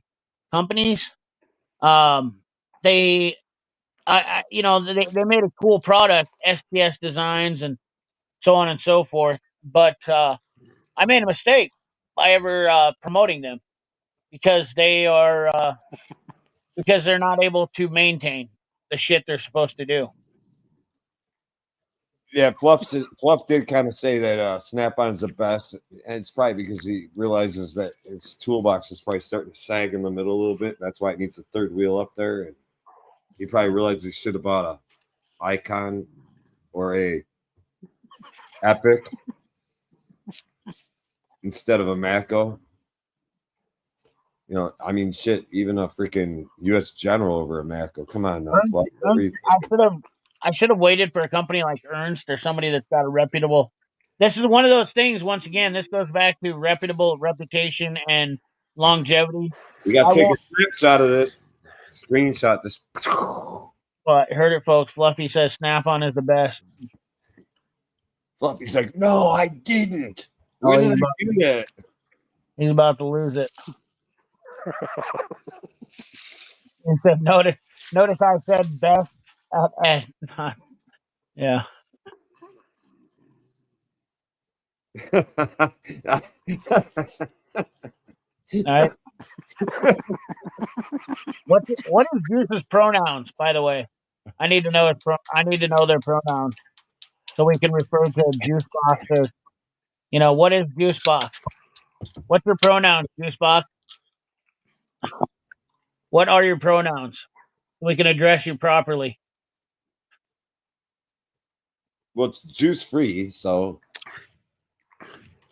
companies, um, they they made a cool product, SPS designs and so on and so forth. But I made a mistake by ever promoting them because because they're not able to maintain the shit they're supposed to do. Yeah, Fluff did kind of say that Snap-on's the best, and it's probably because he realizes that his toolbox is probably starting to sag in the middle a little bit. That's why it needs a third wheel up there, and he probably realized he should have bought a Icon or a Epic instead of a Matco. You know, I mean, shit, even a freaking U.S. General over a Matco. Come on now, Fluff. I should have waited for a company like Ernst or somebody that's got a reputable. This is one of those things. Once again, this goes back to reputable reputation and longevity. We got I to take a won't. snapshot of this. Screenshot this. But heard it, folks. Fluffy says Snap-on is the best. Fluffy's like, no, I didn't. Oh, When did I do that? He's about to lose it. He said, "Notice I said best." Yeah. All right. What is Juice's pronouns, by the way? I need to know I need to know their pronouns so we can refer to Juice Box as. What is Juice Box? What's your pronouns, Juice Box? What are your pronouns? So we can address you properly. well, it's juice free, so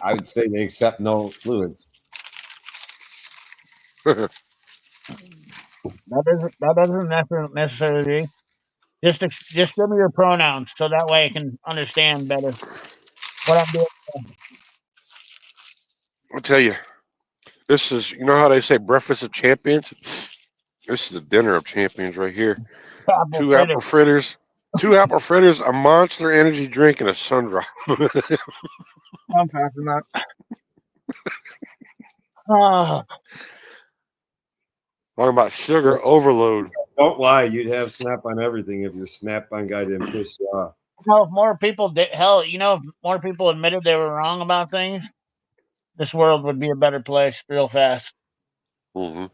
I would say they accept no fluids. That doesn't necessarily. Just give me your pronouns so that way I can understand better what I'm doing. I'll tell you, this is, you know how they say breakfast of champions? This is a dinner of champions right here. Apple Two fritter. apple fritters, a monster energy drink, and a sundrop. I'm talking about. Oh, Talking about sugar overload. Don't lie, you'd have Snap on everything if your Snap on guy didn't piss you off. if more people did, if more people admitted they were wrong about things, this world would be a better place real fast. Mm-hmm.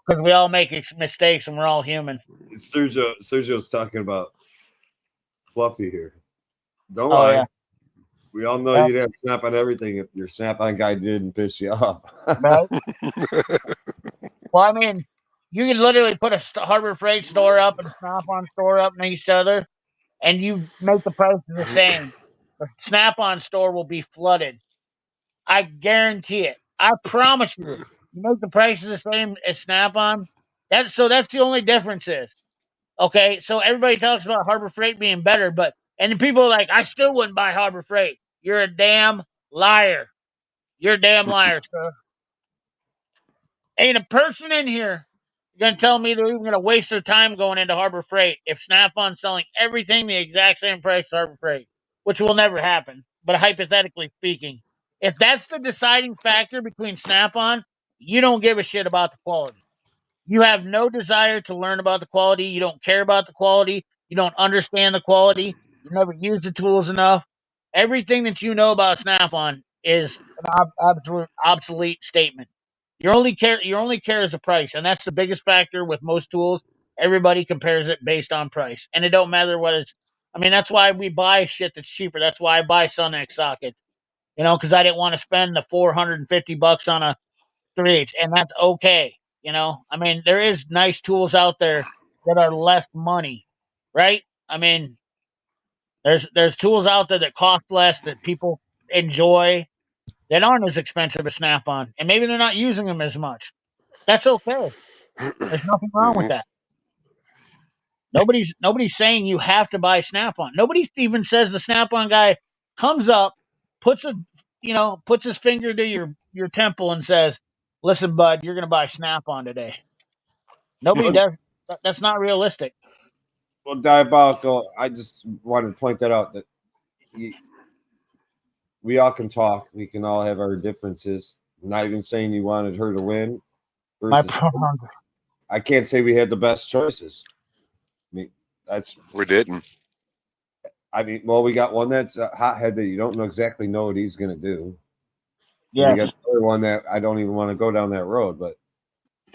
Because we all make mistakes and we're all human. Sergio's talking about Fluffy here. Don't Oh, lie. yeah. We all know Yeah. you'd have Snap on everything if your Snap on guy didn't piss you off. Right? Well, I mean, you could literally put a Harbor Freight store up and a Snap-on store up next each other, and you make the prices the same. The Snap-on store will be flooded. I guarantee it. I promise you. You make the prices the same as Snap-on. That's the only difference is. Okay, so everybody talks about Harbor Freight being better, and the people are like, I still wouldn't buy Harbor Freight. You're a damn liar. You're a damn liar, sir. Ain't a person in here gonna tell me they're even gonna waste their time going into Harbor Freight if Snap-on's selling everything the exact same price as Harbor Freight, which will never happen. But hypothetically speaking, if that's the deciding factor between Snap-on, you don't give a shit about the quality. You have no desire to learn about the quality. You don't care about the quality. You don't understand the quality. You never use the tools enough. Everything that you know about Snap-on is an absolute obsolete statement. Your only care is the price, and that's the biggest factor with most tools. Everybody compares it based on price, and it don't matter what it's. I mean, that's why we buy shit that's cheaper. That's why I buy Sunex sockets, because I didn't want to spend the $450 on a 3/8, and that's okay. I mean, there is nice tools out there that are less money, right? I mean, there's tools out there that cost less that people enjoy that aren't as expensive as Snap-on, and maybe they're not using them as much. That's okay. There's nothing wrong with Mm-hmm. that. Nobody's saying you have to buy Snap-on. Nobody even says the Snap-on guy comes up, puts puts his finger to your temple and says, "Listen, bud, you're gonna buy Snap-on today." Nobody Well, does. That's not realistic. well, diabolical. I just wanted to point that out that we all can talk. We can all have our differences. I'm not even saying you wanted her to win. My Versus, pronouns. I can't say we had the best choices. I mean, We didn't. well, we got one that's a hothead that you don't exactly know what he's going to do. And we Yes. got the other one that I don't even want to go down that road. But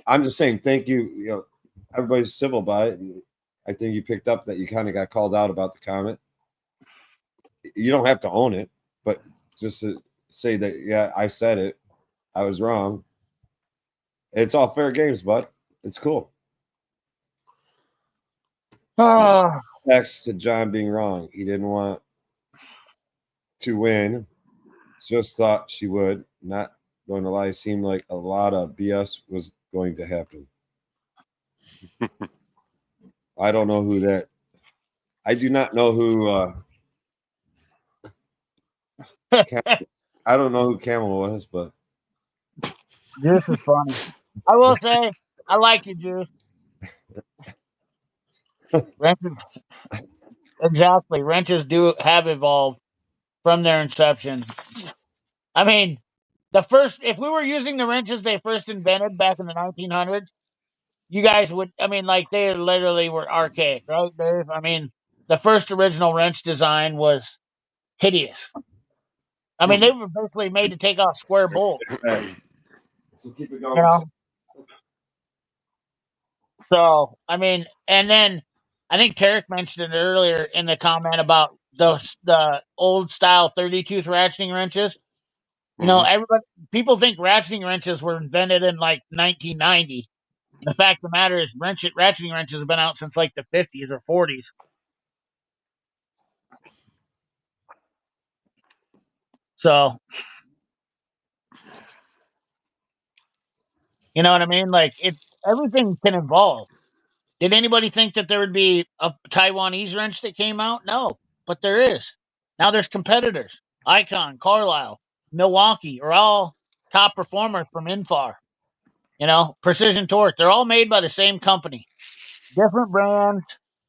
I'm just saying, thank you. Everybody's civil about it. I think you picked up that you kind of got called out about the comment. You don't have to own it, but just to say that, yeah, I said it. I was wrong. It's all fair games, bud. It's cool. Oh, Next to John being wrong. He didn't want to win. Just thought she would. Not going to lie. Seemed like a lot of BS was going to happen. I don't know who that. I do not know who. I don't know who Camel was, but Juice is funny. I will say, I like you, Juice. Wrenches, exactly. Wrenches do have evolved from their inception. I mean, if we were using the wrenches they first invented back in the 1900s, you guys would, I mean, like they literally were archaic, right, Dave? I mean, the first original wrench design was hideous. I mean, they were basically made to take off square bolts, so keep it you going. know? So, I mean, and then I think Tarek mentioned it earlier in the comment about the old style 30 tooth ratcheting wrenches. Mm-hmm. People think ratcheting wrenches were invented in like 1990. The fact of the matter is, ratcheting wrenches have been out since like the 50s or 40s. So, you know what I mean? Like everything can evolve. Did anybody think that there would be a Taiwanese wrench that came out? No, but there is. Now there's competitors. Icon, Carlisle, Milwaukee are all top performers from Infar. You know, Precision Torque. They're all made by the same company. Different brands,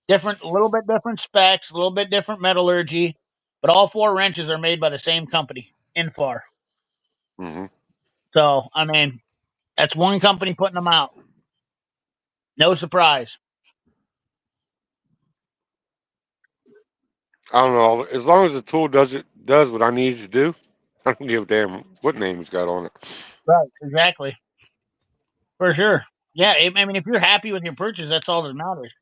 a little bit different specs, a little bit different metallurgy, but all 4 wrenches are made by the same company, Infar. Mm-hmm. So, I mean, that's one company putting them out. No surprise. I don't know. As long as the tool does what I need it to do, I don't give a damn what name it's got on it. Right, exactly. For sure. Yeah, I mean, if you're happy with your purchase, that's all that matters.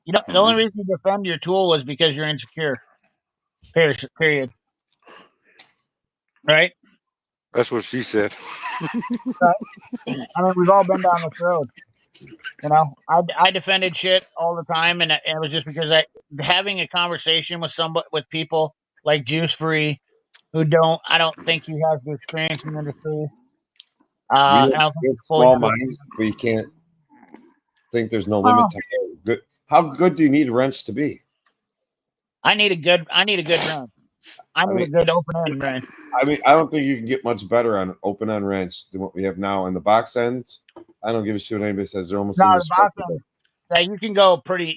You know, the only Mm-hmm. reason you defend your tool is because you're insecure. Period. Right? That's what she said. Right. I mean, we've all been down this road. You know, I defended shit all the time, and it was just because having a conversation with people like Juice Free, I don't think he has the experience in the industry. We And I don't think have he fully small understands. minds. We can't think there's no limit Well, to how good. How good do you need a wrench to be? I need a good wrench. I I need a mean, good open end wrench. I don't think you can get much better on an open end wrench than what we have now. And the box ends, I don't give a shit what anybody says. They're almost No, the box indestructible. end. Yeah,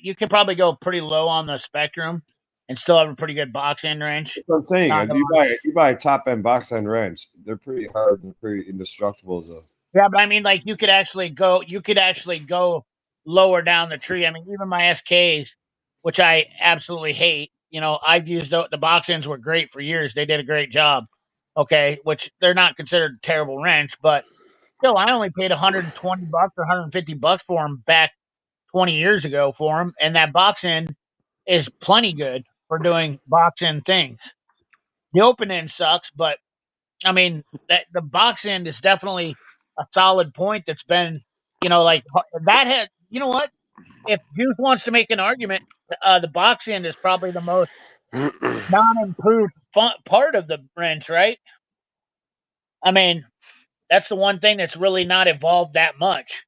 you can probably go pretty low on the spectrum and still have a pretty good box end wrench. That's what I'm saying. Not gonna You buy a top end box end wrench, they're pretty hard and pretty indestructible. So Yeah, but I mean, like you could actually go lower down the tree. I mean, even my SKs, which I absolutely hate. You know, I've used the box ends were great for years. They did a great job. Okay, which they're not considered a terrible wrench, but still, I only paid $120 or $150 for them back 20 years ago for them, and that box end is plenty good for doing box end things. The open end sucks, but I mean, that the box end is definitely a solid point that's been, like that had, you know what? If Juice wants to make an argument, the box end is probably the most non-improved part of the wrench, right? I mean, that's the one thing that's really not evolved that much.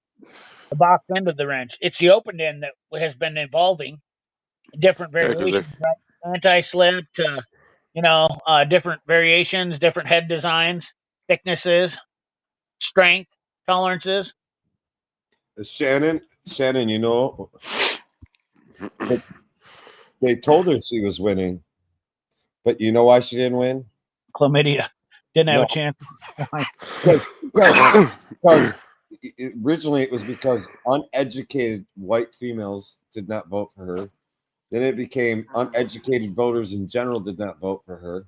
The box end of the wrench. It's the open end that has been evolving, different Yeah, because variations, right? Anti-slip to, different variations, different head designs, thicknesses, strength, tolerances. Shannon, they told her she was winning, but you know why she didn't win? Chlamydia didn't have No, a chance. because originally it was because uneducated white females did not vote for her. Then it became uneducated voters in general did not vote for her.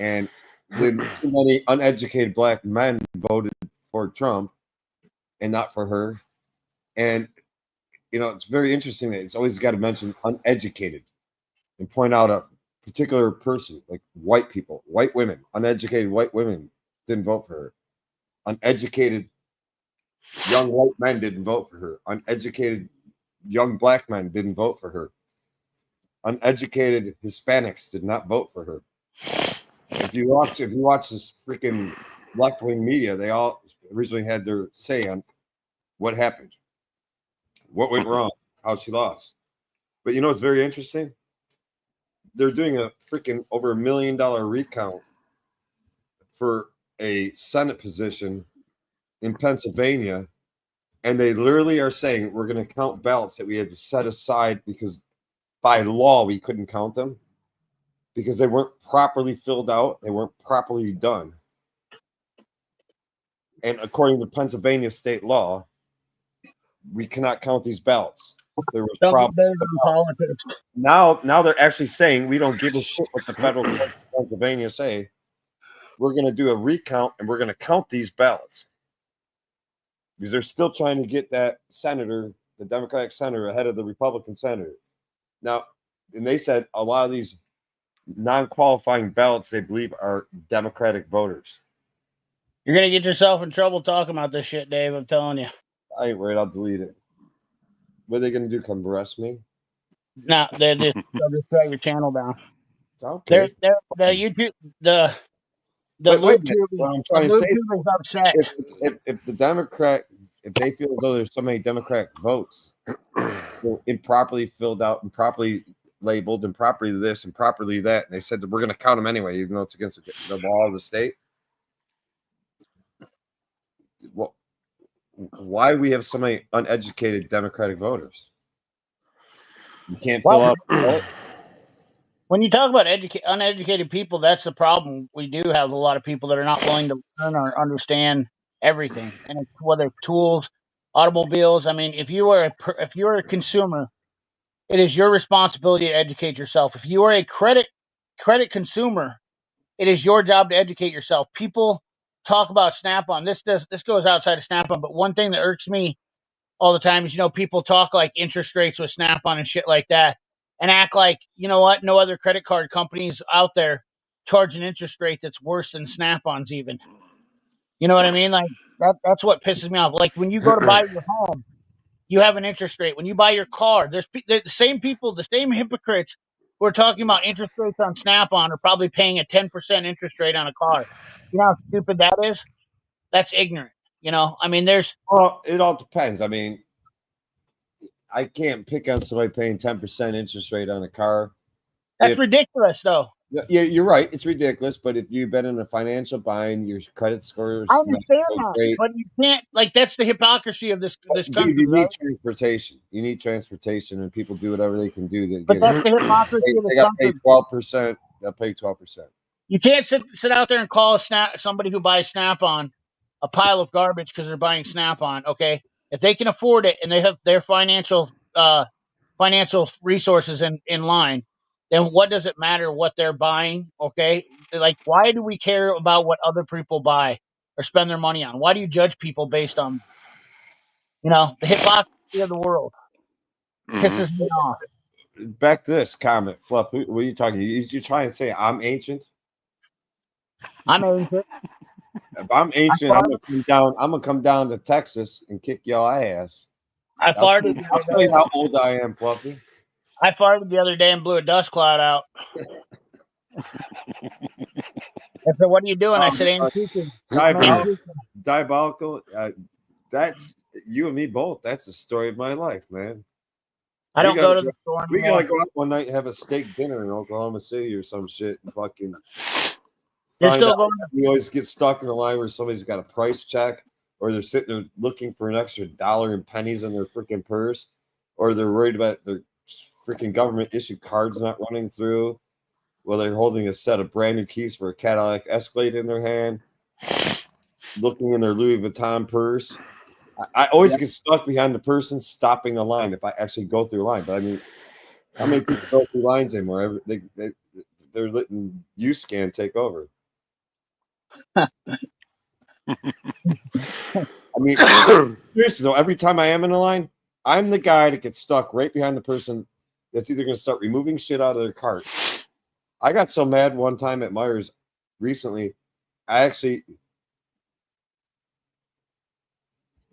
And then too many uneducated black men voted for Trump and not for her. And it's very interesting that it's always got to mention uneducated and point out a particular person, like white people, white women, uneducated white women didn't vote for her. Uneducated young white men didn't vote for her. Uneducated young black men didn't vote for her. Uneducated Hispanics did not vote for her. If you watch this freaking left wing media, they all originally had their say on what happened, what went wrong, how she lost. But it's very interesting. They're doing a freaking over $1 million recount for a Senate position in Pennsylvania, and they literally are saying we're going to count ballots that we had to set aside because by law we couldn't count them because they weren't properly filled out, they weren't properly done. And according to Pennsylvania state law, we cannot count these ballots. There was Don't get problems. buried in politics. Now they're actually saying we don't give a shit what the federal court of Pennsylvania say. We're going to do a recount and we're going to count these ballots because they're still trying to get that senator, the Democratic senator, ahead of the Republican senator. Now, and they said a lot of these non-qualifying ballots they believe are Democratic voters. You're gonna get yourself in trouble talking about this shit, Dave. I'm telling you. I ain't worried. I'll delete it. What are they going to do? Come arrest me? No, they'll just shut your channel down. Okay. The YouTube The wait a lube minute. tube, What I'm the trying to lube say, tube is upset. if the Democrat, if they feel as though there's so many Democratic votes improperly filled out, improperly labeled, improperly this, improperly that, and they said that we're going to count them anyway, even though it's against the law of the state. Well, why we have so many uneducated Democratic voters? You can't fill Well, out a vote? when you talk about uneducated people, that's the problem. We do have a lot of people that are not willing to learn or understand everything, and it's, whether it's tools, automobiles. I mean, if you are a consumer, it is your responsibility to educate yourself. If you are a credit consumer, it is your job to educate yourself. People talk about Snap-on. This goes outside of Snap-on, but one thing that irks me all the time is, people talk like interest rates with Snap-on and shit like that, and act like, you know what, no other credit card companies out there charge an interest rate that's worse than Snap-on's even. You know what I mean? Like that's what pisses me off. Like when you go to buy your home, you have an interest rate. When you buy your car, the same people, the same hypocrites who are talking about interest rates on Snap-on are probably paying a 10% interest rate on a car. You know how stupid that is? That's ignorant. I mean, Well, it all depends. I mean, I can't pick on somebody paying 10% interest rate on a car. that's ridiculous, though. Yeah, you're right. It's ridiculous. But if you've been in a financial bind, your credit score I is not understand so that, great. but you can't. Like, that's the hypocrisy of this Dude, country, you need right? transportation. You need transportation, and people do whatever they can do to But get that's it. the hypocrisy of They this got paid country. 12%. They'll pay 12%. You can't sit out there and call somebody who buys Snap-on a pile of garbage because they're buying Snap-on. Okay, if they can afford it and they have their financial resources in line, then what does it matter what they're buying? Okay, like, why do we care about what other people buy or spend their money on? Why do you judge people based on the hypocrisy of the world? Pisses me off. Back to this comment, Fluff. What are you talking? You trying to say I'm ancient? I'm ancient. If I'm I ancient, farted. I'm gonna come down to Texas and kick your ass. I I'll farted the tell you other day. how old I am, Fluffy. I farted the other day and blew a dust cloud out. I said, "What are you doing?" I said, "Ain't teaching. I'm ain't Diabolical. teaching." Diabolical. That's you and me both. That's the story of my life, man. I We don't gotta go to the store we anymore. gotta go out one night and have a steak dinner in Oklahoma City or some shit and fucking You're find still out. going. We always get stuck in a line where somebody's got a price check, or they're sitting there looking for an extra dollar and pennies in their freaking purse, or they're worried about their freaking government issued cards not running through. Well, they're holding a set of brand new keys for a Cadillac Escalade in their hand, looking in their Louis Vuitton purse. I always get stuck behind the person stopping a line if I actually go through a line. But I mean, how many people go through lines anymore? They're letting U-Scan take over. I mean, seriously though, every time I am in a line, I'm the guy that gets stuck right behind the person that's either going to start removing shit out of their cart. I got so mad one time at Myers recently. I actually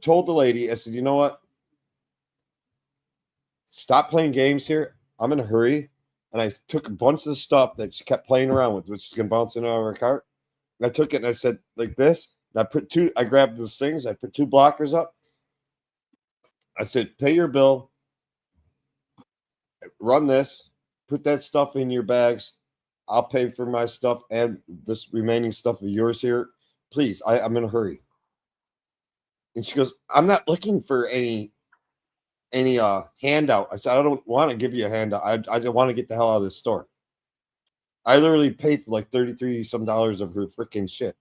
told the lady, I said, you know what? Stop playing games here. I'm in a hurry. And I took a bunch of the stuff that she kept playing around with, which is going to bounce in out of her cart. And I took it and I said, like this. And I grabbed those things. I put 2 blockers up. I said, pay your bill. Run this. Put that stuff in your bags. I'll pay for my stuff and this remaining stuff of yours here. Please, I'm in a hurry. And she goes, I'm not looking for any handout. I said, I don't want to give you a handout. I just want to get the hell out of this store. I literally paid for like 33 some dollars of her freaking shit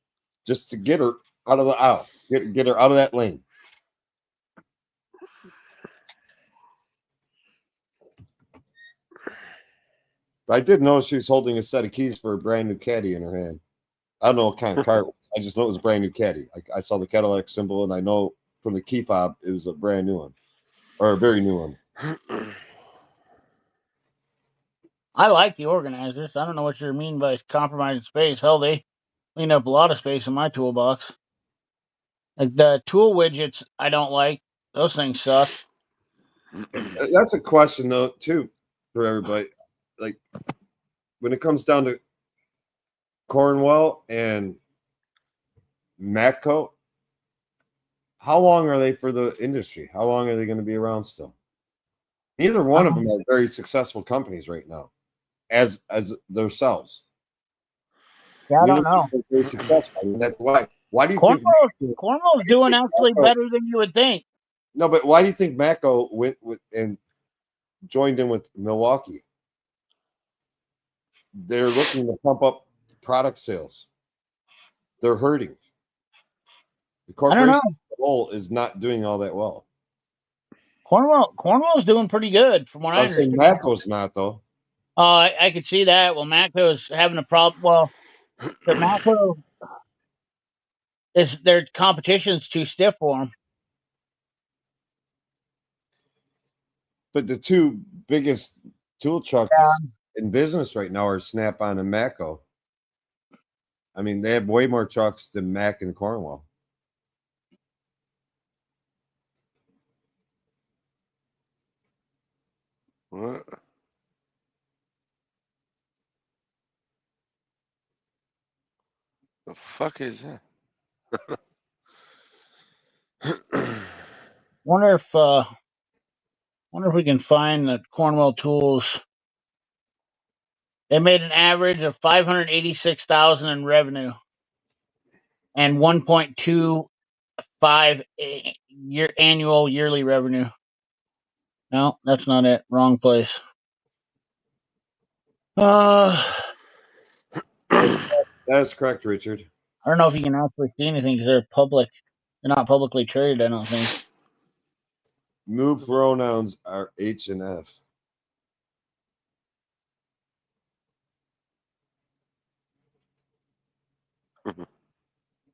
just to get her out of the aisle, get her out of that lane. But I did notice she was holding a set of keys for a brand new caddy in her hand. I don't know what kind of car it was. I just know it was a brand new caddy. I saw the Cadillac symbol, and I know from the key fob it was a brand new one, or a very new one. I like the organizers. I don't know what you mean by compromising space. Hell, they clean up a lot of space in my toolbox. Like the tool widgets, I don't like. Those things suck. That's a question though, too, for everybody. Like when it comes down to Cornwell and Matco, how long are they for the industry? How long are they going to be around still? Neither one of them are very successful companies right now, as themselves. Yeah, I don't know. They're very successful. I mean, that's why. Why do you think Cornwall's doing actually better than you would think. No, but why do you think Matco went with and joined in with Milwaukee? They're looking to pump up product sales. They're hurting. The corporation as a whole is not doing all that well. Cornwall's doing pretty good from what I understand. Matco's not though. I could see that. Well, Matco's having a problem. Well, the Matco is their competition's too stiff for them. But the two biggest tool trucks in business right now are Snap-on and Matco. I mean, they have way more trucks than Mac and Cornwall. What? The fuck is that? Wonder if we can find the Cornwall tools. They made an average of $586,000 in revenue and 1.25 yearly revenue. No, that's not it. Wrong place. That's correct, Richard. I don't know if you can actually see anything because they're public. They're not publicly traded, I don't think. Move pronouns are H and F.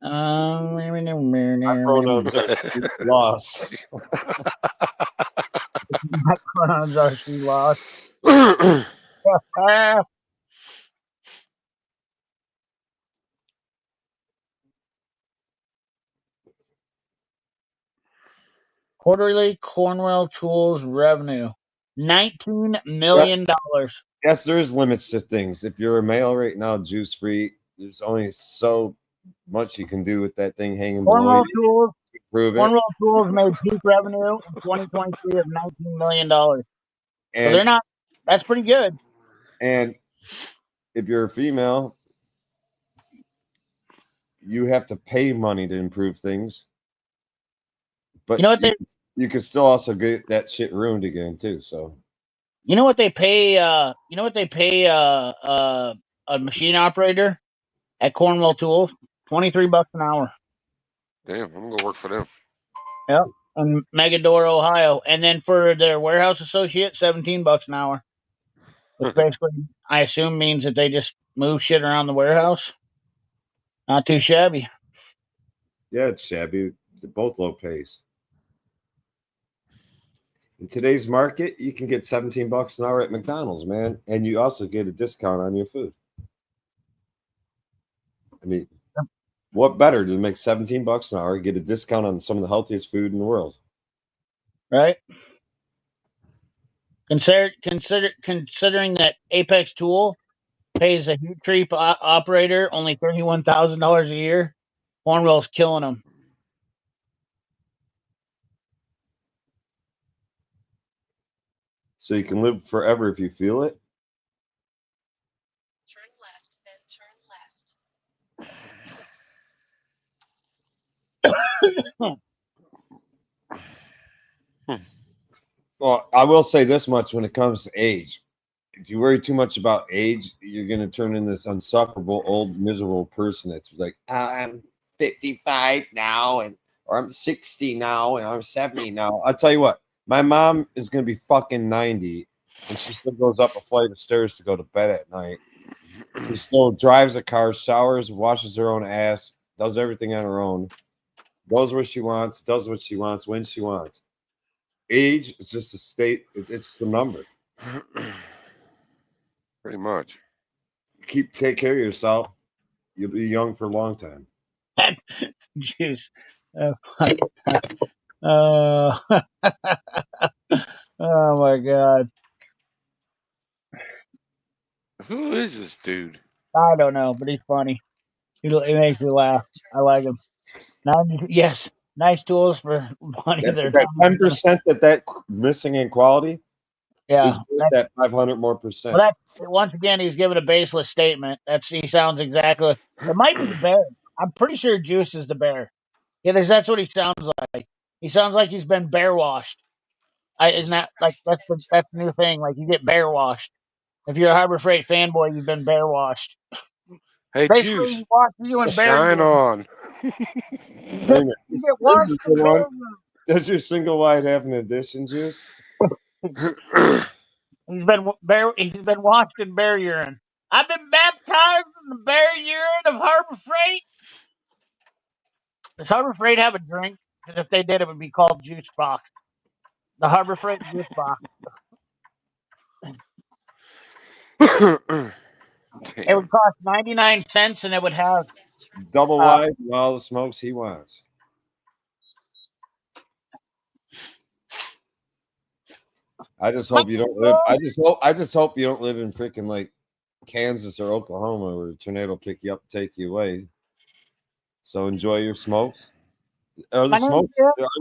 My pronouns are loss. My pronouns are she lost. Quarterly Cornwall Tools revenue, $19 million. Yes, there's limits to things. If you're a male right now, juice free, there's only so much you can do with that thing hanging below you. Cornwall Tools made peak revenue in 2023 of $19 million. So they're not. That's pretty good. And if you're a female, you have to pay money to improve things. But you could still also get that shit ruined again too. So you know what they pay? A machine operator at Cornwall Tools? $23 an hour. Damn, I'm gonna work for them. Yep, in Megador, Ohio, and then for their warehouse associate, $17 an hour. Which basically, I assume, means that they just move shit around the warehouse. Not too shabby. Yeah, it's shabby. They're both low pays. In today's market, you can get $17 an hour at McDonald's, man, and you also get a discount on your food. I mean, what better to make $17 an hour, get a discount on some of the healthiest food in the world? Right. Considering that Apex Tool pays a heat treat operator only $31,000 a year, Cornwall's killing them. So you can live forever if you feel it. Turn left, then turn left. Well, I will say this much when it comes to age. If you worry too much about age, you're going to turn into this insufferable, old, miserable person that's like, I'm 55 now, or I'm 60 now, and I'm 70 now. I'll tell you what, my mom is going to be fucking 90, and she still goes up a flight of stairs to go to bed at night. She still drives a car, showers, washes her own ass, does everything on her own, goes where she wants, does what she wants, when she wants. Age is just a state. It's just a number. Pretty much. Take care of yourself. You'll be young for a long time. Jeez. Oh my God. Who is this dude? I don't know, but he's funny. He makes me laugh. I like him. Yes, nice tools for money. They're That not. 10% that missing in quality is Yeah, worth that's that 500 more well. percent. That once again, he's giving a baseless statement. He sounds exactly. It might be the bear. I'm pretty sure Juice is the bear. Yeah, that's what he sounds like. He sounds like he's been bear washed. Isn't that like that's the new thing? Like you get bear washed. If you're a Harbor Freight fanboy, you've been bear washed. Hey, Basically, he Juice, washes you in bear shine urine. on. Wait a minute. You This get is washed a in good bear one. urine. Does your single wide have an addition, Juice? He's been washed in bear urine. I've been baptized in the bear urine of Harbor Freight. Does Harbor Freight have a drink? 'Cause if they did, it would be called Juice Box. The Harbor Freight Juice Box. It Damn. would cost 99 cents, and it would have. Double Uh, wide and all the smokes he wants. I just hope you don't live. I just hope you don't live in freaking like Kansas or Oklahoma where a tornado will pick you up, take you away. So enjoy your smokes. Are the my name's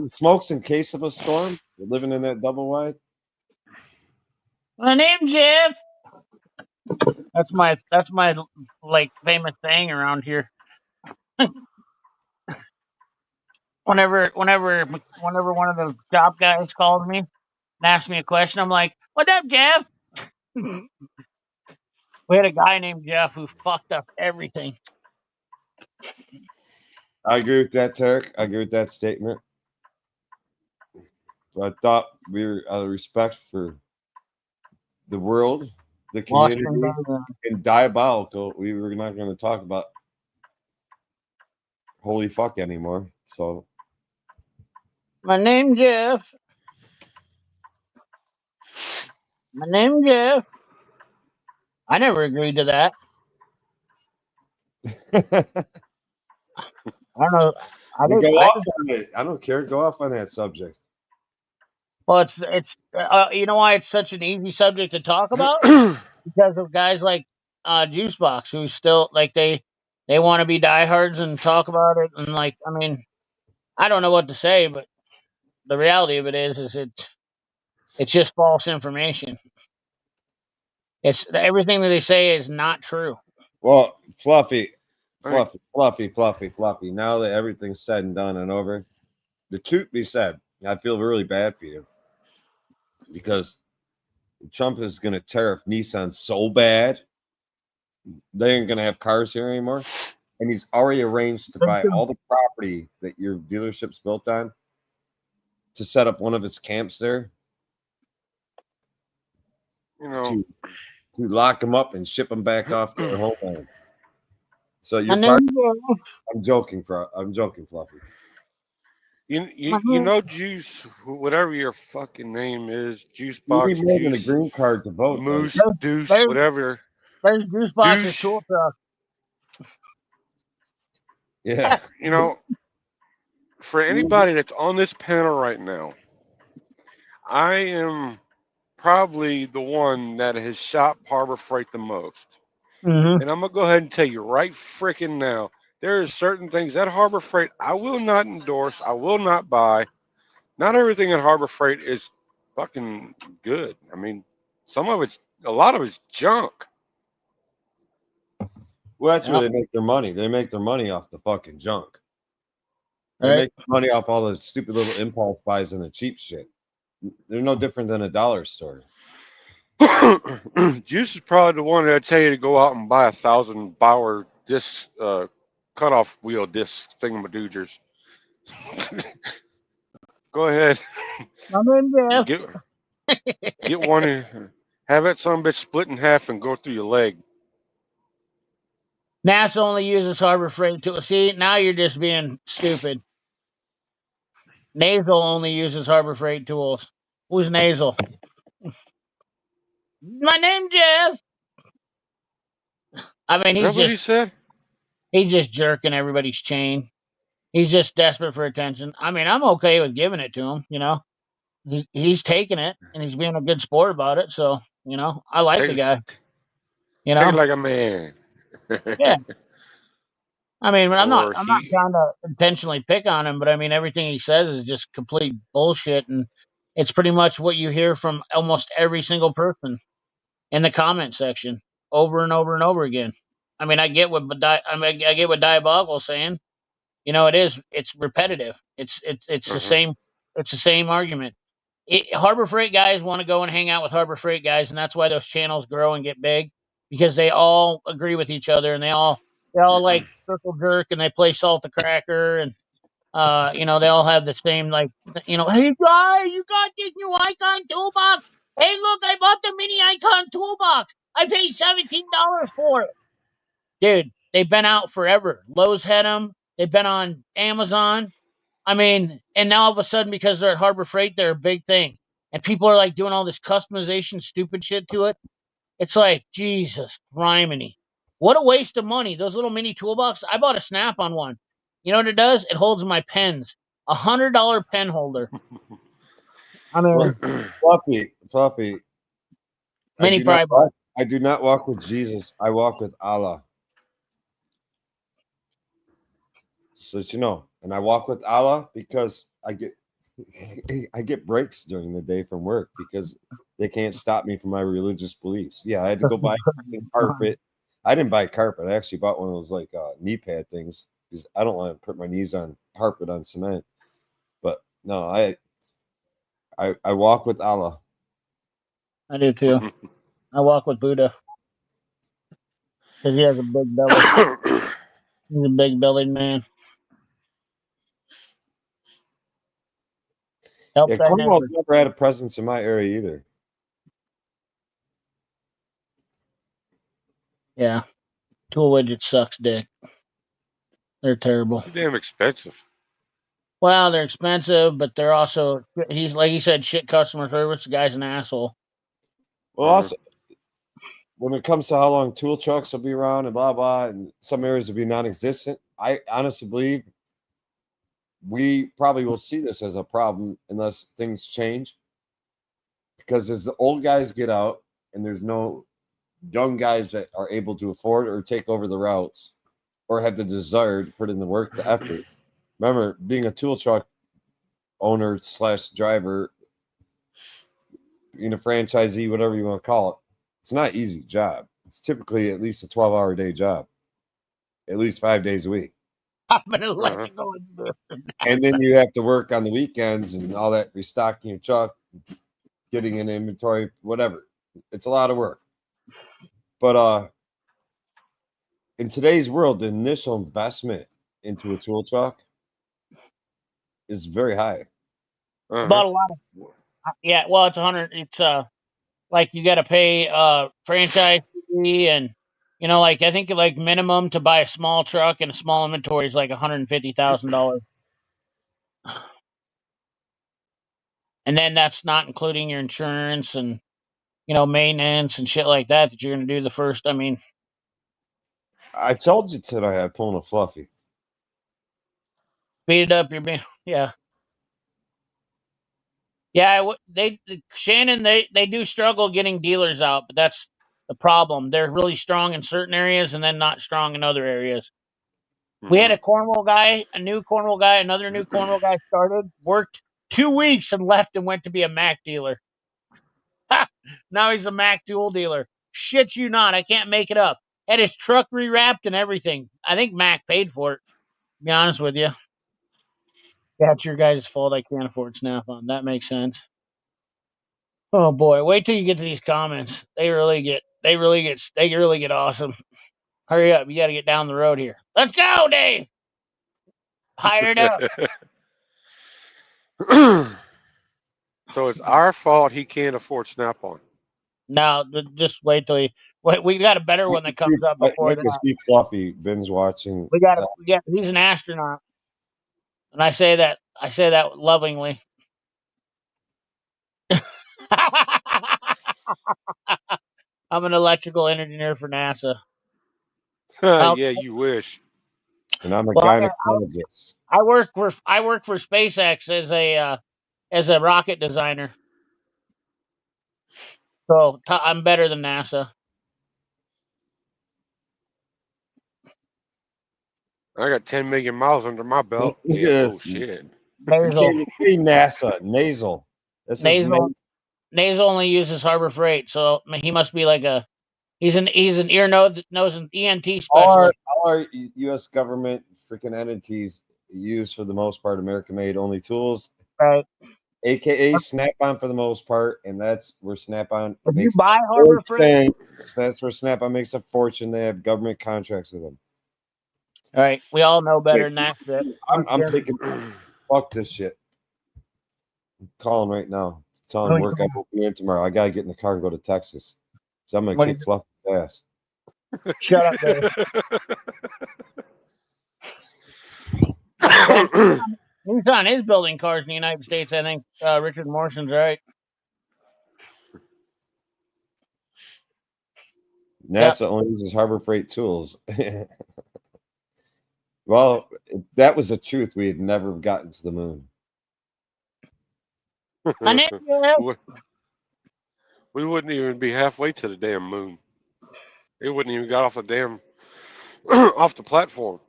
smokes in case of a storm? You're living in that double wide? My name's Jeff. That's my like famous saying around here. Whenever one of the shop guys calls me and asks me a question, I'm like, "What up, Jeff?" We had a guy named Jeff who fucked up everything. I agree with that, Tarek. I agree with that statement. I thought we were out of respect for the world, the Lost community, in Belgium. and diabolical. We were not going to talk about holy fuck anymore. So My name's Jeff. My name's Jeff. I never agreed to that. I don't know. I go did. off on it. I don't care. Go off on that subject. Well, it's you know why it's such an easy subject to talk about, because of guys like Juicebox who still like they want to be diehards and talk about it, and like I mean I don't know what to say, but the reality of it is it's just false information. It's everything that they say is not true. Well, Fluffy, All right. Fluffy. Now that everything's said and done and over, the truth be said, I feel really bad for you because Trump is going to tariff Nissan so bad they ain't going to have cars here anymore. And he's already arranged to buy all the property that your dealership's built on to set up one of his camps there You know, to lock them up and ship them back off to their homeland. So My you're part. name's Jeff. I'm joking, Fluffy. you know, Juice, whatever your fucking name is, Juice You Box, need more than a Juice, green card to vote, don't Moose, you? Deuce, There's whatever. there's Juicebox's Douche. tool truck. Yeah. You know, for anybody that's on this panel right now, I am probably the one that has shopped Harbor Freight the most. Mm-hmm. And I'm gonna go ahead and tell you right freaking now, there is certain things at Harbor Freight I will not endorse, I will not buy. Not everything at Harbor Freight is fucking good. I mean, a lot of it's junk. Well, that's where Yeah. they make their money. They make their money off the fucking junk. They Right. make money off all the stupid little impulse buys and the cheap shit. They're no different than a dollar store. Juice is probably the one that tell you to go out and buy 1,000 Bauer disc cutoff wheel disc thingamadoogers. Go ahead, My name's Jeff. get get one, and have that son bitch split in half and go through your leg. NASA only uses Harbor Freight tool. See, now you're just being stupid. Nasal only uses Harbor Freight tools. Who's Nasal? My name's Jeff. I mean, Is that what he said? he's just jerking everybody's chain. He's just desperate for attention. I mean, I'm okay with giving it to him. You know, he's taking it and he's being a good sport about it. So you know, I like the Take guy. You take it know, like a man. yeah. I mean, I'm not or I'm not he. trying to intentionally pick on him, but I mean everything he says is just complete bullshit, and it's pretty much what you hear from almost every single person in the comment section over and over and over again. I mean, I get what Diabolical's saying. You know, it's repetitive. It's the Uh-huh. same argument. Harbor Freight guys want to go and hang out with Harbor Freight guys, and that's why those channels grow and get big because they all agree with each other, and they all like circle jerk, and they play salt the cracker, and they all have the same like hey guy, you got this new Icon toolbox. Hey, look, I bought the mini Icon toolbox. I paid $17 for it, dude. They've been out forever. Lowe's had them. They've been on Amazon. I mean, and now all of a sudden, because they're at Harbor Freight, they're a big thing. And people are like doing all this customization, stupid shit to it. It's like, Jesus, criminy. What a waste of money. Those little mini toolboxes. I bought a Snap on one. You know what it does? It holds my pens. $100 pen holder. I Well, mean, Fluffy. I mini do not pry bar. walk. I do not walk with Jesus. I walk with Allah. So that you know, and I walk with Allah because I get breaks during the day from work because they can't stop me from my religious beliefs. Yeah, I had to go buy carpet. I didn't buy carpet. I actually bought one of those like knee pad things because I don't want to put my knees on carpet on cement. But no, I walk with Allah. I do too. I walk with Buddha because he has a big belly. He's a big bellied man. Helps Yeah, that Cornwall's neighbor. never had a presence in my area either. Yeah. Tool widget sucks dick. They're terrible. Too damn expensive. Well, they're expensive, but they're also he's like he said, shit customer service. The guy's an asshole. Well, also when it comes to how long tool trucks will be around and blah blah, and some areas will be non-existent, I honestly believe we probably will see this as a problem unless things change. Because as the old guys get out and there's no young guys that are able to afford or take over the routes or have the desire to put in the work, the effort. Remember, being a tool truck owner slash driver, being a franchisee, whatever you want to call it, it's not an easy job. It's typically at least a 12-hour day job, at least 5 days a week. I'm an Uh-huh. electrical engineer. And then you have to work on the weekends and all that, restocking your truck, getting in inventory, whatever. It's a lot of work. But in today's world, the initial investment into a tool truck is very high. I Uh-huh. bought a lot of yeah. Well, it's 100. It's like you got to pay franchise fee, and like I think like minimum to buy a small truck and a small inventory is like $150,000, and then that's not including your insurance and maintenance and shit like that you're gonna do the first. I mean, I told you tonight I'm pulling a Fluffy. speed it up. You're being yeah. Yeah, Shannon, they do struggle getting dealers out, but that's the problem. They're really strong in certain areas and then not strong in other areas. We had Mm-hmm. a Cornwall guy, a new Cornwall guy, another new Cornwall guy started, worked 2 weeks and left and went to be a Mac dealer. Ha! Now he's a Mac dual dealer. Shit you not, I can't make it up. Had his truck rewrapped and everything. I think Mac paid for it, to be honest with you. That's your guys' fault I can't afford Snap-on. That makes sense. Oh boy, wait till you get to these comments. They really get awesome. Hurry up, you got to get down the road here. Let's go, Dave. Hired up. So it's our fault he can't afford Snap-on. Now, just wait till wait. We got a better one that comes up I before can that. see Fluffy binge watching. We got. He's an astronaut, and I say that lovingly. I'm an electrical engineer for NASA. How, Yeah, you wish. And I'm a well, gynecologist. I work for SpaceX as a rocket designer. So I'm better than NASA. I got 10 million miles under my belt. Look at Yeah. Oh this. shit. You Nasal. can't even see NASA. Nasal. This is Nasal. Nasal only uses Harbor Freight, so he must be like he's an ear, nose, and ENT specialist. All our U.S. government freaking entities use for the most part American-made only tools, Right. aka Snap-on for the most part, and that's where Snap-on If you makes buy Harbor Freight, that's where Snap-on makes a fortune. They have government contracts with them. all right, we all know better than that shit. I'm thinking, fuck this shit. I'm calling right now. Telling Oh, work I won't be in tomorrow. I gotta get in the car and go to Texas. So I'm gonna What kick Fluffy's ass. Shut up, Dave. Nissan is building cars in the United States. I think Richard Morrison's right. NASA only uses Harbor Freight tools. Well, if that was the truth, we had never gotten to the moon. We wouldn't even be halfway to the damn moon. It wouldn't even got off the damn off the platform.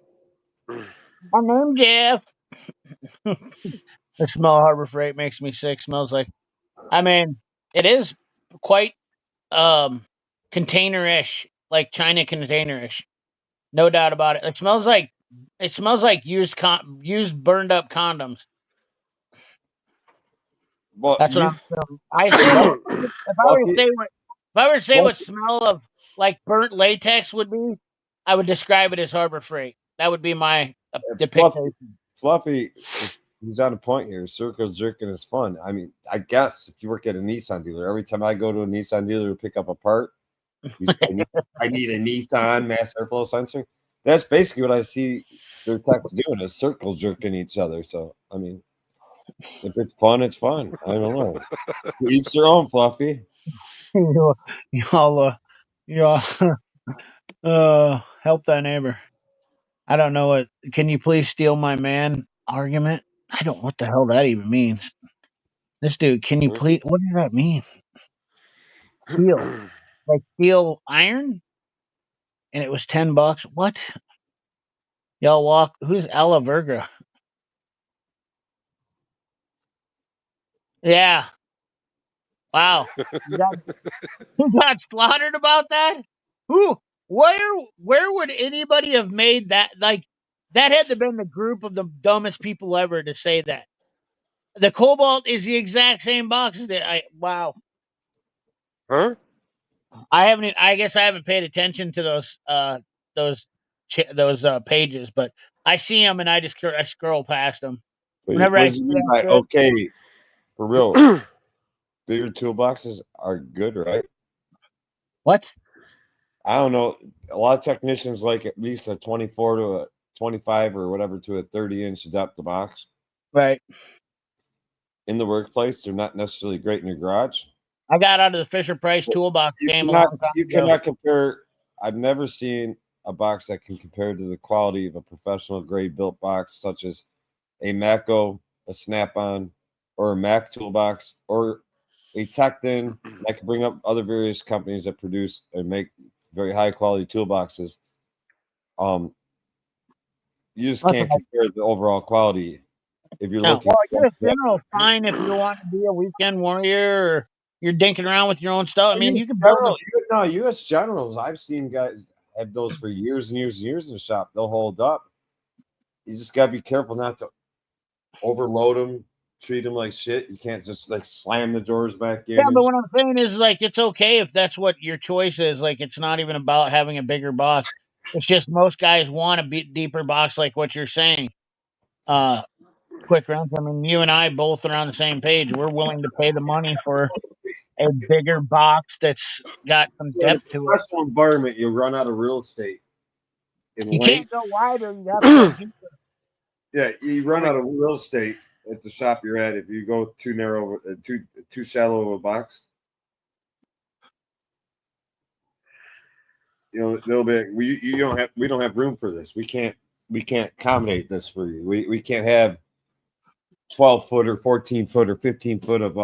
My name's Jeff. The smell of Harbor Freight makes me sick. Smells like, I mean, it is quite containerish, like China containerish. No doubt about it. It smells like used burned up condoms. Well, That's what I'm feeling. I assume if I were to say what smell of like burnt latex would be, I would describe it as Harbor Freight. That would be my depiction. Fluffy, he's on a point here. Circle jerking is fun. I mean, I guess if you work at a Nissan dealer, every time I go to a Nissan dealer to pick up a part, I need a Nissan mass airflow sensor. That's basically what I see their techs doing is circle jerking each other. So, I mean, if it's fun, it's fun. I don't know. Each their own, Fluffy. Y'all, help thy neighbor. I don't know what. Can you please steal my man argument? I don't. What the hell that even means? This dude. Can you please? What does that mean? Steel, like steel iron, and it was $10. What? Y'all walk. Who's Alla Verga? Yeah. Wow. You got slaughtered about that? Who? Where would anybody have made that? Like, that had to have been the group of the dumbest people ever to say that. The Cobalt is the exact same box as that. Wow. Huh? I guess I haven't paid attention to those pages, but I see them and I scroll past them. Whenever What I does see you mean that by shit, okay? For real, bigger toolboxes are good, right? what? I don't know. A lot of technicians like at least a 24 to a 25 or whatever to a 30-inch depth of box. Right. In the workplace, they're not necessarily great in your garage. I got out of the Fisher Price toolbox game a long time You ago. cannot compare. I've never seen a box that can compare to the quality of a professional grade built box, such as a Mako, a Snap-on, or a Mac toolbox, or a Tecton. I can bring up other various companies that produce and make very high quality toolboxes. You just can't compare the overall quality if you're looking. Well, US General's fine if you want to be a weekend warrior or you're dinking around with your own stuff. I mean, you can build them. No, U.S. Generals. I've seen guys have those for years and years and years in the shop. They'll hold up. You just gotta be careful not to overload them, treat them like shit. You can't just like slam the drawers back in. Yeah, but what I'm saying is, like, it's okay if that's what your choice is. Like, it's not even about having a bigger box. It's just most guys want a deeper box, like what you're saying. Quick rounds. I mean, you and I both are on the same page. We're willing to pay the money for a bigger box that's got some depth to it. Professional environment, you run out of real estate. You can't go wider. You have to go deeper. Yeah, you run out of real estate at the shop you're at if you go too narrow, too shallow of a box. You know, they'll be we don't have room for this. We can't accommodate this for you. We can't have 12 foot or 14 foot or 15 foot of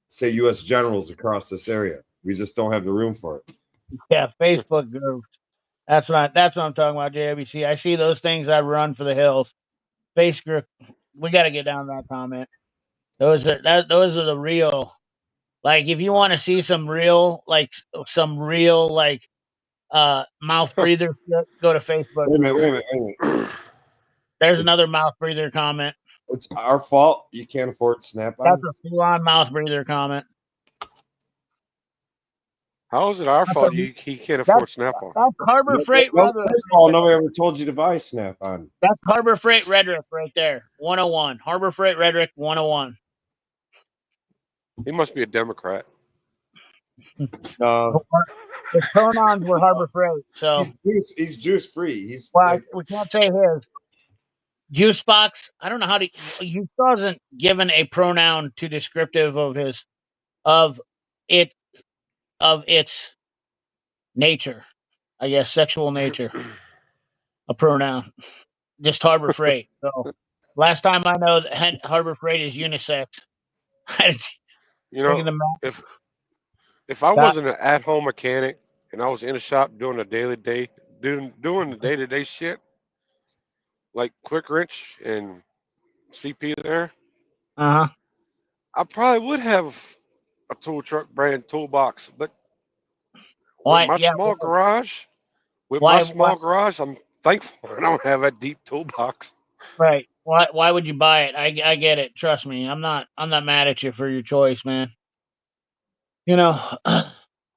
say U.S. Generals across this area. We just don't have the room for it. Yeah, Facebook groups. That's what I'm talking about, JWC. I see those things. I run for the hills. Face grip. We got to get down to that comment. Those are the real. Like, if you want to see some real mouth breather, go to Facebook. Wait a minute, wait a minute, wait a minute. There's another mouth breather comment. It's our fault you can't afford Snap-on. That's a full-on mouth breather comment. How is it our fault he can't afford Snap-on? That's Harbor Freight rhetoric. First of all, nobody ever told you to buy Snap-on. That's Harbor Freight rhetoric right there. 101. Harbor Freight rhetoric 101. He must be a Democrat. His pronouns were Harbor Freight, so he's juice free. He's we can't say his. Juice box. I don't know how to. He doesn't given a pronoun to descriptive of its nature. I guess sexual nature. A pronoun. Just Harbor Freight. So last time I know that Harbor Freight is unisex. You know, if I wasn't an at-home mechanic and I was in a shop doing the doing the day-to-day shit, like quick wrench and CP there, I probably would have a tool truck brand toolbox. But Why? with my Yeah, small garage, I'm thankful I don't have a deep toolbox. Right. Why would you buy it? I get it. Trust me. I'm not mad at you for your choice, man. You know,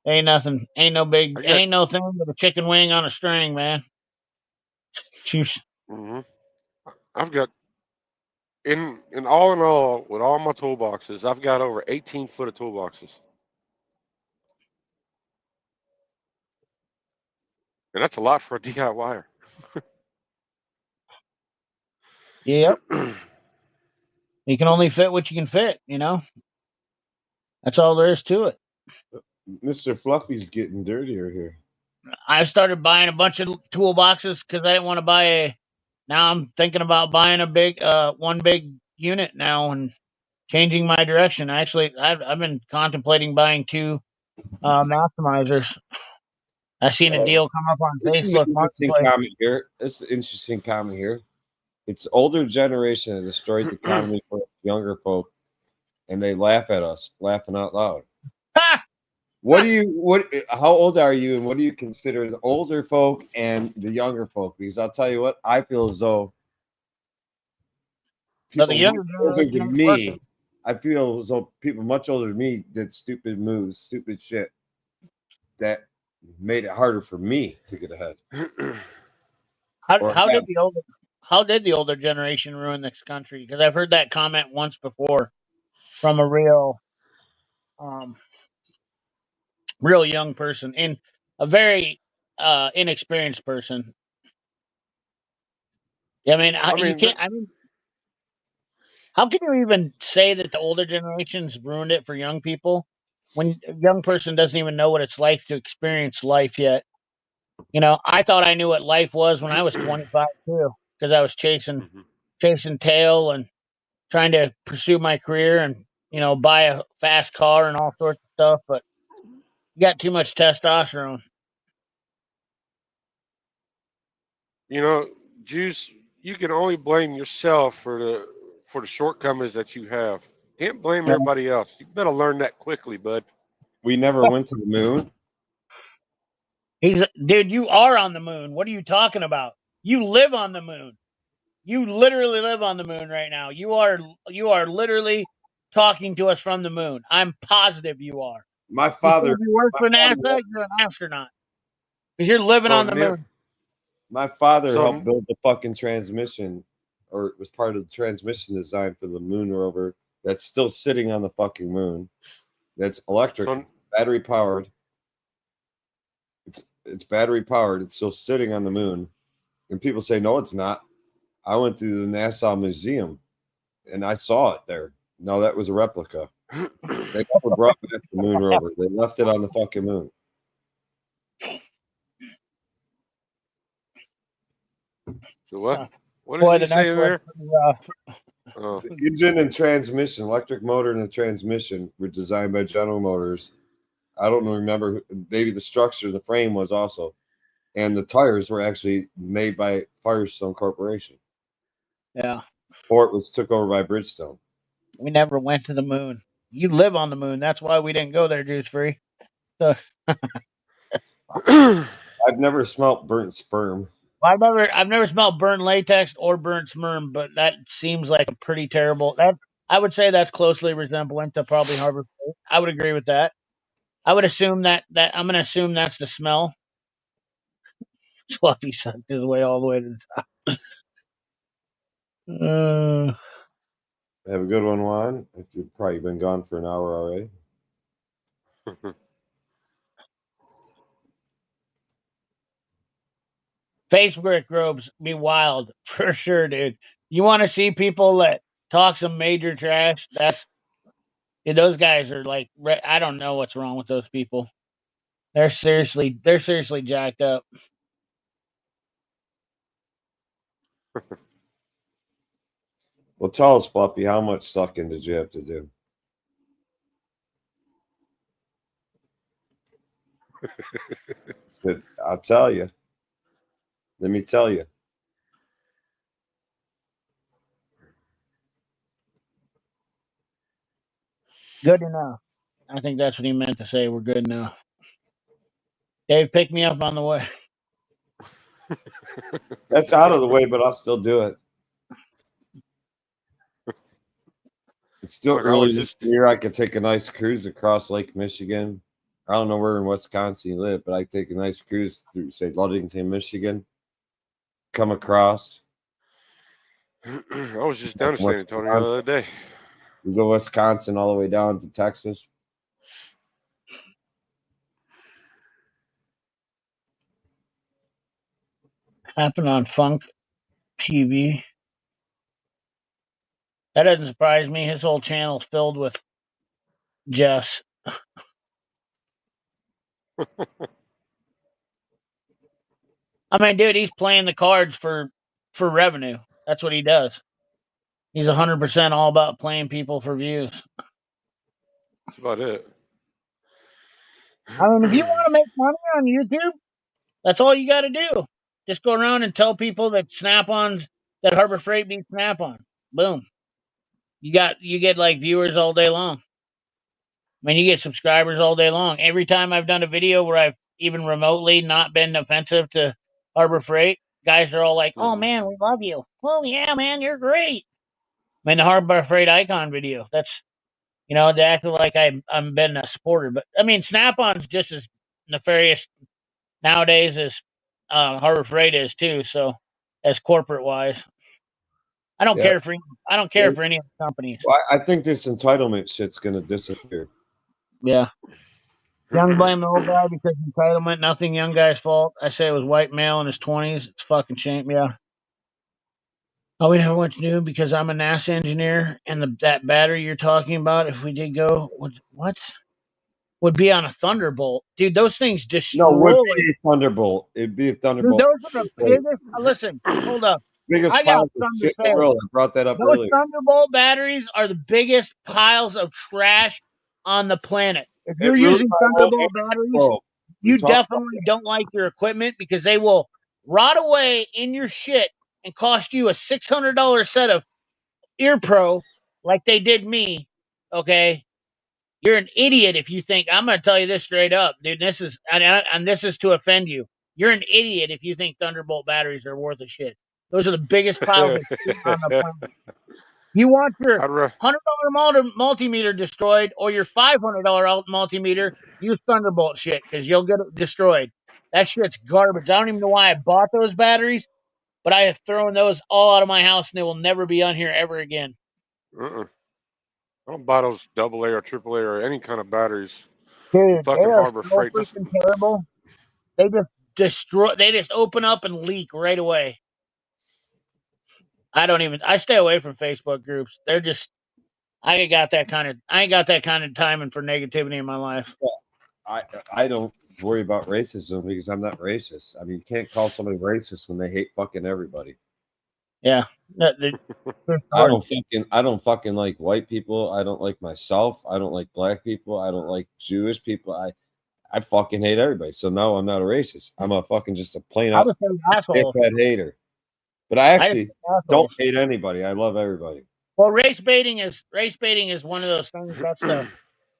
ain't nothing. Ain't no thing but a chicken wing on a string, man. Jeez. Mm-hmm. I've got in all, with all my toolboxes, I've got over 18 foot of toolboxes. And that's a lot for a DIYer. Yep. You can only fit what you can fit, you know? That's all there is to it. Mr. Fluffy's getting dirtier here. I started buying a bunch of toolboxes because I didn't want to buy now I'm thinking about buying a big one big unit now and changing my direction. Actually, I've been contemplating buying two maximizers. I seen a deal come up on This is Facebook an interesting Marketplace. comment here. This is an interesting comment here. It's older generation that destroyed the economy for younger folk, and they laugh at us, laughing out loud. Ha! How old are you, and what do you consider the older folk and the younger folk? Because I'll tell you what, I feel as though people older than me, I feel as though people much older than me did stupid moves, stupid shit that made it harder for me to get ahead. How did the older generation ruin this country? Because I've heard that comment once before from a real young person and a very inexperienced person. I mean, you can't. I mean, how can you even say that the older generations ruined it for young people when a young person doesn't even know what it's like to experience life yet? You know, I thought I knew what life was when I was 25 too, because I was chasing tail and trying to pursue my career and buy a fast car and all sorts of stuff. But you got too much testosterone. You know, Juice, you can only blame yourself for the shortcomings that you have. Can't blame everybody else. You better learn that quickly, bud. We never went to the moon. Dude, you are on the moon. What are you talking about? You live on the moon. You literally live on the moon right now. You are literally talking to us from the moon. I'm positive you are. My father. You work for NASA. You're an astronaut because you're living on the moon. My father helped build the fucking transmission, or it was part of the transmission design for the moon rover that's still sitting on the fucking moon. That's electric, battery powered. It's battery powered. It's still sitting on the moon. And people say, no, it's not. I went to the NASA Museum and I saw it there. No, that was a replica. They never brought back the moon rover. They left it on the fucking moon. So what? What did you say there? The engine and transmission, electric motor and the transmission were designed by General Motors. I don't remember. Maybe the structure, the frame was also. and the tires were actually made by Firestone Corporation. Yeah. Or it was took over by Bridgestone. We never went to the moon. You live on the moon. That's why we didn't go there, Juice Free. So, I've never smelt burnt sperm. I've never smelled burnt latex or burnt sperm, but that seems like a pretty terrible. That I would say that's closely resembling to probably Harbor Freight. I would agree with that. I would assume that I'm going to assume that's the smell. Fluffy sucked his way all the way to the top. Have a good one, Juan. If you've probably been gone for an hour already. Facebook groups be wild for sure, dude. You want to see people that talk some major trash? Dude, those guys are like, I don't know what's wrong with those people. They're seriously jacked up. Well, tell us, Fluffy, how much sucking did you have to do? I'll tell you. Let me tell you. Good enough. I think that's what he meant to say. We're good enough. Dave, pick me up on the way. That's out of the way, but I'll still do it. It's still Look, early this year. I could take a nice cruise across Lake Michigan. I don't know where in Wisconsin you live, but I take a nice cruise through, say, Ludington, Michigan. Come across. I was just down in San Antonio the other day. We go Wisconsin all the way down to Texas. Happened on Funk TV. That doesn't surprise me. His whole channel's filled with Jeffs. I mean, dude, he's playing the cards for revenue. That's what he does. He's 100% all about playing people for views. That's about it. I mean, if you want to make money on YouTube, that's all you got to do. Just go around and tell people that that Harbor Freight beats Snap-on. Boom. You get like viewers all day long. I mean, you get subscribers all day long. Every time I've done a video where I've even remotely not been offensive to Harbor Freight, guys are all like, "Oh man, we love you." "Oh yeah, man, you're great." I mean, the Harbor Freight icon video. That's they acted like I'm been a supporter, but I mean, Snap-on's just as nefarious nowadays as Harbor Freight is too. So, as corporate wise, I don't care for any of the companies. Well, I think this entitlement shit's gonna disappear. Yeah. Young blame the old guy because entitlement. Nothing young guy's fault. I say it was white male in his 20s. It's fucking shame. Yeah. Oh, we never went to do because I'm a NASA engineer, and that battery you're talking about, if we did go, would be on a Thunderbolt, dude. Those things destroy. No, it would be a Thunderbolt. It'd be a Thunderbolt. Dude, those are the biggest. Listen, hold up. Biggest I got pile of something shit to in say. the world. I brought that up Those earlier. Thunderbolt batteries are the biggest piles of trash on the planet. If you're really using Thunderbolt batteries, you definitely don't like your equipment because they will rot away in your shit and cost you a $600 set of Ear Pro like they did me. Okay. You're an idiot if you think I'm going to tell you this straight up, dude. This is and this is to offend you. You're an idiot if you think Thunderbolt batteries are worth a shit. Those are the biggest piles of shit on the planet. You want your $100 multimeter destroyed or your $500 multimeter? Use Thunderbolt shit because you'll get it destroyed. That shit's garbage. I don't even know why I bought those batteries, but I have thrown those all out of my house and they will never be on here ever again. I don't buy those AA or AAA or any kind of batteries. Dude, Fucking they are Harbor so Freight. freaking terrible. They just destroy. They just open up and leak right away. I stay away from Facebook groups. They're just. I ain't got that kind of timing for negativity in my life. I don't worry about racism because I'm not racist. I mean, you can't call somebody racist when they hate fucking everybody. Yeah. I don't fucking like white people. I don't like myself. I don't like black people. I don't like Jewish people. I fucking hate everybody. So no, I'm not a racist. I'm a fucking just a plain I out was saying assholes. dickhead hater. But I I actually just don't assholes. hate anybody. I love everybody. Well, race baiting is one of those things. That's the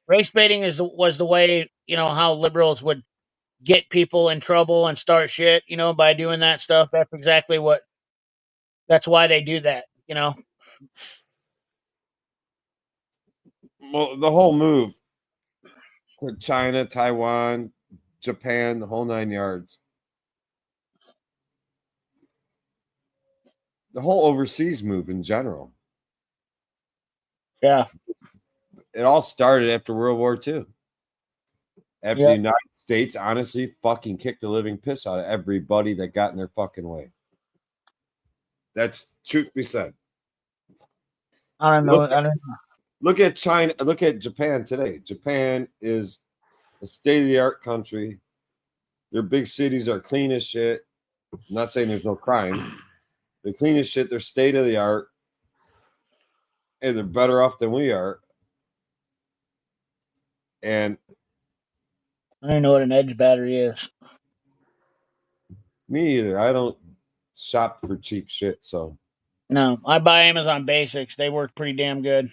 race baiting was the way, how liberals would get people in trouble and start shit, by doing that stuff. That's why they do that. Well, the whole move to China, Taiwan, Japan, the whole 9 yards. The whole overseas move in general. Yeah. It all started after World War II. After the Yep. United States, honestly, fucking kicked the living piss out of everybody that got in their fucking way. That's truth be said. I don't know. Look at China. Look at Japan today. Japan is a state-of-the-art country. Their big cities are clean as shit. I'm not saying there's no crime. They're clean as shit. They're state-of-the-art. And they're better off than we are. And I don't know what an edge battery is. me either. I don't shop for cheap shit. So No, I buy Amazon Basics. They work pretty damn good.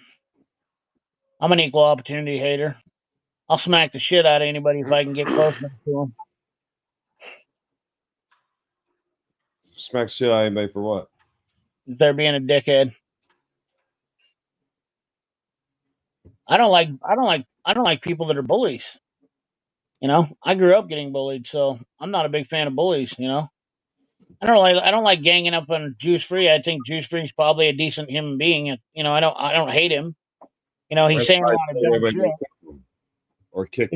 I'm an equal opportunity hater. I'll smack the shit out of anybody if I can get close enough to them. smack shit out of anybody for what? If they're being a dickhead. I don't like people that are bullies. I grew up getting bullied, so I'm not a big fan of bullies. I don't like ganging up on Juice Free. I think Juice Free's probably a decent human being. I don't hate him. He's That's saying a why I lot of tell dumb everybody shit. to kick them. Or kick.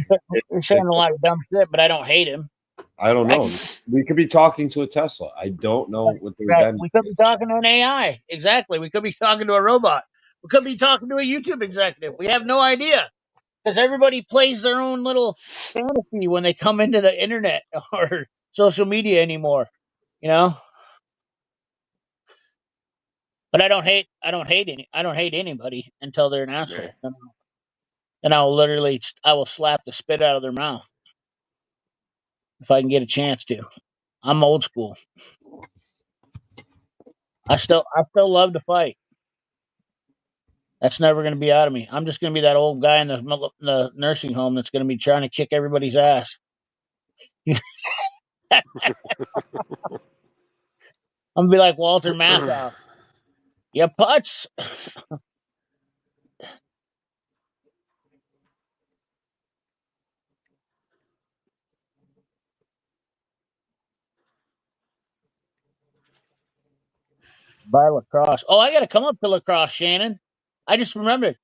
He's saying a lot of dumb shit, but I don't hate him. I don't know. We could be talking to a Tesla. I don't know what the Right. revenge We could be is. talking to an AI. Exactly. We could be talking to a robot. We could be talking to a YouTube executive. We have no idea because everybody plays their own little fantasy when they come into the internet or social media anymore. You know. But I don't hate anybody until they're an asshole. And I will slap the spit out of their mouth if I can get a chance to. I'm old school. I still love to fight. That's never going to be out of me. I'm just going to be that old guy in the nursing home that's going to be trying to kick everybody's ass. I'm going to be like Walter Matthau. Yeah, putz. By lacrosse. Oh, I got to come up to lacrosse, Shannon. I just remembered.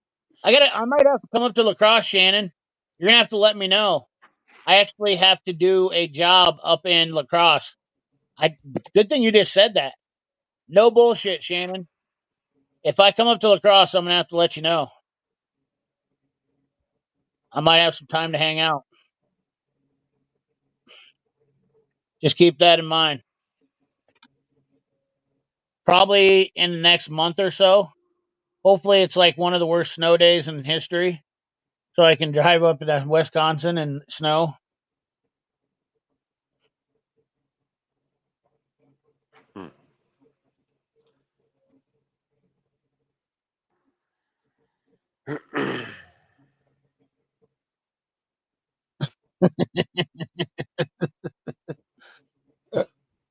I might have to come up to lacrosse, Shannon. You're going to have to let me know. I actually have to do a job up in lacrosse. Good thing you just said that. No bullshit, Shannon. If I come up to lacrosse, I'm going to have to let you know. I might have some time to hang out. Just keep that in mind. Probably in the next month or so. Hopefully, it's like one of the worst snow days in history, so I can drive up to Wisconsin and snow.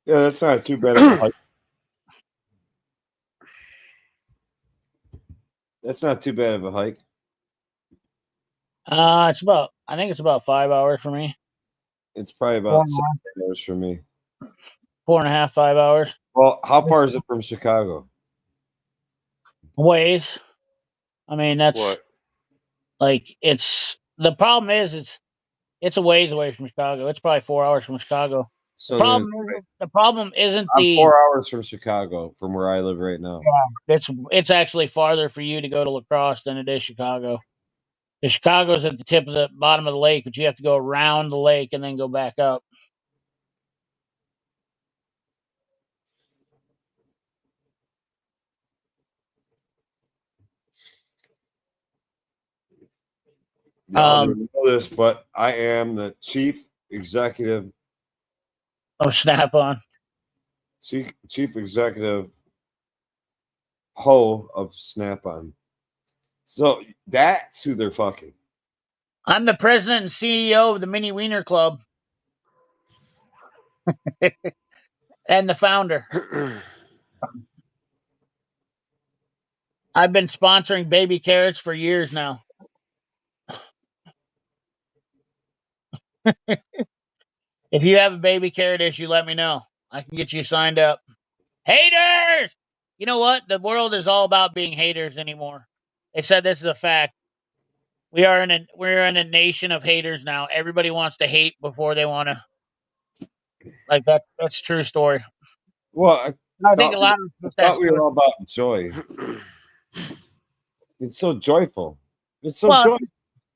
Yeah, that's not too bad of a hike. That's not too bad of a hike. I think it's about 5 hours for me. It's probably about 7 hours for me. 4.5, 5 hours. Well, how far is it from Chicago? Ways. I mean, that's What? like the problem is it's a ways away from Chicago. It's probably 4 hours from Chicago. So The problem isn't I'm the 4 hours from Chicago, from where I live right now. it's actually farther for you to go to lacrosse than it is Chicago. The Chicago's at the tip of the bottom of the lake, but you have to go around the lake and then go back up. Y'all didn't know this, but I am the chief executive Snap-on. chief executive ho of Snap-on. So that's who they're fucking. I'm the president and CEO of the Mini Wiener Club and the founder. I've been sponsoring baby carrots for years now. If you have a baby carrot issue, let me know. I can get you signed up. Haters! You know what? The world is all about being haters anymore. They said this is a fact. We're in a nation of haters now. Everybody wants to hate before they want to. Like that's a true story. Well, I think a lot of I thought we were all about joy. It's so joyful. It's so joyful.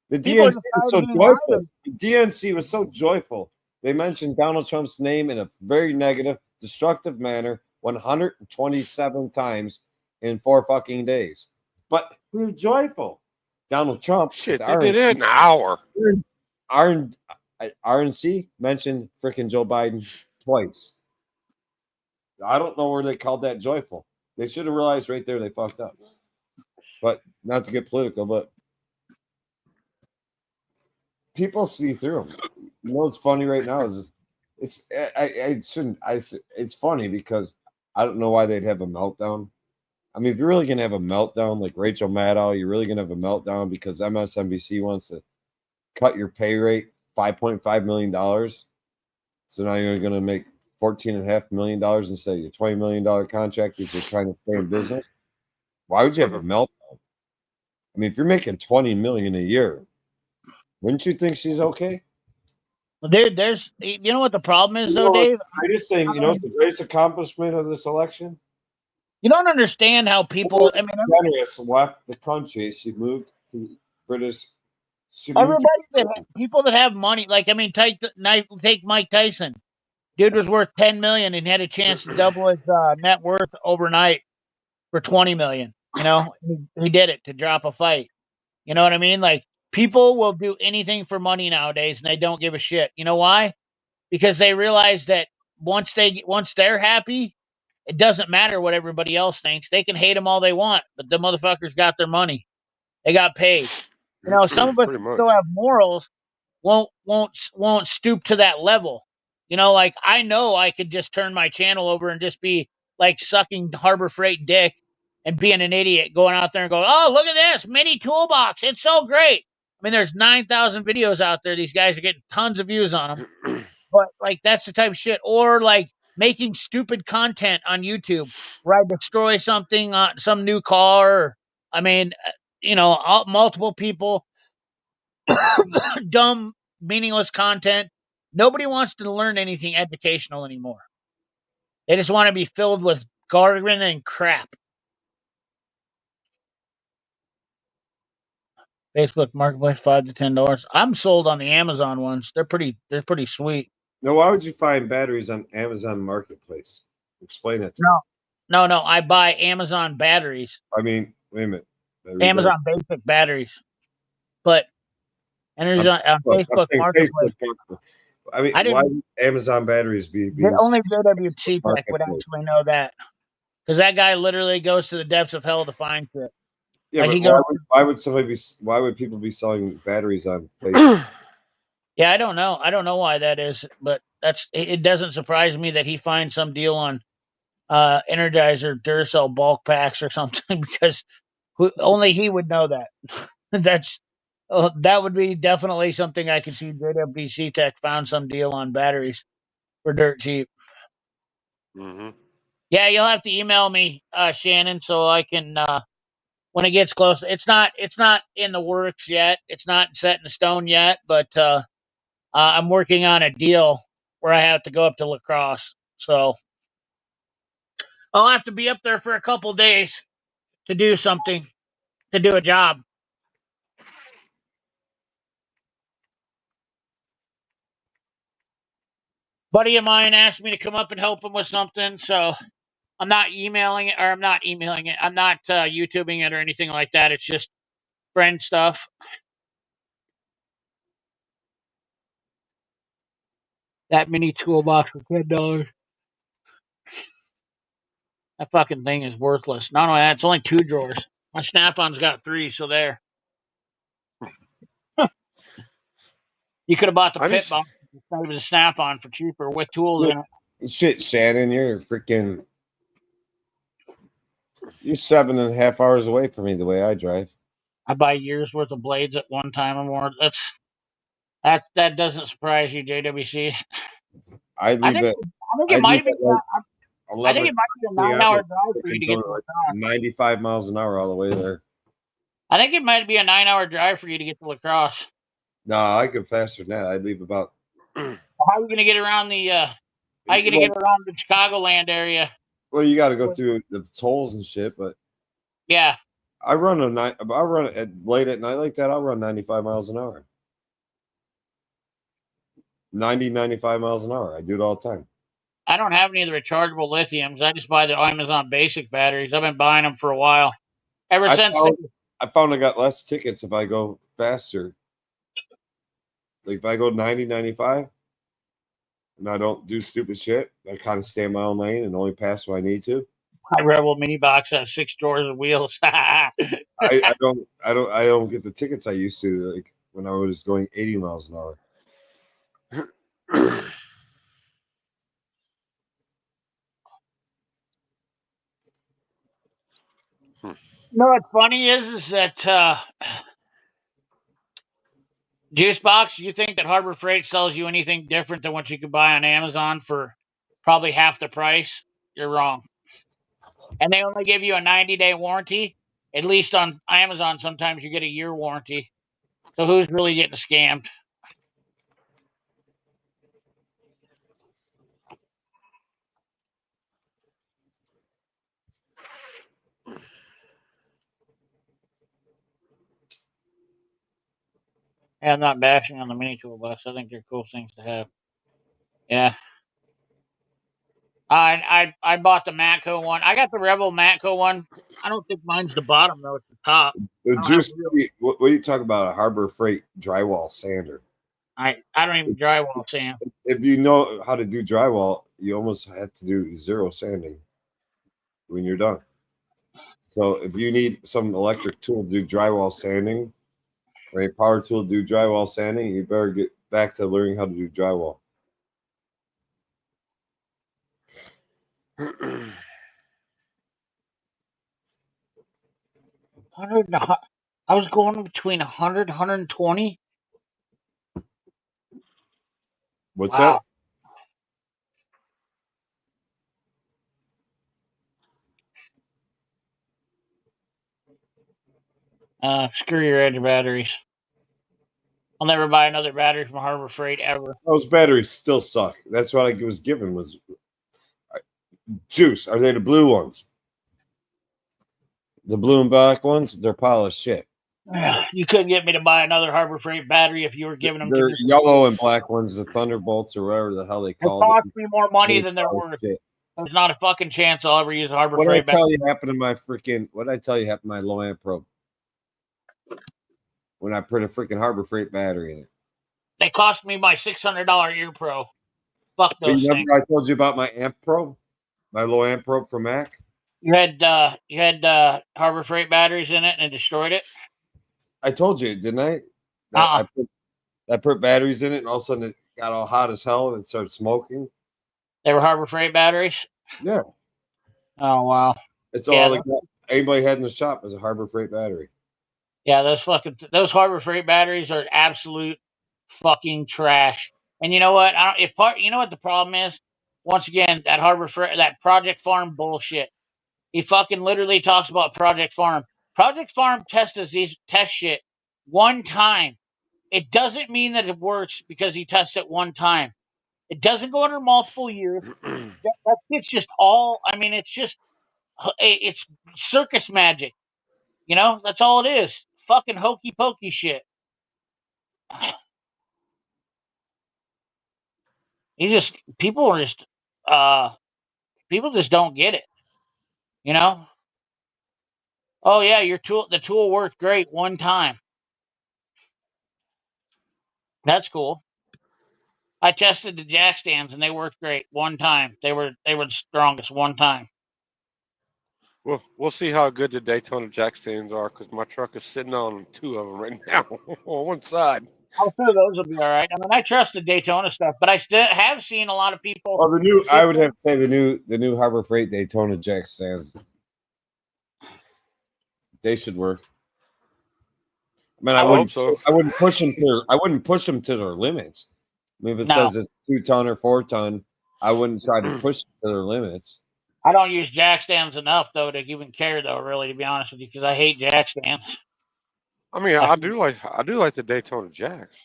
The DNC was so joyful. The DNC was so joyful. They mentioned Donald Trump's name in a very negative, destructive manner 127 times in 4 fucking days. But we're joyful. Donald Trump. Shit, they did it in an hour. RNC mentioned freaking Joe Biden twice. I don't know where they called that joyful. They should have realized right there they fucked up. But not to get political, but people see through them. You know what's funny right now is it's funny because I don't know why they'd have a meltdown. I mean, if you're really gonna have a meltdown like Rachel Maddow, you're really gonna have a meltdown because MSNBC wants to cut your pay rate $5.5 million. So now you're gonna make $14.5 million instead of your $20 million contract because you're trying to stay in business. Why would you have a meltdown? I mean, if you're making $20 million a year, wouldn't you think she's okay? Dude, you know what the problem is, though, Dave? The greatest thing, the greatest accomplishment of this election? You don't understand how people. I mean, Generous left the country. She moved to British. People that have money, like I mean, take Mike Tyson. Dude was worth $10 million and had a chance to double his net worth overnight for $20 million. You know, he did it to drop a fight. You know what I mean? Like people will do anything for money nowadays, and they don't give a shit. You know why? Because they realize that once they're happy, it doesn't matter what everybody else thinks. They can hate them all they want, but the motherfuckers got their money. They got paid. You know, some of us still have morals, won't stoop to that level. You know, like I know I could just turn my channel over and just be like sucking Harbor Freight dick and being an idiot going out there and going, oh, look at this mini toolbox. It's so great. I mean, there's 9,000 videos out there. These guys are getting tons of views on them. But like, that's the type of shit. Or like making stupid content on YouTube where I destroy something on some new car. Or, I mean, multiple people, dumb, meaningless content. Nobody wants to learn anything educational anymore. They just want to be filled with garbage and crap. Facebook Marketplace, $5 to $10. I'm sold on the Amazon ones. They're pretty sweet. Now, why would you find batteries on Amazon Marketplace? Explain it to me. No. I buy Amazon batteries. I mean, wait a minute. Amazon basic batteries. But on Facebook Marketplace. I mean, why would Amazon batteries be only JWC Tech would actually know that. Because that guy literally goes to the depths of hell to find shit. Yeah, like why would people be selling batteries on Facebook? Yeah, I don't know. I don't know why that is, but it doesn't surprise me that he finds some deal on Energizer Duracell bulk packs or something because only he would know that. That would be definitely something I could see. JWC Tech found some deal on batteries for dirt cheap. Mm-hmm. Yeah, you'll have to email me, Shannon, so I can when it gets close. It's not in the works yet. It's not set in stone yet, but I'm working on a deal where I have to go up to La Crosse. So I'll have to be up there for a couple days to do something, to do a job. Buddy of mine asked me to come up and help him with something, so I'm not emailing it, or I'm not YouTubing it or anything like that. It's just friend stuff. That mini toolbox for $10. That fucking thing is worthless. Not only that, it's only 2 drawers. My Snap-on's got 3, so there. You could have bought the I pit just box instead of a Snap-on for cheaper with tools in it. Shit, Shannon, you're 7.5 hours away from me the way I drive. I buy years worth of blades at one time or more. That doesn't surprise you, JWC. I I leave think it. I think I it might leave be. it like I think 11 it might be a o'clock 9-hour drive for you freaking to get going to like lacrosse. 95 miles an hour all the way there. I think it might be a 9-hour drive for you to get to lacrosse. No, I go faster than that. I leave about. How are you going to get around the? How are you going to get around the Chicagoland area? Well, you got to go through the tolls and shit, but Yeah, I run at late at night like that. I'll run 95 miles an hour. 95 miles an hour. I do it all the time. I don't have any of the rechargeable lithiums. I just buy the Amazon basic batteries. I've been buying them for a while. Ever since I found I got less tickets if I go faster. Like if I go 95 and I don't do stupid shit, I kind of stay in my own lane and only pass when I need to. my Rebel mini box has 6 drawers of wheels. I don't get the tickets I used to like when I was going 80 miles an hour. No, what's funny is that Juice Box, you think that Harbor Freight sells you anything different than what you could buy on Amazon for probably half the price? You're wrong. And they only give you a 90-day warranty. At least on Amazon, sometimes you get a year warranty. So who's really getting scammed? Yeah, I'm not bashing on the mini tool bus. I think they're cool things to have. Yeah. I bought the Matco one. I got the Rebel Matco one. I don't think mine's the bottom though. It's the top. I don't have Juice, wheels. what do you talk about? A Harbor Freight drywall sander. I don't even drywall sand. If you know how to do drywall, you almost have to do zero sanding when you're done. So if you need some electric tool to do drywall sanding or a power tool to do drywall sanding, you better get back to learning how to do drywall. I was going between 100, 120. What's Wow. Screw your edge batteries. I'll never buy another battery from Harbor Freight ever. Those batteries still suck. That's what I was given was Juice. Are they the blue ones? The blue and black ones? They're polished shit. You couldn't get me to buy another Harbor Freight battery if you were giving them They're to me. yellow and black ones, the Thunderbolts or whatever the hell they It call cost it. me more money than they're worth. Shit. There's not a fucking chance I'll ever use a Harbor What did I Freight battery. tell you happened to my freaking? What did I tell you happened to my low amp probe when I put a freaking Harbor Freight battery in it? They cost me my $600 ear pro. Fuck But those you things. remember I told you about my amp probe, my low amp probe from Mac? You had Harbor Freight batteries in it and it destroyed it. I told you, didn't I? That I put batteries in it, and all of a sudden it got all hot as hell and it started smoking. They were Harbor Freight batteries. Yeah. Oh wow. It's all like anybody had in the shop was a Harbor Freight battery. Yeah, those Harbor Freight batteries are absolute fucking trash. And you know what? You know what the problem is? Once again, that Harbor Freight, that Project Farm bullshit. He fucking literally talks about Project Farm. Project Farm tests these test shit one time. It doesn't mean that it works because he tests it one time. It doesn't go under multiple years. It's just all. I mean, it's circus magic. You know, that's all it is. Fucking hokey pokey shit. People are just people just don't get it. You know? Oh yeah, the tool worked great one time. That's cool. I tested the jack stands and they worked great one time. They were the strongest one time. We'll see how good the Daytona jack stands are because my truck is sitting on 2 of them right now on one side. I'm sure those will be all right. I mean, I trust the Daytona stuff, but I still have seen a lot of people. Well, I would have to say the new Harbor Freight Daytona jack stands. They should work. I mean, I hope so. I wouldn't push them to their limits. I mean, if it No. says it's 2-ton or 4-ton, I wouldn't try to push it to their limits. I don't use jack stands enough though to even care though, really, to be honest with you, because I hate jack stands. I mean, I do like the Daytona jacks.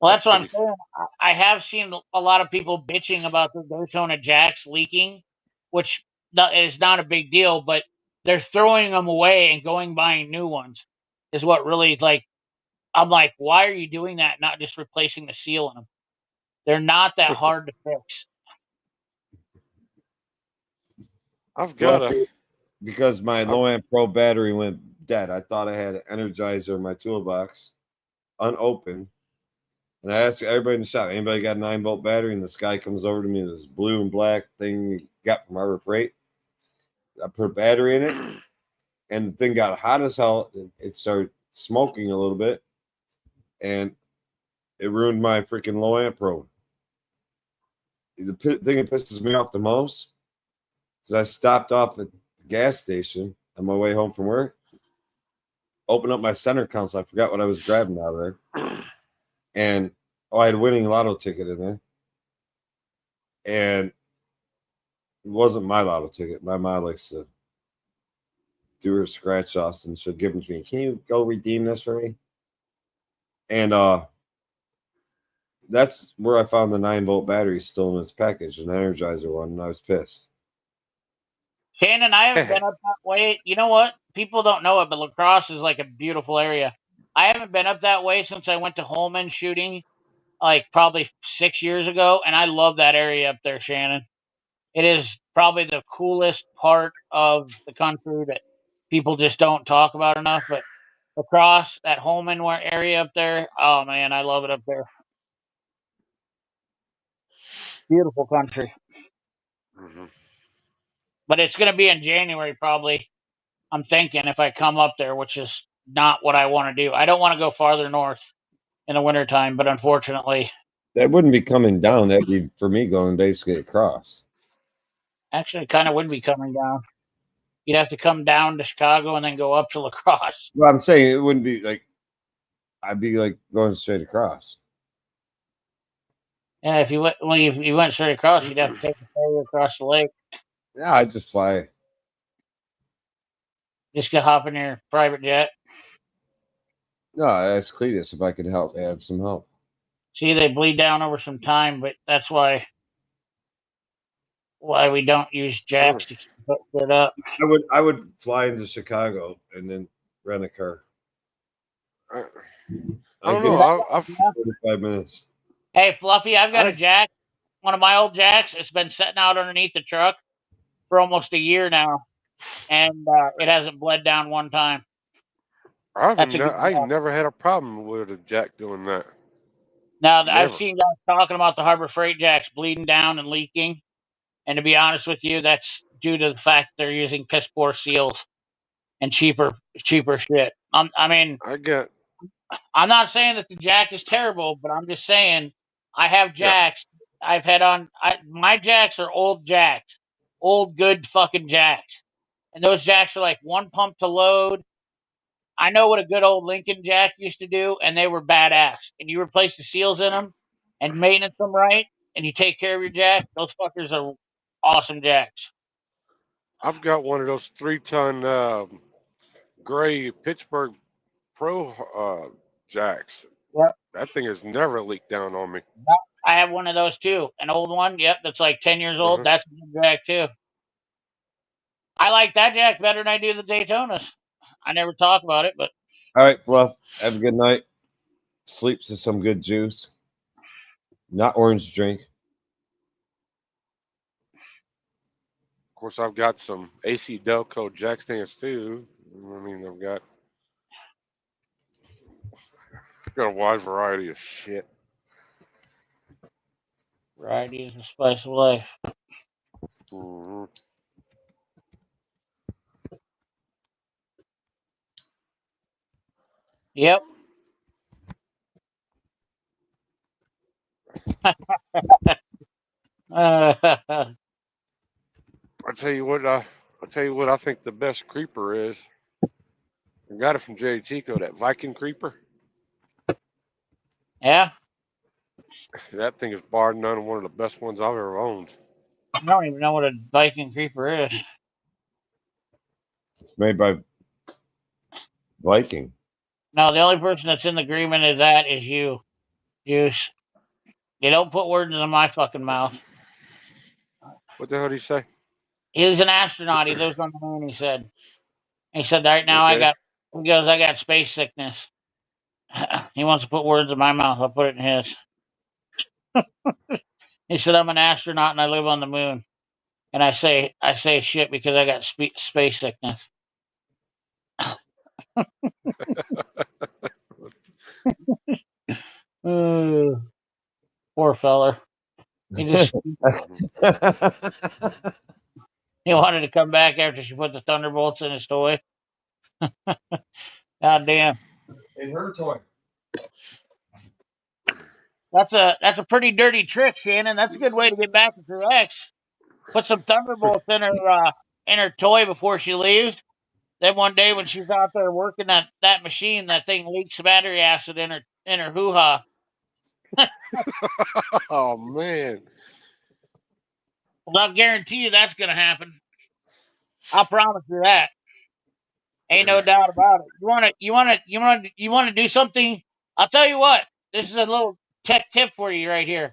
Well, that's what I'm saying. I have seen a lot of people bitching about the Daytona jacks leaking, which is not a big deal, but they're throwing them away and going buying new ones is what really, like, I'm like, why are you doing that? Not just replacing the seal in them. They're not that hard to fix. I've got because my low amp pro battery went dead. I thought I had an Energizer in my toolbox, unopened. And I asked everybody in the shop, anybody got a 9-volt battery? And this guy comes over to me, this blue and black thing he got from Harbor Freight. I put a battery in it, and the thing got hot as hell. It started smoking a little bit, and it ruined my freaking low amp pro. The thing that pisses me off the most is I stopped off at the gas station on my way home from work, opened up my center console. I forgot what I was grabbing out of there. And I had a winning lotto ticket in there. And it wasn't my lotto ticket. My mom likes to do her scratch offs and she'll give them to me. Can you go redeem this for me? And that's where I found the 9-volt battery still in its package, an Energizer one, and I was pissed. Shannon, I haven't been up that way. You know what? People don't know it, but La Crosse is like a beautiful area. I haven't been up that way since I went to Holman shooting, like probably 6 years ago, and I love that area up there, Shannon. It is probably the coolest part of the country that people just don't talk about enough. But La Crosse, that Holman area up there, oh man, I love it up there. Beautiful country. Mm-hmm. But it's going to be in January probably. I'm thinking if I come up there, which is not what I want to do. I don't want to go farther north in the wintertime, but unfortunately, That wouldn't be coming down. That'd be for me going basically across. actually, it kind of would be coming down. You'd have to come down to Chicago and then go up to La Crosse. Well, I'm saying it wouldn't be like I'd be like going straight across. And if you went, well, if you went straight across, you'd have to take a ferry across the lake. Yeah, I'd just fly. Just go hop in your private jet. No, I asked Cletus if I could have some help. See, they bleed down over some time, but that's why we don't use jacks to keep it up. I would fly into Chicago and then rent a car. I don't know. I've 45 minutes. Hey, Fluffy, I've got a jack, one of my old jacks. It's been sitting out underneath the truck for almost a year now, and it hasn't bled down one time. I've never had a problem with a jack doing that. Now, Never. I've seen guys talking about the Harbor Freight jacks bleeding down and leaking, and to be honest with you, that's due to the fact they're using piss poor seals and cheaper shit. I mean, I'm not saying that the jack is terrible, but I'm just saying I have jacks. Yeah. I've had my jacks are old jacks, old good fucking jacks, and those jacks are like one pump to load. I know what a good old Lincoln jack used to do, and they were badass. And you replace the seals in them and maintenance them right, and you take care of your jack. Those fuckers are awesome jacks. I've got one of those 3-ton gray Pittsburgh Pro jacks. Yep. That thing has never leaked down on me. I have one of those too, an old one. Yep, that's like 10 years old. Uh-huh. That's a good jack too. I like that jack better than I do the Daytonas. I never talk about it, but all right, Fluff. Have a good night. Sleep to some good juice, not orange drink. Of course, I've got some AC Delco jack stands too. I mean, I've got a wide variety of shit. Variety is the spice of life. Mhm. Yep. I tell you what. I tell you what. I think the best creeper is. I got it from J. Tico. That Viking creeper. yeah. That thing is bar none one of the best ones I've ever owned. I don't even know what a Viking creeper is. It's made by Viking. No, the only person that's in agreement is that is you, Juice. You don't put words in my fucking mouth. What the hell did he say? He was an astronaut. He lives on the moon. He said. Right now Okay. He goes, I got space sickness. He wants to put words in my mouth. I'll put it in his. He said, I'm an astronaut and I live on the moon. And I say shit because I got space sickness. Uh, poor feller. He just he wanted to come back after she put the thunderbolts in his toy. God damn. In her toy. That's a pretty dirty trick, Shannon. That's a good way to get back at your ex. Put some thunderbolts in her toy before she leaves. Then one day when she's out there working that machine, that thing leaks battery acid in her hoo ha. Oh man. Well, I'll guarantee you that's gonna happen. I'll promise you that. Ain't no doubt about it. You wanna do something? I'll tell you what. This is a little tech tip for you right here.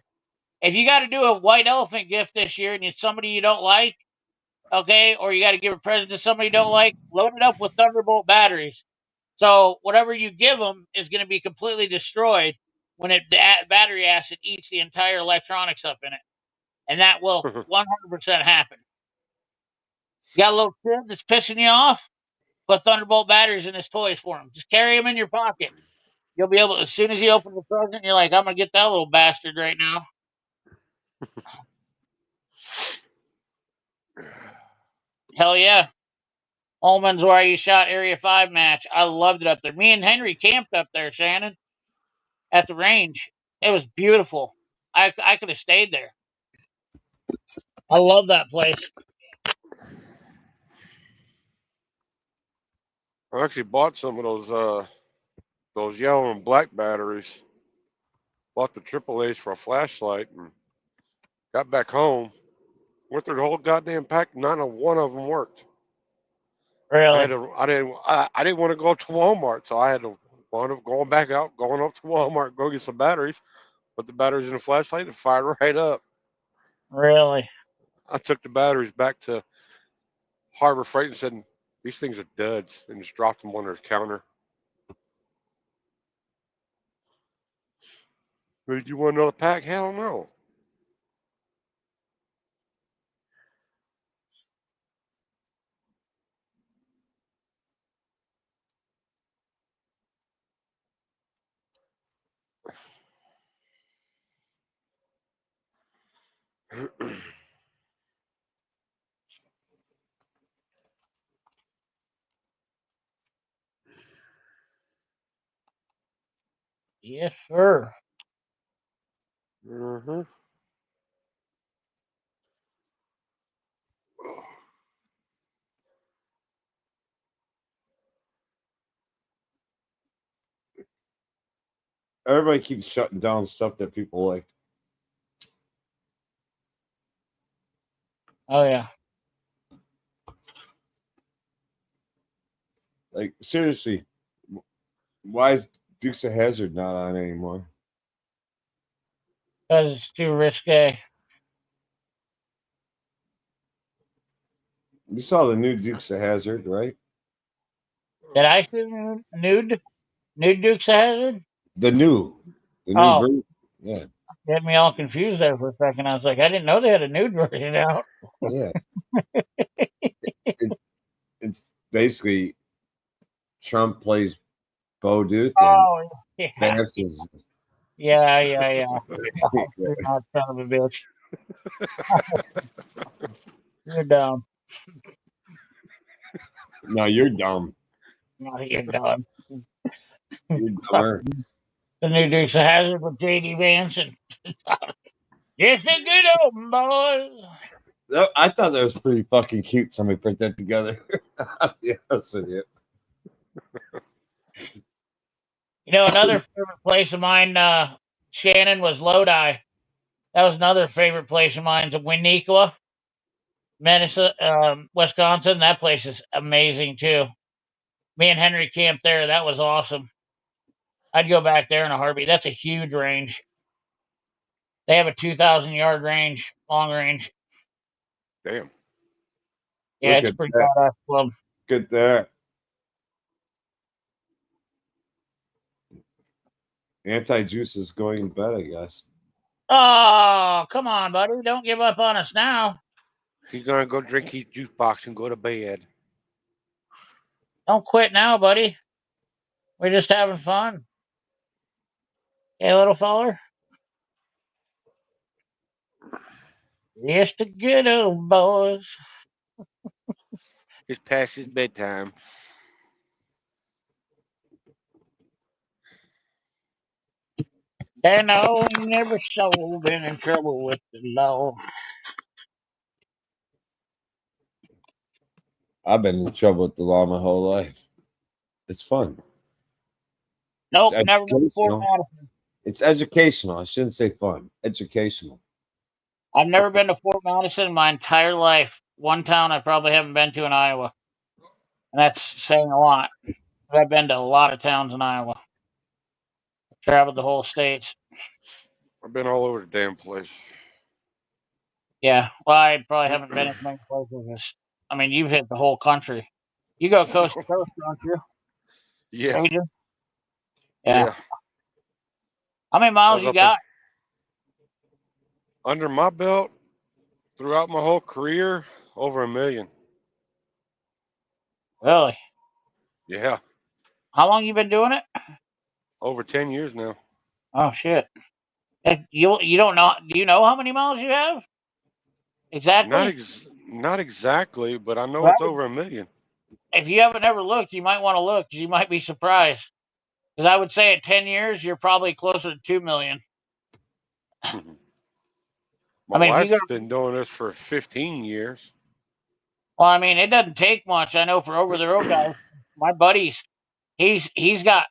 If you got to do a white elephant gift this year and it's somebody you don't like, okay, or you got to give a present to somebody you don't like, load it up with Thunderbolt batteries. So whatever you give them is going to be completely destroyed when battery acid eats the entire electronics up in it, and that will 100% happen. You got a little kid that's pissing you off? Put Thunderbolt batteries in his toys for him. Just carry them in your pocket. You'll be able, as soon as you open the present, you're like, I'm gonna get that little bastard right now. Hell yeah. Ullman's where you shot Area 5 match. I loved it up there. Me and Henry camped up there, Shannon, at the range. It was beautiful. I could have stayed there. I love that place. I actually bought some of those yellow and black batteries. Bought the AAA's for a flashlight and got back home. Went through the whole goddamn pack. None of one of them worked. Really? I didn't want to go to Walmart, so I had to wound up going back out, going up to Walmart, go get some batteries, put the batteries in the flashlight, and fired right up. Really? I took the batteries back to Harbor Freight and said, "These things are duds," and just dropped them on their counter. Did you want another pack? Hell no. Yes, sir. Mm-hmm. Everybody keeps shutting down stuff that people like. Oh yeah. Like seriously, why is Dukes of Hazzard not on anymore? Because it's too risque. You saw the new Dukes of Hazzard, right? Did I see nude Dukes of Hazzard? The new Oh, version. Yeah, get me all confused there for a second. I was like, I didn't know they had a nude version out. yeah. It's basically Trump plays Bo Duke and Oh yeah. Vance is Yeah. You're not son of a bitch. You're dumb. No, you're dumb. No, you're dumb. You're dumber. The new Dukes of Hazzard with JD Vance and yes, they good old boys. I thought that was pretty fucking cute. Somebody put that together. I'll be honest with you. You know, another favorite place of mine, Shannon, was Lodi. That was another favorite place of mine. Winnequa, Minnesota, Wisconsin. That place is amazing too. Me and Henry camped there. That was awesome. I'd go back there in a heartbeat. That's a huge range. They have a 2,000-yard range, long range. Damn. Yeah, Look it's at pretty that. badass club. Look at that. Anti-juice is going to bed, I guess. Oh, come on, buddy. Don't give up on us now. He's gonna go drink his juice box and go to bed. Don't quit now, buddy. We're just having fun. Hey, little feller. Yes, the good old boys. It's past his bedtime. And no, never so been in trouble with the law. I've been in trouble with the law my whole life. It's fun. Nope, It's never been to Fort educational. Madison. It's educational. I shouldn't say fun. Educational. I've never been to Fort Madison in my entire life. One town I probably haven't been to in Iowa. And that's saying a lot. I've been to a lot of towns in Iowa. Traveled the whole states. I've been all over the damn place. Yeah, well, I probably haven't been as many places as. I mean, you've hit the whole country. You go coast to coast, don't you? Yeah. Adrian? Yeah. Yeah. How many I miles was you up got? under my belt throughout my whole career, over 1 million. Really? Yeah. How long you been doing it? Over 10 years now. Oh shit! You don't know? Do you know how many miles you have exactly? Not exactly, but I know Well, it's over 1 million. if you haven't ever looked, you might want to look 'cause you might be surprised. Because I would say at 10 years, you're probably closer to 2 million. My I mean, if you go, wife's been doing this for 15 years. well, I mean, it doesn't take much. I know for over the road guys, my buddies, he's got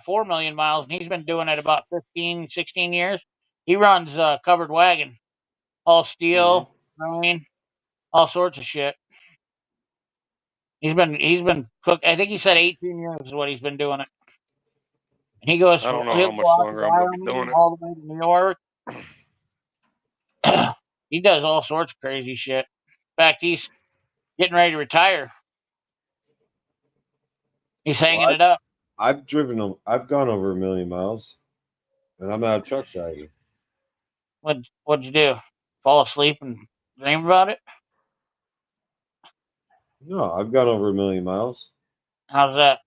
4 million miles, and he's been doing it about 15, 16 years. He runs covered wagon, all Hmm. steel, marine, all sorts of shit. He's been cook. I think he said 18 years is what he's been doing it. And he goes, I don't know he'll how go much out to longer I'm going to be Wyoming doing it. all the way to New York. He does all sorts of crazy shit. In fact, he's getting ready to retire. He's hanging Well, it up. I've gone over 1 million miles, and I'm not a truck driver. What'd you do? Fall asleep and dream about it? No, I've gone over 1 million miles. How's that?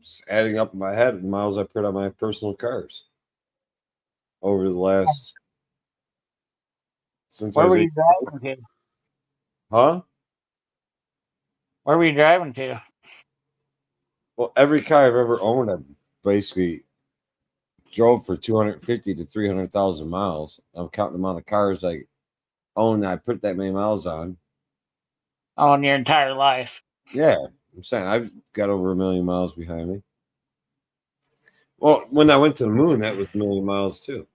Just adding up in my head the miles I put on my personal cars over the last since I Where was were you 8. driving to? Huh? Where were you driving to? Well, every car I've ever owned, I've basically drove for 250 to 300,000 miles. I'm counting the amount of cars I own that I put that many miles on. Oh, in your entire life. Yeah, I'm saying I've got over 1 million miles behind me. Well, when I went to the moon, that was 1 million miles too.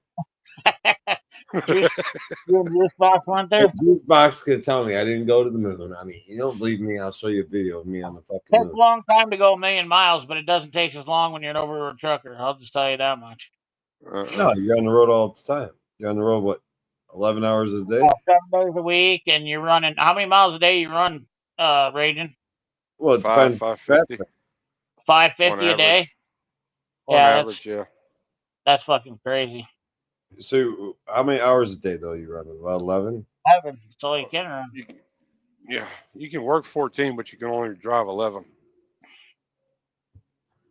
You and Juice Box went If there? Juice Box could tell me I didn't go to the moon. I mean, you don't believe me? I'll show you a video of me on the fucking Takes a moon. long time to go 1 million miles, but it doesn't take as long when you're an over-road trucker. I'll just tell you that much. No, you're on the road all the time. You're on the road, what, 11 hours a day? 7 days a week, and you're running. How many miles a day you run, Raging? Well, it depends. 550 on 550 a day? average. On Yeah, average, yeah. that's fucking crazy. So, how many hours a day, though, you run? About 11? Heaven, that's all you can run. Yeah, you can work 14, but you can only drive 11.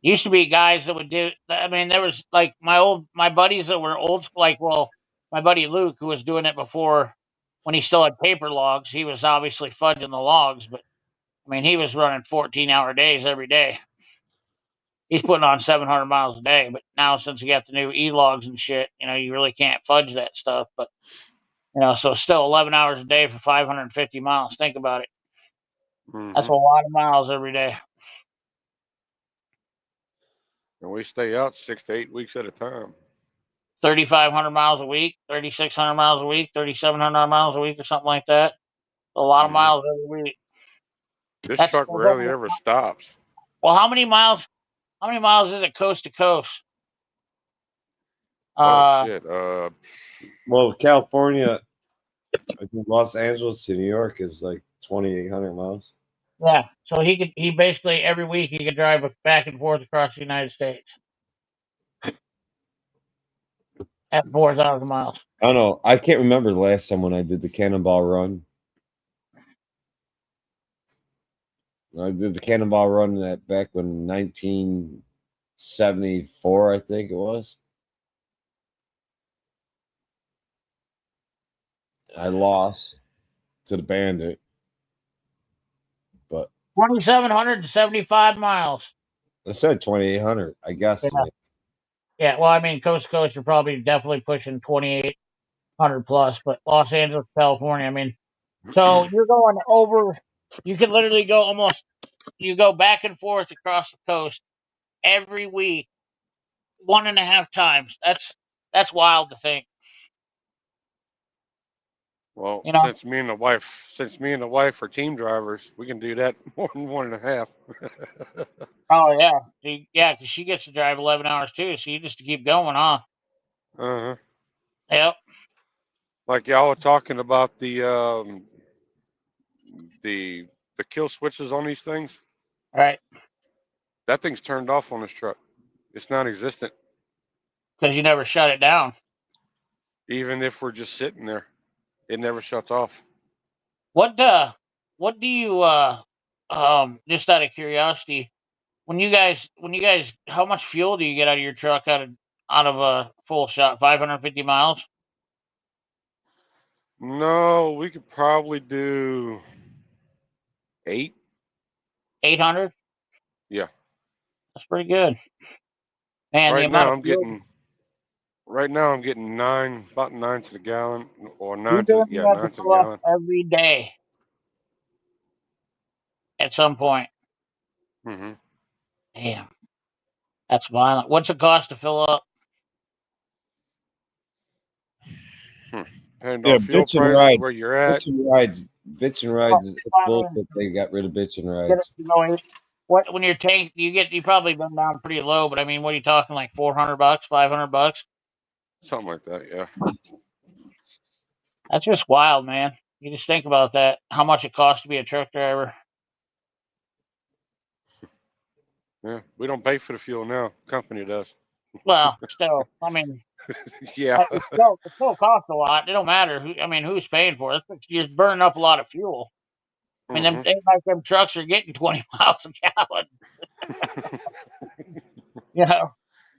Used to be guys that would do. I mean, there was like my buddies that were old. Like, well, my buddy Luke, who was doing it before when he still had paper logs. He was obviously fudging the logs, but I mean, he was running 14-hour days every day. He's putting on 700 miles a day. But now, since you got the new e-logs and shit, you really can't fudge that stuff. But so still 11 hours a day for 550 miles. Think about it. That's Mm-hmm. a lot of miles every day. And we stay out 6 to 8 weeks at a time. 3,500 miles a week, 3,600 miles a week, 3,700 miles a week, or something like that. A lot of Mm-hmm. miles every week. This That's truck rarely ever stops. well. How many miles? How many miles is it coast to coast? Oh shit. Well, California, I think Los Angeles to New York is like 2,800 miles. Yeah. So he basically every week he could drive back and forth across the United States at 4,000 miles. I don't know. I can't remember the last time when I did the Cannonball Run. I did the Cannonball Run that back when 1974, I think it was. I lost to the Bandit, but 2,775 miles. I said 2,800. I guess. Yeah. Yeah. Well, I mean, coast to coast, you're probably definitely pushing 2,800 plus, but Los Angeles, California, I mean, so you're going over. You can literally go almost. You go back and forth across the coast every week, 1.5 times. That's wild to think. Well, You know. since me and the wife are team drivers, we can do that more than 1.5. Oh yeah, yeah, because she gets to drive 11 hours too, so you just keep going, huh? Uh-huh. Yep. Like y'all were talking about the kill switches on these things. Right. That thing's turned off on this truck. It's non-existent. Because you never shut it down. Even if we're just sitting there, it never shuts off. What do you just out of curiosity, when you guys how much fuel do you get out of your truck out of a full shot? 550 miles? No, we could probably do 8. 800? Yeah. That's pretty good. Man, the Right amount now of I'm fuel getting right now I'm getting about 9 to the gallon, or you're doing, you have to 9 to the fill up gallon. every day at some point. Mm-hmm. Damn, that's violent. What's it cost to fill up? Depending Yeah, on fuel bitch and prices, rides. where you're at. Bitch and rides. It's I mean, bullshit. They got rid of bitch and get it rides. going. What when your tank you probably been down pretty low, but I mean, what are you talking, like $400, $500? Something like that, yeah. That's just wild, man. You just think about that, how much it costs to be a truck driver. Yeah. We don't pay for the fuel now. Company does. Well, still, I mean, Yeah. it still costs a lot. It don't matter who's paying for it. It's just burning up a lot of fuel. I mean, them Mm-hmm. ain't like them trucks are getting 20 miles a gallon. You know,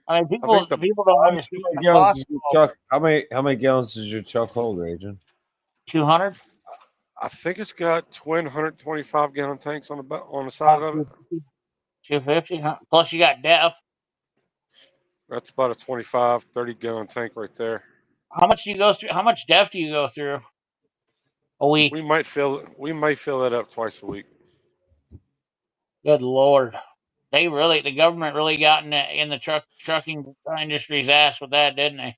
I mean, I think people don't How many understand the gallons cost. does your truck? How many gallons does your truck hold, Agent? 200, I think it's got twin 125-gallon tanks on the side of it. 250, huh? Plus you got DEF. That's about a 25, 30-gallon tank right there. How much do you go through? How much DEF do you go through a week? We might fill that up twice a week. Good Lord. The government really got in the trucking industry's ass with that, didn't they?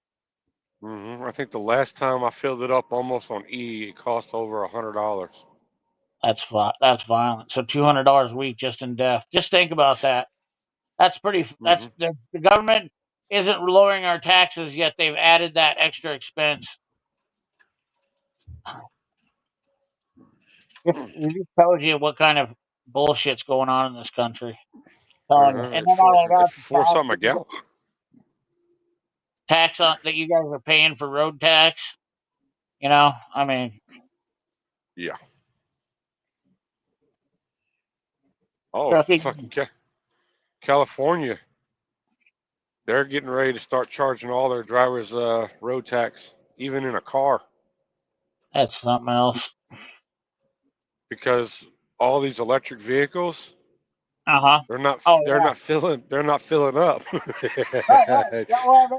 I think the last time I filled it up almost on E, it cost over $100. That's violent. So $200 a week just in DEF. Just think about that. That's pretty. Mm-hmm. The government isn't lowering our taxes yet. They've added that extra expense. It just tells you what kind of bullshit's going on in this country. Telling you. And It then not only it that, four something a gallon. tax on that you guys are paying for road tax. I mean, Yeah. Oh, trucking. fucking California, they're getting ready to start charging all their drivers road tax, even in a car, That's something else. because all these electric vehicles, Uh huh. they're not Oh they're yeah. not filling they're not filling up. Right. Right. Yeah, well,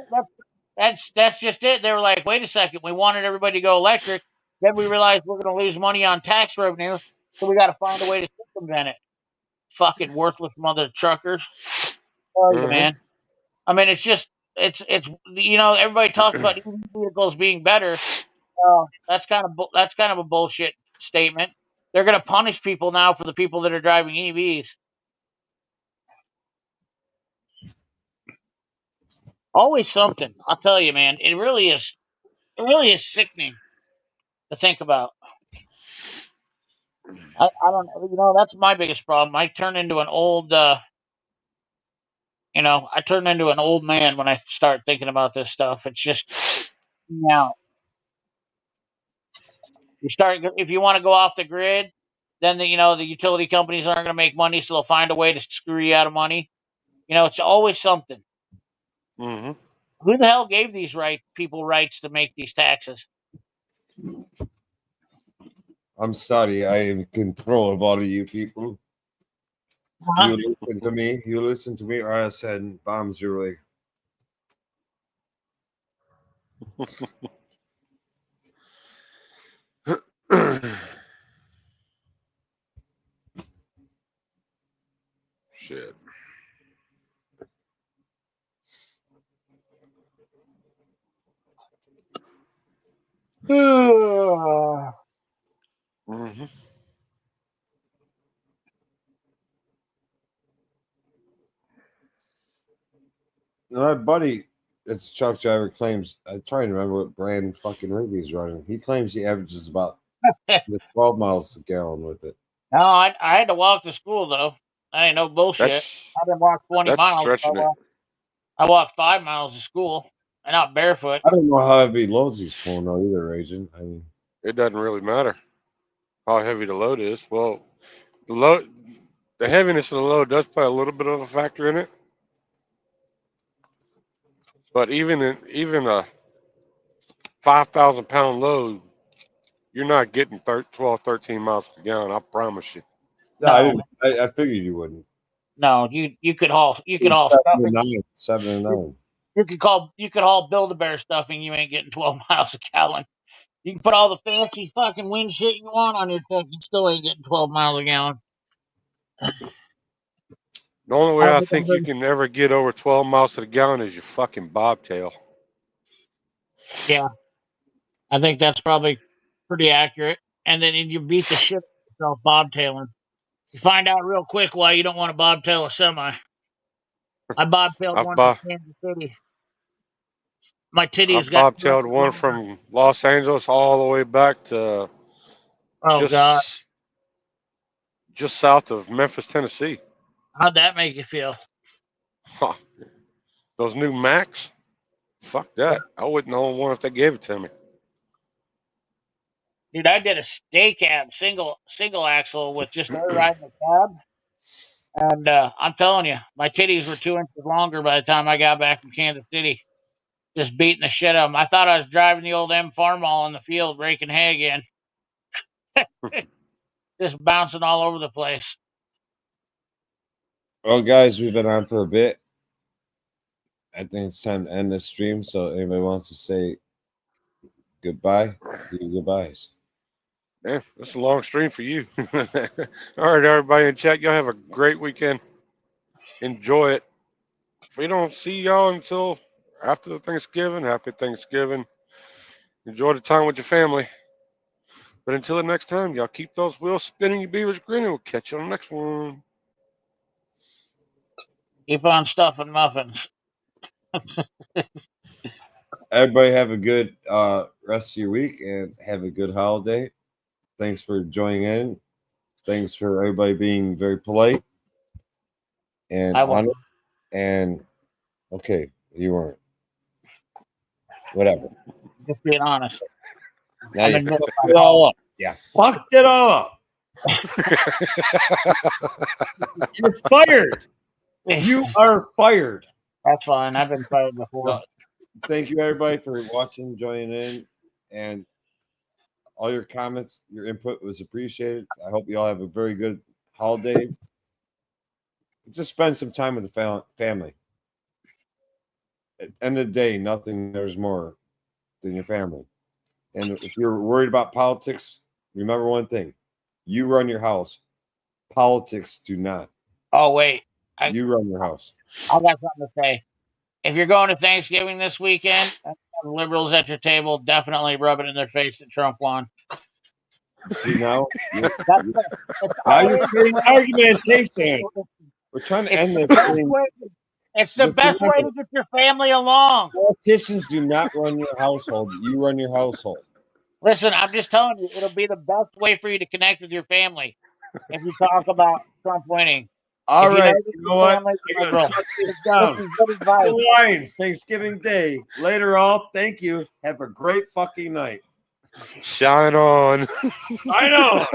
that's just it. They were like, wait a second, we wanted everybody to go electric. Then we realized we're going to lose money on tax revenue, so we got to find a way to circumvent it. Fucking worthless mother truckers. Oh, you Hmm. man. I mean, it's everybody talks about EV vehicles being better. That's kind of a bullshit statement. They're going to punish people now for the people that are driving EVs. Always something. I'll tell you, man. It really is. It really is sickening to think about. I don't. That's my biggest problem. I turn into an old. I turn into an old man when I start thinking about this stuff. It's just now you start if you want to go off the grid, then the utility companies aren't going to make money, so they'll find a way to screw you out of money. It's always something. Hmm. Who the hell gave these people rights to make these taxes? I'm sorry, I am in control of all of you people. Huh? You listen to me. You listen to me, or I send bombs your way. Shit. Hmm. My buddy, that's a truck driver, claims. I'm trying to remember what brand fucking rig he's running. He claims he averages about 12 miles a gallon with it. No, I had to walk to school though. I ain't no bullshit. That's I didn't walk 20 that's miles. stretching it. I walked 5 miles to school, and not barefoot. I don't know how heavy loads he's pulling out either, Agent. I mean, It doesn't really matter how heavy the load is. Well, the load, the heaviness of the load does play a little bit of a factor in it. But even a 5,000 pound load, you're not getting 12, 13 miles per gallon. I promise you. yeah, I No, didn't. I figured you wouldn't. no, you could haul stuffing. 7 and 9. You could haul Build-A-Bear stuffing. You ain't getting 12 miles a gallon. You can put all the fancy fucking wind shit you want on your truck. You still ain't getting 12 miles a gallon. The only I way don't I think I've think you heard. can ever get over 12 miles to the gallon is your fucking bobtail. Yeah, I think that's probably pretty accurate. And then you beat the shit out of yourself bobtailing. You find out real quick why you don't want to bobtail a semi. I bobtailed I've one from bob, Kansas City. My I've titties got too bobtailed one longer. from Los Angeles all the way back to Oh God, just just south of Memphis, Tennessee. how'd that make you feel? Huh. Those new Macs, fuck that. I wouldn't own one if they gave it to me. Dude, I did a stay cab single axle with just air riding the cab, and I'm telling you, my titties were 2 inches longer by the time I got back from Kansas City. Just beating the shit out of them. I thought I was driving the old M farm all in the field, raking hay again, just bouncing all over the place. Well, guys, we've been on for a bit. I think it's time to end this stream. So, anybody wants to say goodbye? Do your goodbyes. Yeah, that's a long stream for you. All right, everybody in chat, y'all have a great weekend. Enjoy it. If we don't see y'all until after Thanksgiving, happy Thanksgiving. Enjoy the time with your family. But until the next time, y'all keep those wheels spinning, you beavers grinning. We'll catch you on the next one. Keep on stuffing muffins. Everybody have a good rest of your week and have a good holiday. Thanks for joining in. Thanks for everybody being very polite and I was honest. And okay, you weren't. Whatever. just being honest. Now I'm you admitting fucked my it fault. all up. Yeah, fucked it all up. You're fired. You are fired. That's fine. I've been fired before. Thank you, everybody, for watching, joining in, and all your comments, your input was appreciated. I hope you all have a very good holiday. Just spend some time with the family. At the end of the day, nothing matters more than your family. And if you're worried about politics, remember one thing. You run your house. Politics do not. Oh, wait. You run your house. I got something to say. If you're going to Thanksgiving this weekend and have liberals at your table, definitely rub it in their face that Trump won. See, now It's now you're always creating the way- argumentation. We're trying to end this thing. It's the Just best way remember, to get your family along. politicians do not run your household. You run your household. Listen, I'm just telling you, it'll be the best way for you to connect with your family if you talk about Trump winning. All If right. that You your know what? family I gotta liberal, shut this this down. is good advice. The Lions, Thanksgiving Day. Later, all. Thank you. Have a great fucking night. Shine on. I know.